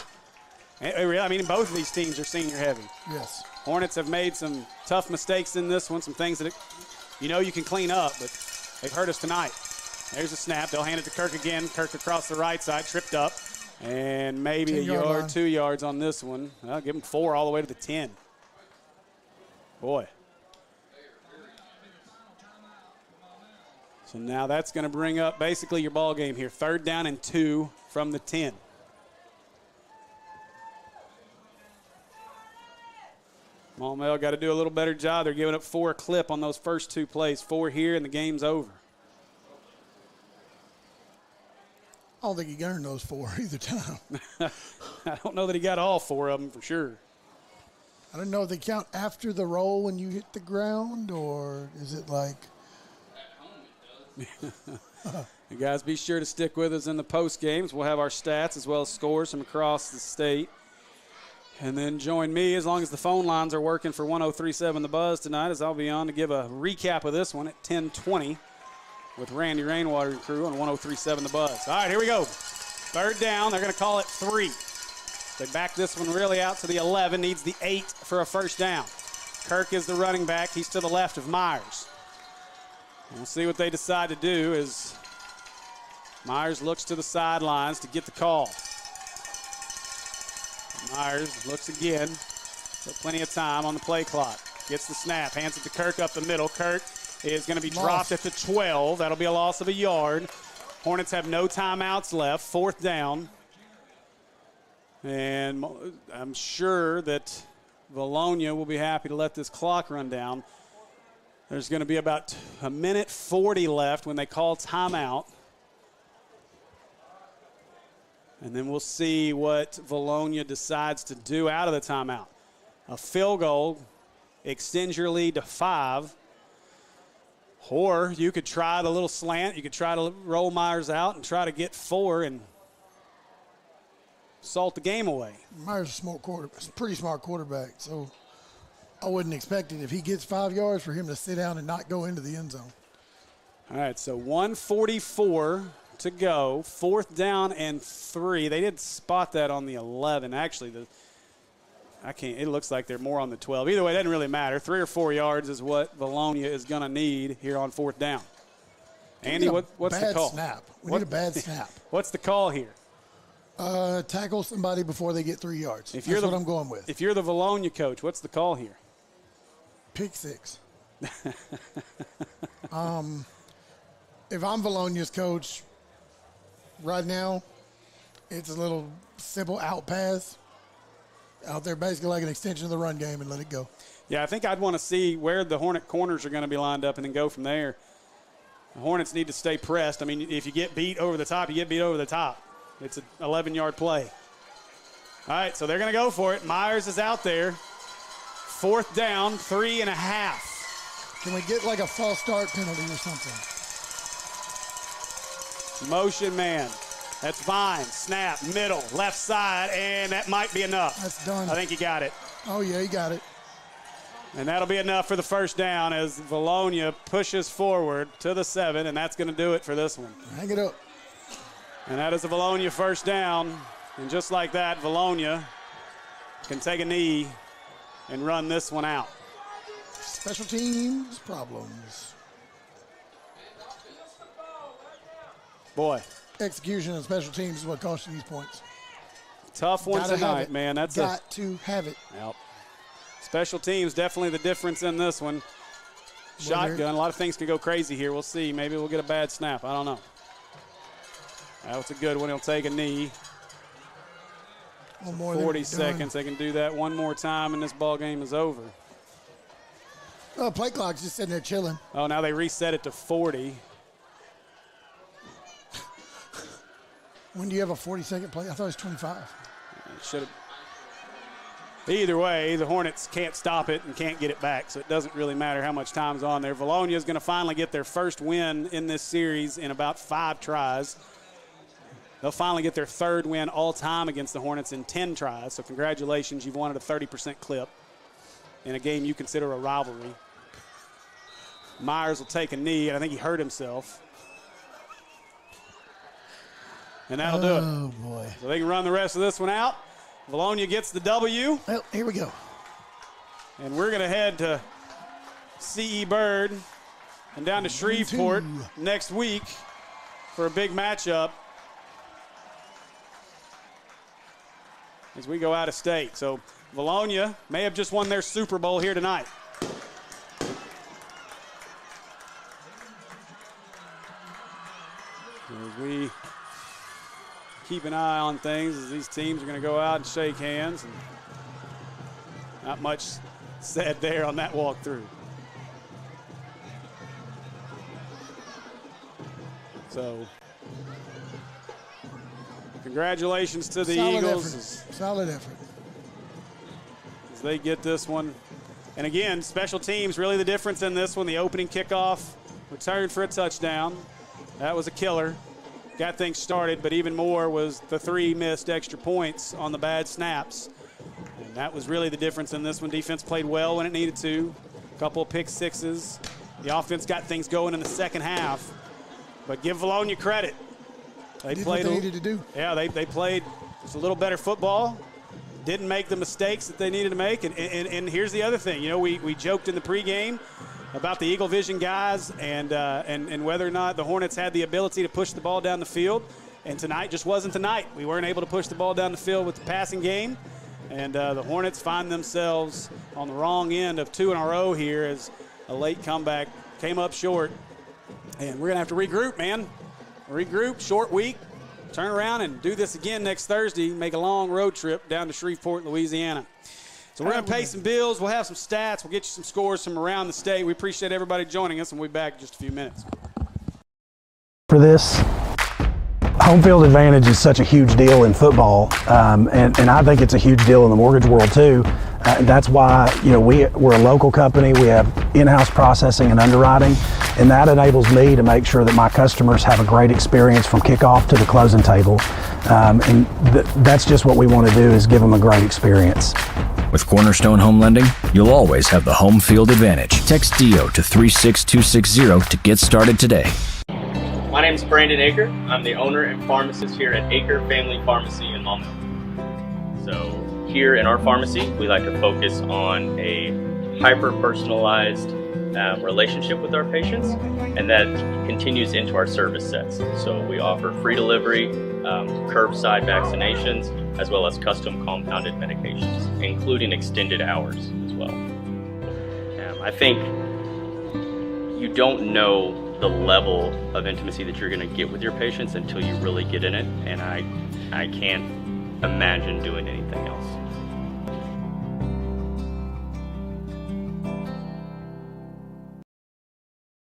I mean, both of these teams are senior heavy. Yes. Hornets have made some tough mistakes in this one, some things that you can clean up, but they've hurt us tonight. There's a snap. They'll hand it to Kirk again. Kirk across the right side, tripped up, and maybe a yard, 2 yards on this one. I'll give him 4 all the way to the 10. Boy. So now that's going to bring up basically your ball game here. 3rd down and 2 from the 10. Maumelle got to do a little better job. They're giving up 4 a clip on those first 2 plays. 4 here, and the game's over. I don't think he earned those 4 either time. I don't know that he got all 4 of them for sure. I don't know if they count after the roll when you hit the ground, or is it like... You guys be sure to stick with us in the post games. We'll have our stats as well as scores from across the state. And then join me as long as the phone lines are working for 103.7 The Buzz tonight, as I'll be on to give a recap of this one at 10:20 with Randy Rainwater and crew on 103.7 The Buzz. All right, here we go. 3rd down. They're going to call it 3. They back this one really out to the 11. Needs the 8 for a 1st down. Kirk is the running back. He's to the left of Myers. We'll see what they decide to do as Myers looks to the sidelines to get the call. Myers looks again. So plenty of time on the play clock. Gets the snap, hands it to Kirk up the middle. Kirk is going to be dropped at the 12. That'll be a loss of a yard. Hornets have no timeouts left. 4th down. And I'm sure that Velonia will be happy to let this clock run down. There's going to be about 1:40 left when they call timeout. And then we'll see what Velonia decides to do out of the timeout. A field goal extends your lead to 5. Or you could try the little slant. You could try to roll Myers out and try to get 4 and salt the game away. Myers is a pretty smart quarterback, so I wouldn't expect it if he gets 5 yards for him to sit down and not go into the end zone. All right, so 1:44 to go. 4th down and 3. They did spot that on the 11. Actually, it looks like they're more on the 12. Either way, it doesn't really matter. 3 or 4 yards is what Velonia is going to need here on 4th down. Andy, what's the call? Snap. We need a bad snap. What's the call here? Tackle somebody before they get 3 yards. That's what I'm going with. If you're the Velonia coach, what's the call here? Pick 6. If I'm Velonia's coach right now, it's a little simple out pass out there, basically like an extension of the run game, and let it go. Yeah, I think I'd want to see where the Hornet corners are going to be lined up and then go from there. The Hornets need to stay pressed. I mean, if you get beat over the top, you get beat over the top. It's an 11-yard play. All right, so they're going to go for it. Myers is out there. 4th down, 3.5. Can we get like a false start penalty or something? Motion man. That's Vine. Snap, middle, left side, and that might be enough. That's done. I think he got it. Oh, yeah, he got it. And that'll be enough for the first down as Vilonia pushes forward to the 7, and that's going to do it for this one. Hang it up. And that is a Vilonia first down. And just like that, Vilonia can take a knee and run this one out. Special teams problems. Boy. Execution of special teams is what cost you these points. Tough one tonight, man. That's got to have it. Yep. Special teams, definitely the difference in this one. Shotgun, a lot of things can go crazy here. We'll see. Maybe we'll get a bad snap. I don't know. That was a good one. He'll take a knee. One more 40 seconds. They can do that one more time, and this ball game is over. Oh, play clock's just sitting there chilling. Oh, now they reset it to 40. When do you have a 40-second play? I thought it was 25. It should have. Either way, the Hornets can't stop it and can't get it back, so it doesn't really matter how much time's on there. Vilonia is going to finally get their first win in this series in about 5 tries. They'll finally get their 3rd win all time against the Hornets in 10 tries, so congratulations. You've won at a 30% clip in a game you consider a rivalry. Myers will take a knee, and I think he hurt himself. And that'll do it. Oh, boy. So they can run the rest of this one out. Vilonia gets the W. Well, here we go. And we're going to head to C.E. Bird and down to Shreveport next week for a big matchup as we go out of state. So Vilonia may have just won their Super Bowl here tonight. As we keep an eye on things as these teams are going to go out and shake hands. And not much said there on that walkthrough. So, congratulations to the Eagles. Solid effort. As they get this one. And again, special teams, really the difference in this one. The opening kickoff, returned for a touchdown. That was a killer. Got things started, but even more was the 3 missed extra points on the bad snaps. And that was really the difference in this one. Defense played well when it needed to. A couple of pick sixes. The offense got things going in the second half. But give Vilonia credit. They did played what they needed to do. Yeah, they played just a little better football. Didn't make the mistakes that they needed to make. And here's the other thing. You know, we joked in the pregame about the Eagle Vision guys and whether or not the Hornets had the ability to push the ball down the field. And tonight just wasn't the night. We weren't able to push the ball down the field with the passing game. And the Hornets find themselves on the wrong end of 2 in a row here as a late comeback came up short. And we're going to have to regroup, man. Regroup, short week, turn around and do this again next Thursday, make a long road trip down to Shreveport, Louisiana. So we're going to pay some bills. We'll have some stats. We'll get you some scores from around the state. We appreciate everybody joining us, and we'll be back in just a few minutes. For this, home field advantage is such a huge deal in football, and I think it's a huge deal in the mortgage world too. That's why, you know, we're a local company. We have in-house processing and underwriting, and that enables me to make sure that my customers have a great experience from kickoff to the closing table. And that's just what we want to do, is give them a great experience. With Cornerstone Home Lending, you'll always have the home field advantage. Text DO to 36260 to get started today. My name is Brandon Aker. I'm the owner and pharmacist here at Aker Family Pharmacy in Maumelle. So here in our pharmacy, we like to focus on a hyper-personalized relationship with our patients, and that continues into our service sets. So we offer free delivery, curbside vaccinations, as well as custom compounded medications, including extended hours as well. I think you don't know the level of intimacy that you're going to get with your patients until you really get in it, and I can't imagine doing anything else.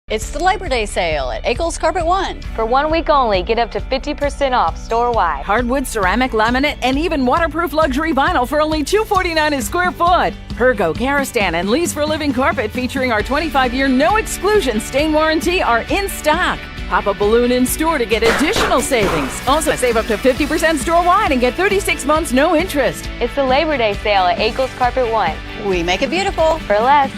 It's the Labor Day sale at Eagles Carpet One. For 1 week only, get up to 50% off store-wide. Hardwood, ceramic, laminate, and even waterproof luxury vinyl for only $249 a square foot. Pergo, Karistan, and Lease for Living carpet featuring our 25-year no-exclusion stain warranty are in stock. Pop a balloon in store to get additional savings. Also, save up to 50% store-wide and get 36 months no interest. It's the Labor Day sale at Eagles Carpet One. We make it beautiful. For less.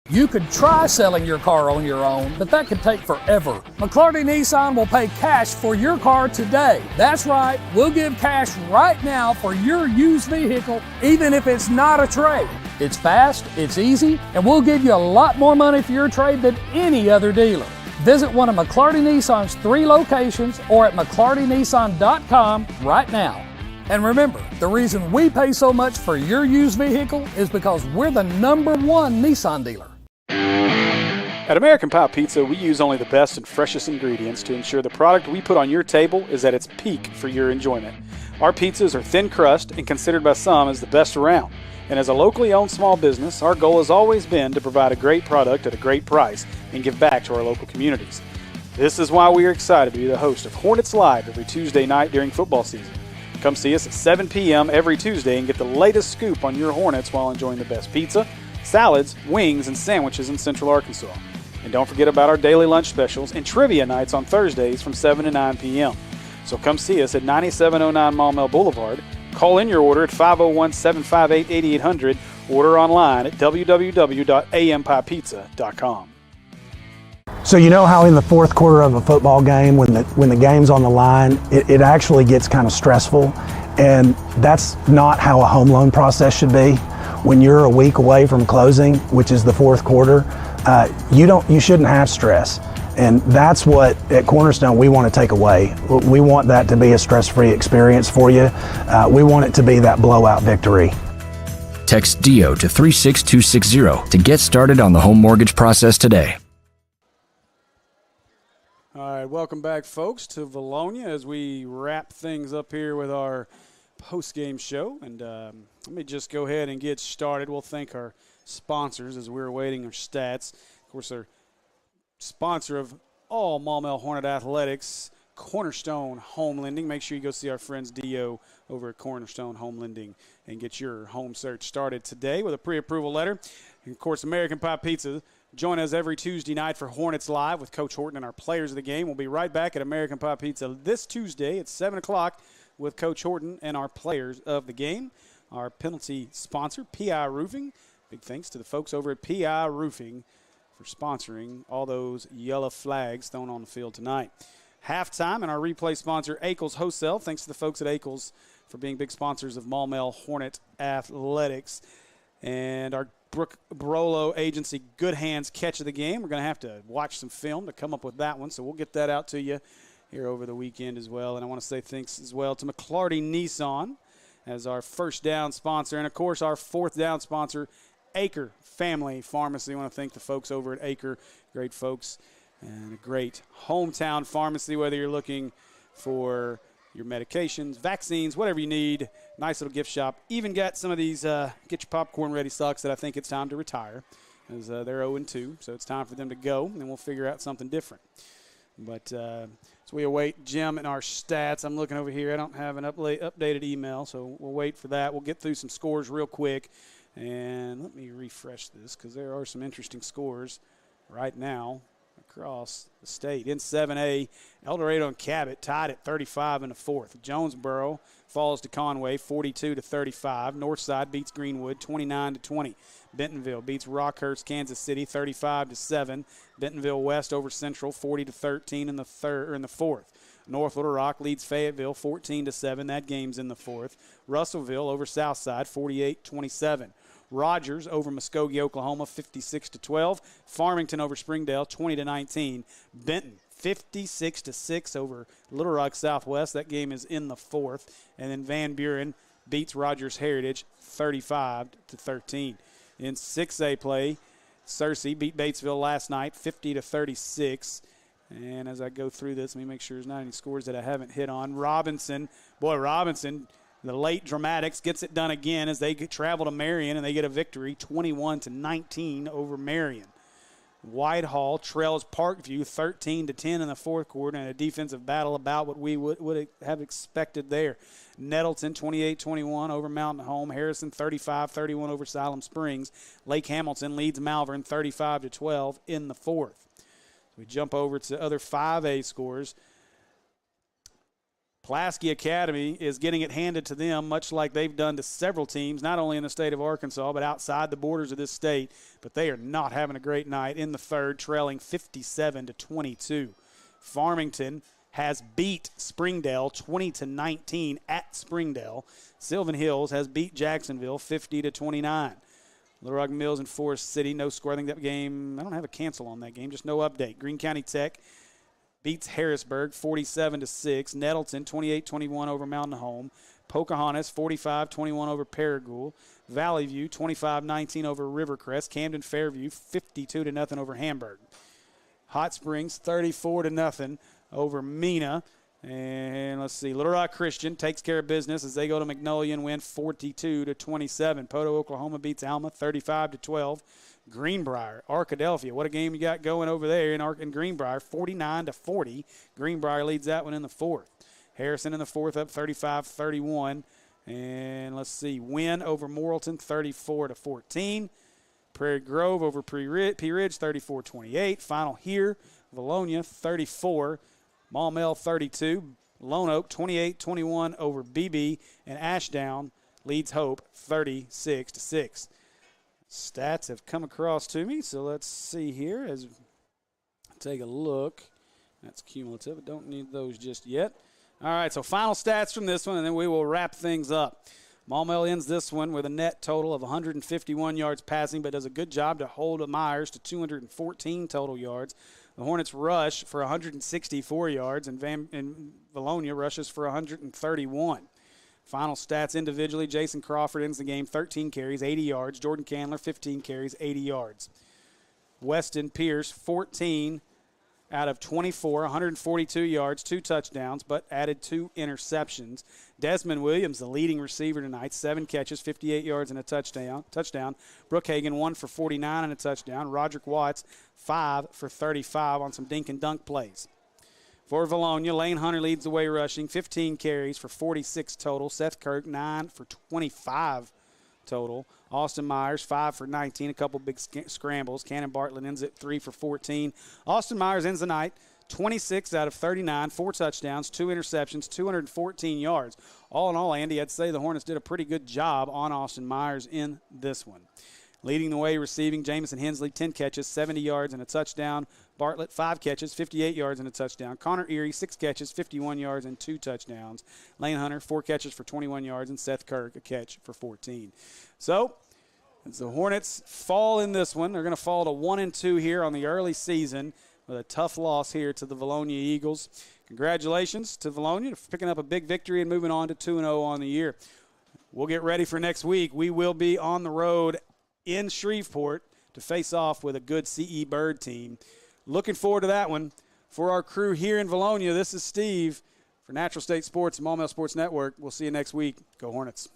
You could try selling your car on your own, but that could take forever. McClarty Nissan will pay cash for your car today. That's right, we'll give cash right now for your used vehicle, even if it's not a trade. It's fast, it's easy, and we'll give you a lot more money for your trade than any other dealer. Visit one of McClarty Nissan's 3 locations or at McClartyNissan.com right now. And remember, the reason we pay so much for your used vehicle is because we're the #1 Nissan dealer. At American Pie Pizza, we use only the best and freshest ingredients to ensure the product we put on your table is at its peak for your enjoyment. Our pizzas are thin crust and considered by some as the best around. And as a locally owned small business, our goal has always been to provide a great product at a great price and give back to our local communities. This is why we are excited to be the host of Hornets Live every Tuesday night during football season. Come see us at 7 p.m. every Tuesday and get the latest scoop on your Hornets while enjoying the best pizza, salads, wings, and sandwiches in Central Arkansas. And don't forget about our daily lunch specials and trivia nights on Thursdays from 7 to 9 p.m. So come see us at 9709 Maumelle Boulevard. Call in your order at 501-758-8800. Order online at www.ampiepizza.com. So you know how in the fourth quarter of a football game, when the game's on the line, it actually gets kind of stressful, and that's not how a home loan process should be. When you're a week away from closing, which is the fourth quarter, you shouldn't have stress. And that's what at Cornerstone we want to take away. We want that to be a stress-free experience for you. We want it to be that blowout victory. Text DIO to 36260 to get started on the home mortgage process today. All right, welcome back, folks, to Velonia as we wrap things up here with our post-game show. And let me just go ahead and get started. We'll thank our sponsors as we're awaiting our stats. Of course, our sponsor of all Maumelle Hornet athletics, Cornerstone Home Lending. Make sure you go see our friends Dio over at Cornerstone Home Lending and get your home search started today with a pre-approval letter. And, of course, American Pie Pizza. Join us every Tuesday night for Hornets Live with Coach Horton and our players of the game. We'll be right back at American Pie Pizza this Tuesday at 7 o'clock with Coach Horton and our players of the game. Our penalty sponsor, PI Roofing. Big thanks to the folks over at PI Roofing for sponsoring all those yellow flags thrown on the field tonight. Halftime, and our replay sponsor, Eagles Wholesale. Thanks to the folks at Eagles for being big sponsors of Maumelle Hornet Athletics. And our Brooke Barolo agency, Good Hands catch of the game. We're going to have to watch some film to come up with that one, so we'll get that out to you here over the weekend as well. And I want to say thanks as well to McClarty Nissan as our first down sponsor. And, of course, our fourth down sponsor, Acre Family Pharmacy. I want to thank the folks over at Acre, great folks, and a great hometown pharmacy, whether you're looking for your medications, vaccines, whatever you need. Nice little gift shop. Even got some of these get your popcorn ready socks that I think it's time to retire, as they're 0-2, so it's time for them to go, and we'll figure out something different. But as we await Jim and our stats, I'm looking over here. I don't have an updated email, so we'll wait for that. We'll get through some scores real quick. And let me refresh this because there are some interesting scores right now across the state. In 7A, El Dorado and Cabot tied at 35 in the fourth. Jonesboro falls to Conway 42-35. Northside beats Greenwood 29-20. Bentonville beats Rockhurst, Kansas City 35-7. Bentonville West over Central 40-13 in the fourth. North Little Rock leads Fayetteville 14-7. That game's in the fourth. Russellville over Southside 48-27. Rogers over Muskogee, Oklahoma, 56-12. Farmington over Springdale, 20-19. Benton, 56-6 over Little Rock Southwest. That game is in the fourth. And then Van Buren beats Rogers Heritage, 35-13. In 6A play, Searcy beat Batesville last night, 50-36. And as I go through this, let me make sure there's not any scores that I haven't hit on. Robinson, the late Dramatics gets it done again as they travel to Marion and they get a victory 21-19 over Marion. Whitehall trails Parkview 13-10 in the fourth quarter and a defensive battle about what we would have expected there. Nettleton 28-21 over Mountain Home. Harrison 35-31 over Siloam Springs. Lake Hamilton leads Malvern 35-12 in the fourth. We jump over to other 5A scores. Pulaski Academy is getting it handed to them, much like they've done to several teams, not only in the state of Arkansas, but outside the borders of this state. But they are not having a great night in the third, trailing 57-22. Farmington has beat Springdale 20-19 at Springdale. Sylvan Hills has beat Jacksonville 50-29. Little Rock Mills and Forest City, no score. I think that game, I don't have a cancel on that game, just no update. Greene County Tech beats Harrisburg 47-6. Nettleton 28-21 over Mountain Home. Pocahontas 45-21 over Paragould. Valley View 25-19 over Rivercrest. Camden Fairview 52-0 over Hamburg. Hot Springs 34-0 over Mena. And let's see, Little Rock Christian takes care of business as they go to Magnolia and win 42-27. Poto, Oklahoma beats Alma 35-12. Greenbrier, Arkadelphia, what a game you got going over there in Greenbrier, 49-40. Greenbrier leads that one in the fourth. Harrison in the fourth up 35-31. And let's see, win over Morrilton 34-14. Prairie Grove over Pea Ridge 34-28. Final here, Vilonia 34. Maumelle 32, Lone Oak 28-21 over BB, and Ashdown leads Hope 36-6. Stats have come across to me, so let's see here as I take a look. That's cumulative. I don't need those just yet. All right, so final stats from this one, and then we will wrap things up. Maumelle ends this one with a net total of 151 yards passing, but does a good job to hold Myers to 214 total yards. The Hornets rush for 164 yards, and Velonia rushes for 131. Final stats individually, Jason Crawford ends the game 13 carries, 80 yards. Jordan Candler, 15 carries, 80 yards. Weston Pierce, 14 out of 24, 142 yards, 2 touchdowns, but added 2 interceptions. Desmond Williams, the leading receiver tonight, 7 catches, 58 yards and a touchdown. Brookhagen, 1 for 49 and a touchdown. Roderick Watts, 5 for 35 on some dink and dunk plays. For Vilonia, Lane Hunter leads the way rushing, 15 carries for 46 total. Seth Kirk, 9 for 25 total. Austin Myers, 5 for 19, a couple big scrambles. Cannon Bartlett ends at 3 for 14. Austin Myers ends the night 26 out of 39, 4 touchdowns, 2 interceptions, 214 yards. All in all, Andy, I'd say the Hornets did a pretty good job on Austin Myers in this one. Leading the way receiving, Jamison Hensley, 10 catches, 70 yards and a touchdown. Bartlett, 5 catches, 58 yards and a touchdown. Connor Erie, 6 catches, 51 yards and 2 touchdowns. Lane Hunter, 4 catches for 21 yards, and Seth Kirk, a catch for 14. So, as the Hornets fall in this one, they're going to fall to 1-2 here on the early season with a tough loss here to the Vilonia Eagles. Congratulations to Vilonia for picking up a big victory and moving on to 2-0 on the year. We'll get ready for next week. We will be on the road in Shreveport to face off with a good CE Bird team. Looking forward to that one. For our crew here in Vilonia, this is Steve for Natural State Sports and Maumelle Sports Network. We'll see you next week. Go Hornets.